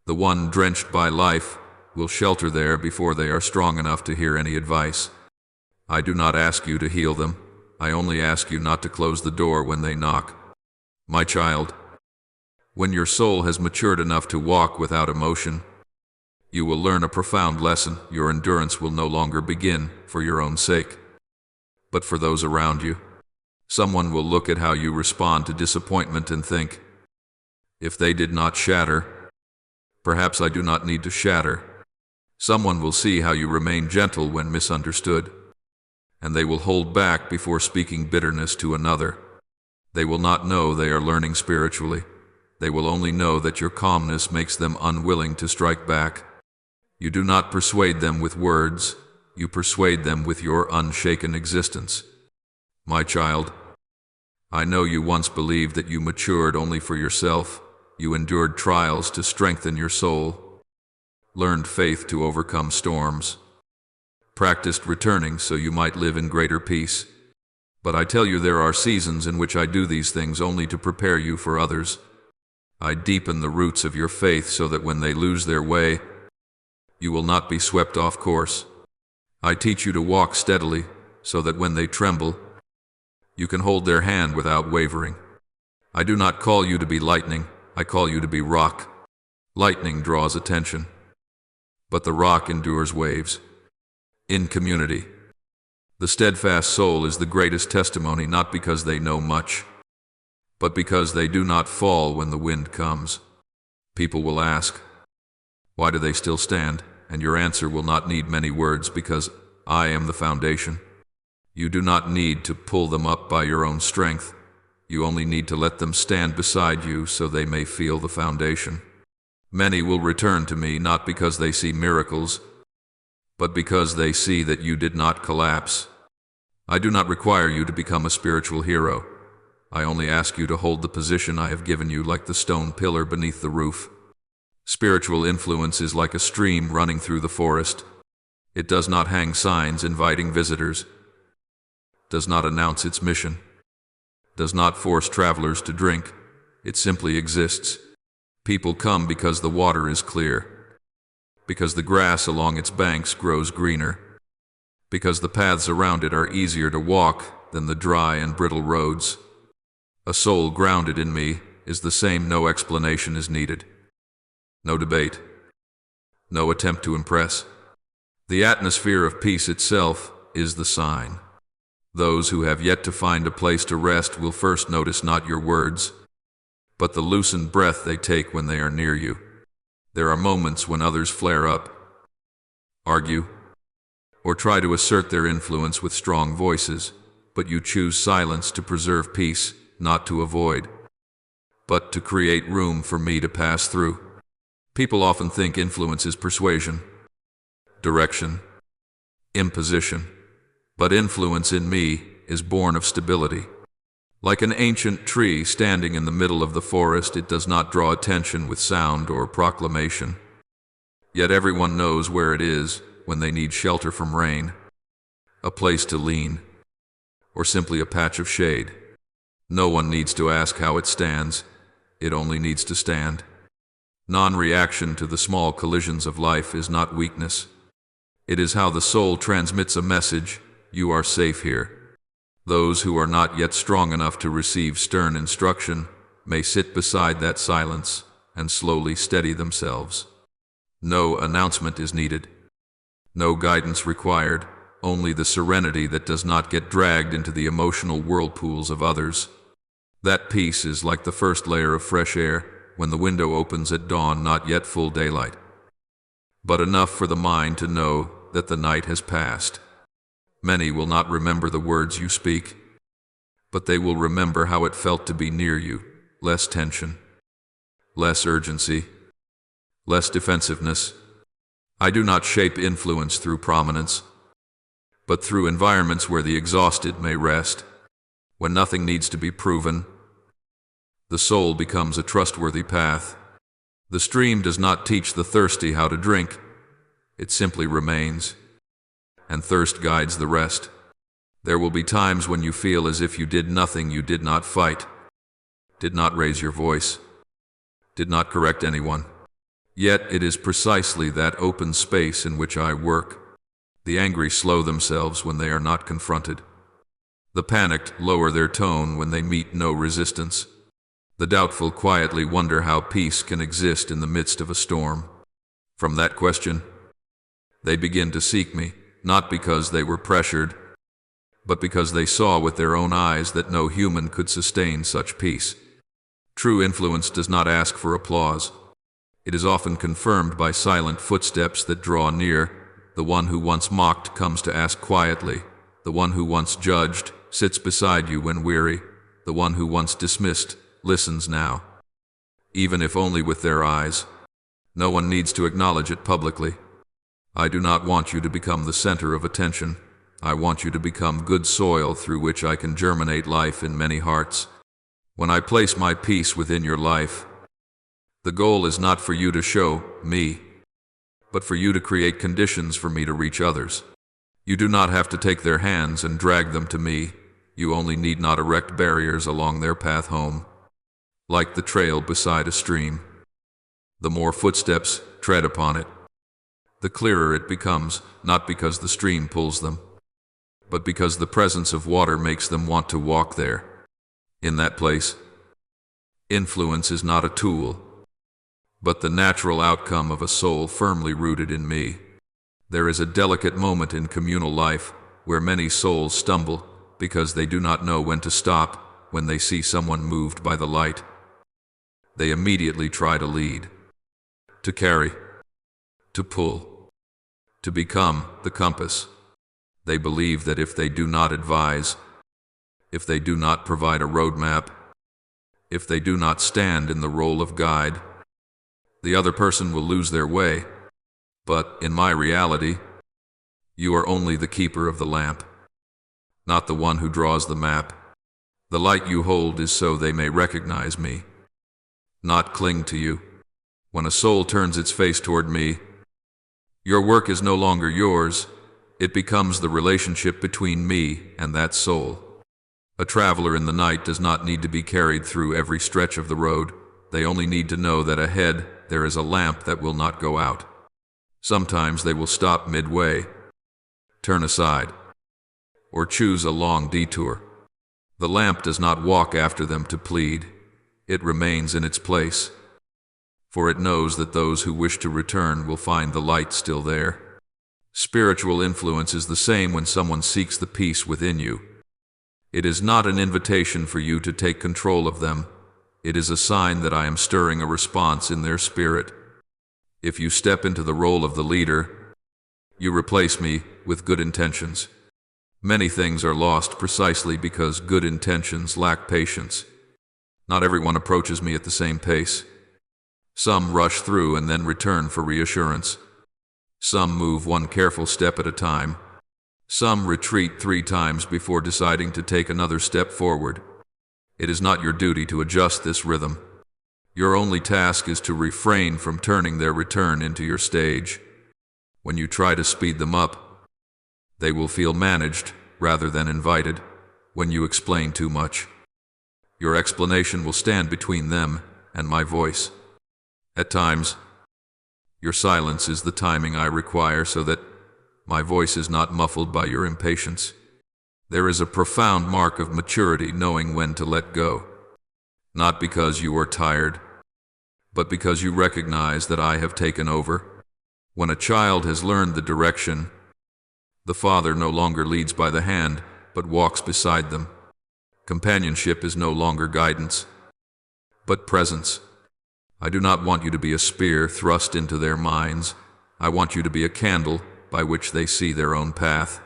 The one drenched by life will shelter there before they are strong enough to hear any advice. I do not ask you to heal them. I only ask you not to close the door when they knock. My child, when your soul has matured enough to walk without emotion, you will learn a profound lesson. Your endurance will no longer begin for your own sake, but for those around you. Someone will look at how you respond to disappointment and think, if they did not shatter, perhaps I do not need to shatter. Someone will see how you remain gentle when misunderstood, and they will hold back before speaking bitterness to another. They will not know they are learning spiritually. They will only know that your calmness makes them unwilling to strike back. You do not persuade them with words, you persuade them with your unshaken existence. My child, I know you once believed that you matured only for yourself. You endured trials to strengthen your soul, learned faith to overcome storms, practiced returning so you might live in greater peace. But I tell you, there are seasons in which I do these things only to prepare you for others. I deepen the roots of your faith so that when they lose their way, you will not be swept off course. I teach you to walk steadily so that when they tremble, you can hold their hand without wavering. I do not call you to be lightning, I call you to be rock. Lightning draws attention, but the rock endures waves. In community, the steadfast soul is the greatest testimony, not because they know much, but because they do not fall when the wind comes. People will ask, why do they still stand? And your answer will not need many words, because I am the foundation. You do not need to pull them up by your own strength. You only need to let them stand beside you so they may feel the foundation. Many will return to me not because they see miracles, but because they see that you did not collapse. I do not require you to become a spiritual hero. I only ask you to hold the position I have given you, like the stone pillar beneath the roof. Spiritual influence is like a stream running through the forest. It does not hang signs inviting visitors, does not announce its mission, does not force travelers to drink. It simply exists. People come because the water is clear, because the grass along its banks grows greener, because the paths around it are easier to walk than the dry and brittle roads. A soul grounded in me is the same. No explanation is needed. No debate. No attempt to impress. The atmosphere of peace itself is the sign. Those who have yet to find a place to rest will first notice not your words, but the loosened breath they take when they are near you. There are moments when others flare up, argue, or try to assert their influence with strong voices, but you choose silence to preserve peace, not to avoid, but to create room for me to pass through. People often think influence is persuasion, direction, imposition, but influence in me is born of stability. Like an ancient tree standing in the middle of the forest, it does not draw attention with sound or proclamation. Yet everyone knows where it is when they need shelter from rain, a place to lean, or simply a patch of shade. No one needs to ask how it stands, it only needs to stand. Non-reaction to the small collisions of life is not weakness. It is how the soul transmits a message: you are safe here. Those who are not yet strong enough to receive stern instruction may sit beside that silence and slowly steady themselves. No announcement is needed. No guidance required, only the serenity that does not get dragged into the emotional whirlpools of others. That peace is like the first layer of fresh air when the window opens at dawn, not yet full daylight, but enough for the mind to know that the night has passed. Many will not remember the words you speak, but they will remember how it felt to be near you. Less tension, less urgency, less defensiveness. I do not shape influence through prominence, but through environments where the exhausted may rest. When nothing needs to be proven, the soul becomes a trustworthy path. The stream does not teach the thirsty how to drink, it simply remains, and thirst guides the rest. There will be times when you feel as if you did nothing. You did not fight, did not raise your voice, did not correct anyone. Yet it is precisely that open space in which I work. The angry slow themselves when they are not confronted. The panicked lower their tone when they meet no resistance. The doubtful quietly wonder how peace can exist in the midst of a storm. From that question, they begin to seek me, not because they were pressured, but because they saw with their own eyes that no human could sustain such peace. True influence does not ask for applause. It is often confirmed by silent footsteps that draw near. The one who once mocked comes to ask quietly. The one who once judged sits beside you when weary. The one who once dismissed listens now, even if only with their eyes. No one needs to acknowledge it publicly. I do not want you to become the center of attention. I want you to become good soil through which I can germinate life in many hearts. When I place my peace within your life, The goal is not for you to show me, but for you to create conditions for me to reach others. You do not have to take their hands and drag them to me. You only need not erect barriers along their path home. Like the trail beside a stream, the more footsteps tread upon it, the clearer it becomes, not because the stream pulls them, but because the presence of water makes them want to walk there. In that place, influence is not a tool, but the natural outcome of a soul firmly rooted in me. There is a delicate moment in communal life where many souls stumble because they do not know when to stop when they see someone moved by the light. They immediately try to lead, to carry, to pull, to become the compass. They believe that if they do not advise, if they do not provide a roadmap, if they do not stand in the role of guide, the other person will lose their way. But in my reality, you are only the keeper of the lamp, not the one who draws the map. The light you hold is so they may recognize me, not cling to you. When a soul turns its face toward me, your work is no longer yours. It becomes the relationship between me and that soul. A traveler in the night does not need to be carried through every stretch of the road. They only need to know that ahead there is a lamp that will not go out. Sometimes they will stop midway, turn aside, or choose a long detour. The lamp does not walk after them to plead. It remains in its place, for it knows that those who wish to return will find the light still there. Spiritual influence is the same when someone seeks the peace within you. It is not an invitation for you to take control of them. It is a sign that I am stirring a response in their spirit. If you step into the role of the leader, you replace me with good intentions. Many things are lost precisely because good intentions lack patience. Not everyone approaches me at the same pace. Some rush through and then return for reassurance. Some move one careful step at a time. Some retreat 3 times before deciding to take another step forward. It is not your duty to adjust this rhythm. Your only task is to refrain from turning their return into your stage. When you try to speed them up, they will feel managed rather than invited. When you explain too much, your explanation will stand between them and my voice. At times, your silence is the timing I require so that my voice is not muffled by your impatience. There is a profound mark of maturity knowing when to let go, not because you are tired, but because you recognize that I have taken over. When a child has learned the direction, the father no longer leads by the hand, but walks beside them. Companionship is no longer guidance, but presence. I do not want you to be a spear thrust into their minds. I want you to be a candle by which they see their own path.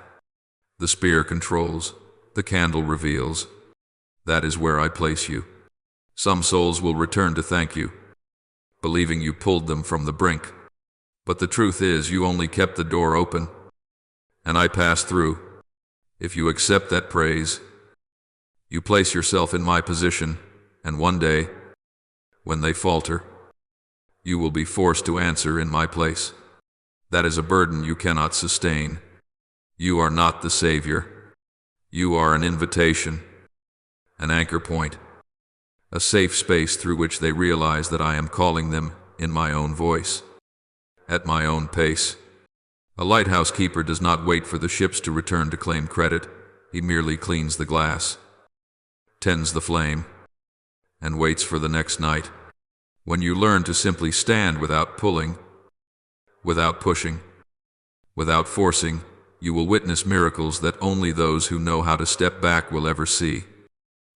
The spear controls, the candle reveals. That is where I place you. Some souls will return to thank you, believing you pulled them from the brink. But the truth is, you only kept the door open, and I passed through. If you accept that praise, you place yourself in my position, and one day, when they falter, you will be forced to answer in my place. That is a burden you cannot sustain. You are not the Savior. You are an invitation, an anchor point, a safe space through which they realize that I am calling them in my own voice, at my own pace. A lighthouse keeper does not wait for the ships to return to claim credit. He merely cleans the glass, tends the flame, and waits for the next night. When you learn to simply stand without pulling, without pushing, without forcing, you will witness miracles that only those who know how to step back will ever see.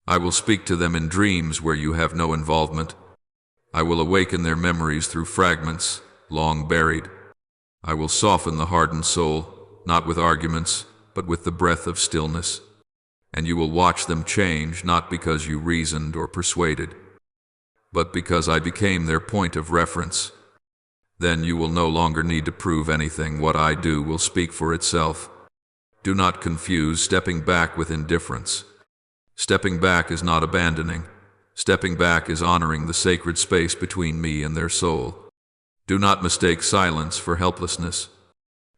I will speak to them in dreams where you have no involvement. I will awaken their memories through fragments long buried. I will soften the hardened soul, not with arguments, but with the breath of stillness. And you will watch them change, not because you reasoned or persuaded, but because I became their point of reference. Then you will no longer need to prove anything. What I do will speak for itself. Do not confuse stepping back with indifference. Stepping back is not abandoning. Stepping back is honoring the sacred space between me and their soul. Do not mistake silence for helplessness.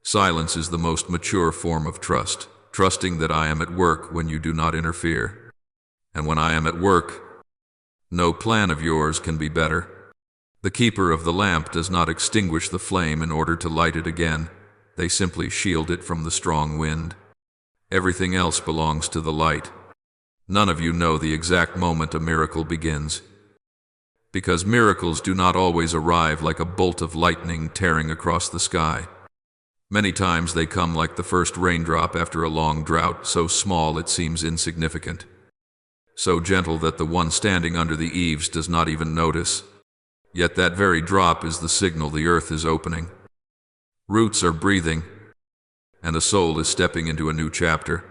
Silence is the most mature form of trust, trusting that I am at work when you do not interfere. And when I am at work, no plan of yours can be better. The keeper of the lamp does not extinguish the flame in order to light it again. They simply shield it from the strong wind. Everything else belongs to the light. None of you know the exact moment a miracle begins, because miracles do not always arrive like a bolt of lightning tearing across the sky. Many times they come like the first raindrop after a long drought, so small it seems insignificant, so gentle that the one standing under the eaves does not even notice. Yet that very drop is the signal the earth is opening. Roots are breathing, and a soul is stepping into a new chapter.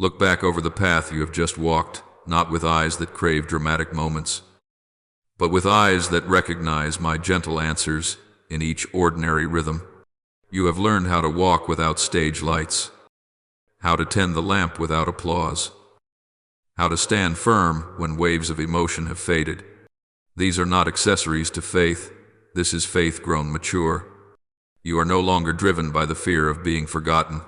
Look back over the path you have just walked, not with eyes that crave dramatic moments, but with eyes that recognize my gentle answers in each ordinary rhythm. You have learned how to walk without stage lights, how to tend the lamp without applause, how to stand firm when waves of emotion have faded. These are not accessories to faith. This is faith grown mature. You are no longer driven by the fear of being forgotten,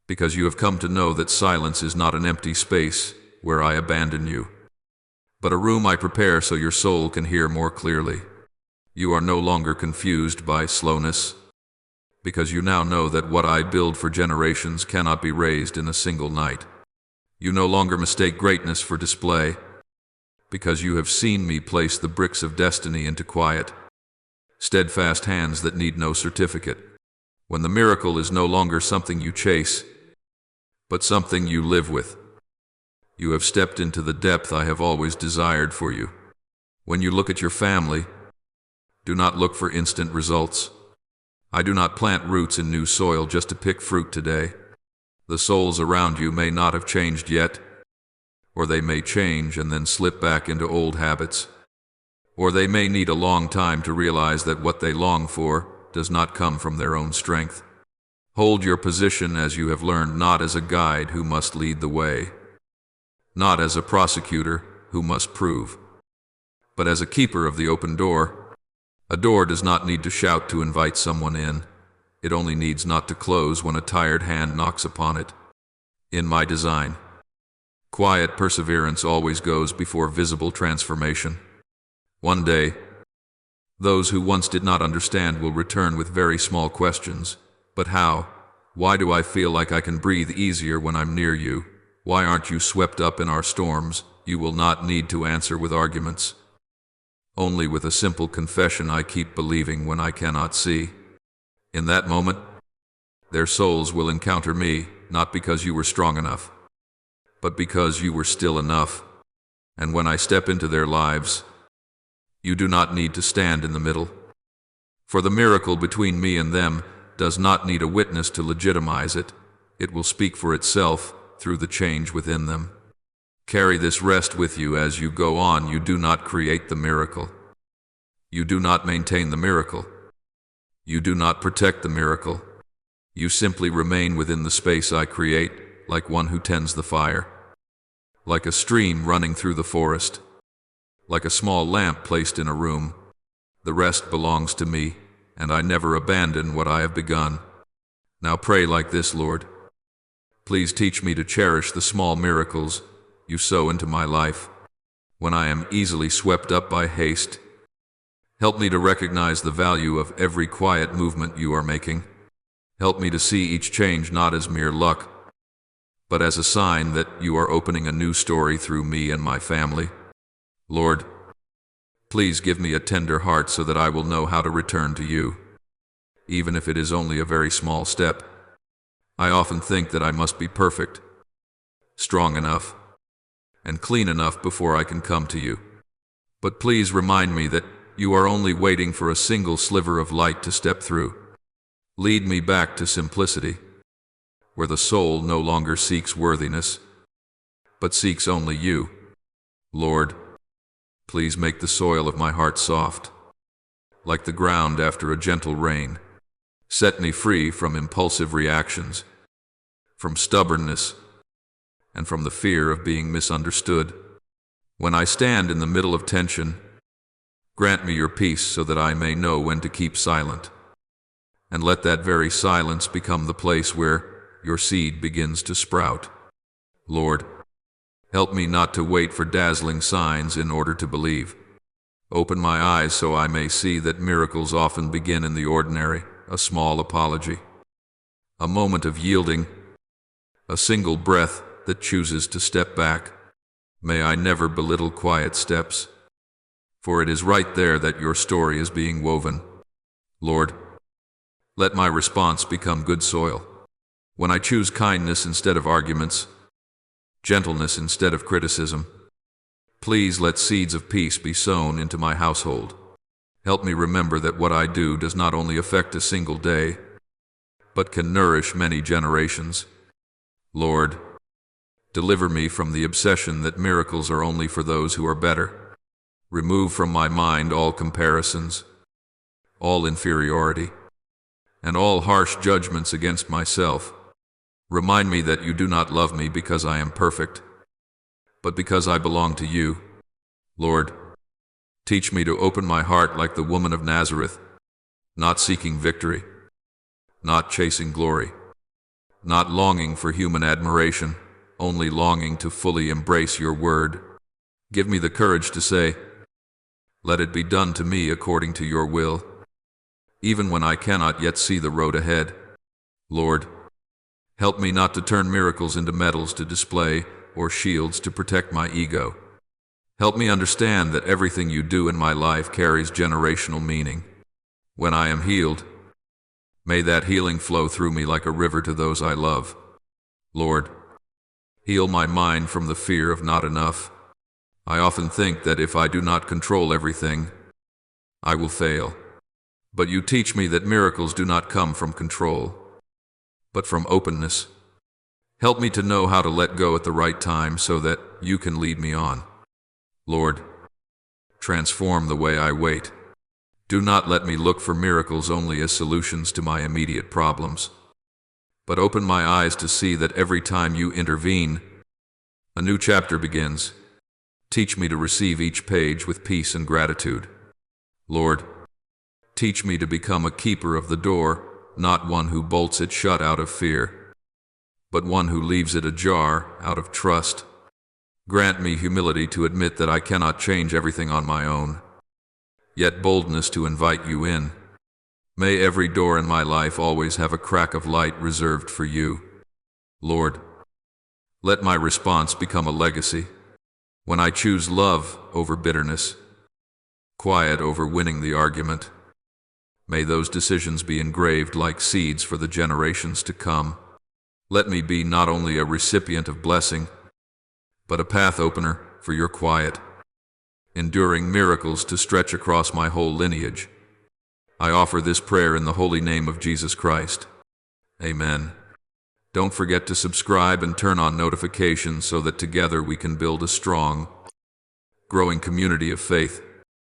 because you have come to know that silence is not an empty space where I abandon you, but a room I prepare so your soul can hear more clearly. You are no longer confused by slowness, because you now know that what I build for generations cannot be raised in a single night. You no longer mistake greatness for display, because you have seen me place the bricks of destiny into quiet, steadfast hands that need no certificate. When the miracle is no longer something you chase, but something you live with, you have stepped into the depth I have always desired for you. When you look at your family, do not look for instant results. I do not plant roots in new soil just to pick fruit today. The souls around you may not have changed yet, or they may change and then slip back into old habits, or they may need a long time to realize that what they long for does not come from their own strength. Hold your position as you have learned, not as a guide who must lead the way, not as a prosecutor who must prove, but as a keeper of the open door. A door does not need to shout to invite someone in. It only needs not to close when a tired hand knocks upon it. In my design, quiet perseverance always goes before visible transformation. One day, those who once did not understand will return with very small questions. But how? Why do I feel like I can breathe easier when I'm near you? Why aren't you swept up in our storms? You will not need to answer with arguments. Only with a simple confession. I keep believing when I cannot see. In that moment, their souls will encounter me, not because you were strong enough, but because you were still enough. And when I step into their lives, you do not need to stand in the middle. For the miracle between me and them does not need a witness to legitimize it. It will speak for itself through the change within them. Carry this rest with you as you go on. You do not create the miracle. You do not maintain the miracle. You do not protect the miracle. You simply remain within the space I create, like one who tends the fire, like a stream running through the forest, like a small lamp placed in a room. The rest belongs to me, and I never abandon what I have begun. Now pray like this: Lord, please teach me to cherish the small miracles you sow into my life. When I am easily swept up by haste, help me to recognize the value of every quiet movement you are making. Help me to see each change not as mere luck, but as a sign that you are opening a new story through me and my family. Lord, please give me a tender heart so that I will know how to return to you, even if it is only a very small step. I often think that I must be perfect, strong enough, and clean enough before I can come to you. But please remind me that you are only waiting for a single sliver of light to step through. Lead me back to simplicity, where the soul no longer seeks worthiness, but seeks only you. Lord, please make the soil of my heart soft, like the ground after a gentle rain. Set me free from impulsive reactions, from stubbornness, and from the fear of being misunderstood. When I stand in the middle of tension, grant me your peace so that I may know when to keep silent. And let that very silence become the place where your seed begins to sprout. Lord, help me not to wait for dazzling signs in order to believe. Open my eyes so I may see that miracles often begin in the ordinary, a small apology, a moment of yielding, a single breath that chooses to step back. May I never belittle quiet steps, for it is right there that your story is being woven. Lord, let my response become good soil. When I choose kindness instead of arguments, gentleness instead of criticism, please let seeds of peace be sown into my household. Help me remember that what I do does not only affect a single day, but can nourish many generations. Lord, deliver me from the obsession that miracles are only for those who are better. Remove from my mind all comparisons, all inferiority, and all harsh judgments against myself. Remind me that you do not love me because I am perfect, but because I belong to you. Lord, teach me to open my heart like the woman of Nazareth, not seeking victory, not chasing glory, not longing for human admiration, only longing to fully embrace your word. Give me the courage to say, "Let it be done to me according to your will," even when I cannot yet see the road ahead. Lord, help me not to turn miracles into medals to display or shields to protect my ego. Help me understand that everything you do in my life carries generational meaning. When I am healed, may that healing flow through me like a river to those I love. Lord, heal my mind from the fear of not enough. I often think that if I do not control everything, I will fail. But you teach me that miracles do not come from control, but from openness. Help me to know how to let go at the right time so that you can lead me on. Lord, transform the way I wait. Do not let me look for miracles only as solutions to my immediate problems, but open my eyes to see that every time you intervene, a new chapter begins. Teach me to receive each page with peace and gratitude. Lord, teach me to become a keeper of the door, not one who bolts it shut out of fear, but one who leaves it ajar out of trust. Grant me humility to admit that I cannot change everything on my own, yet boldness to invite you in. May every door in my life always have a crack of light reserved for you. Lord, let my response become a legacy. When I choose love over bitterness, quiet over winning the argument, may those decisions be engraved like seeds for the generations to come. Let me be not only a recipient of blessing, but a path opener for your quiet, enduring miracles to stretch across my whole lineage. I offer this prayer in the holy name of Jesus Christ. Amen. Don't forget to subscribe and turn on notifications so that together we can build a strong, growing community of faith.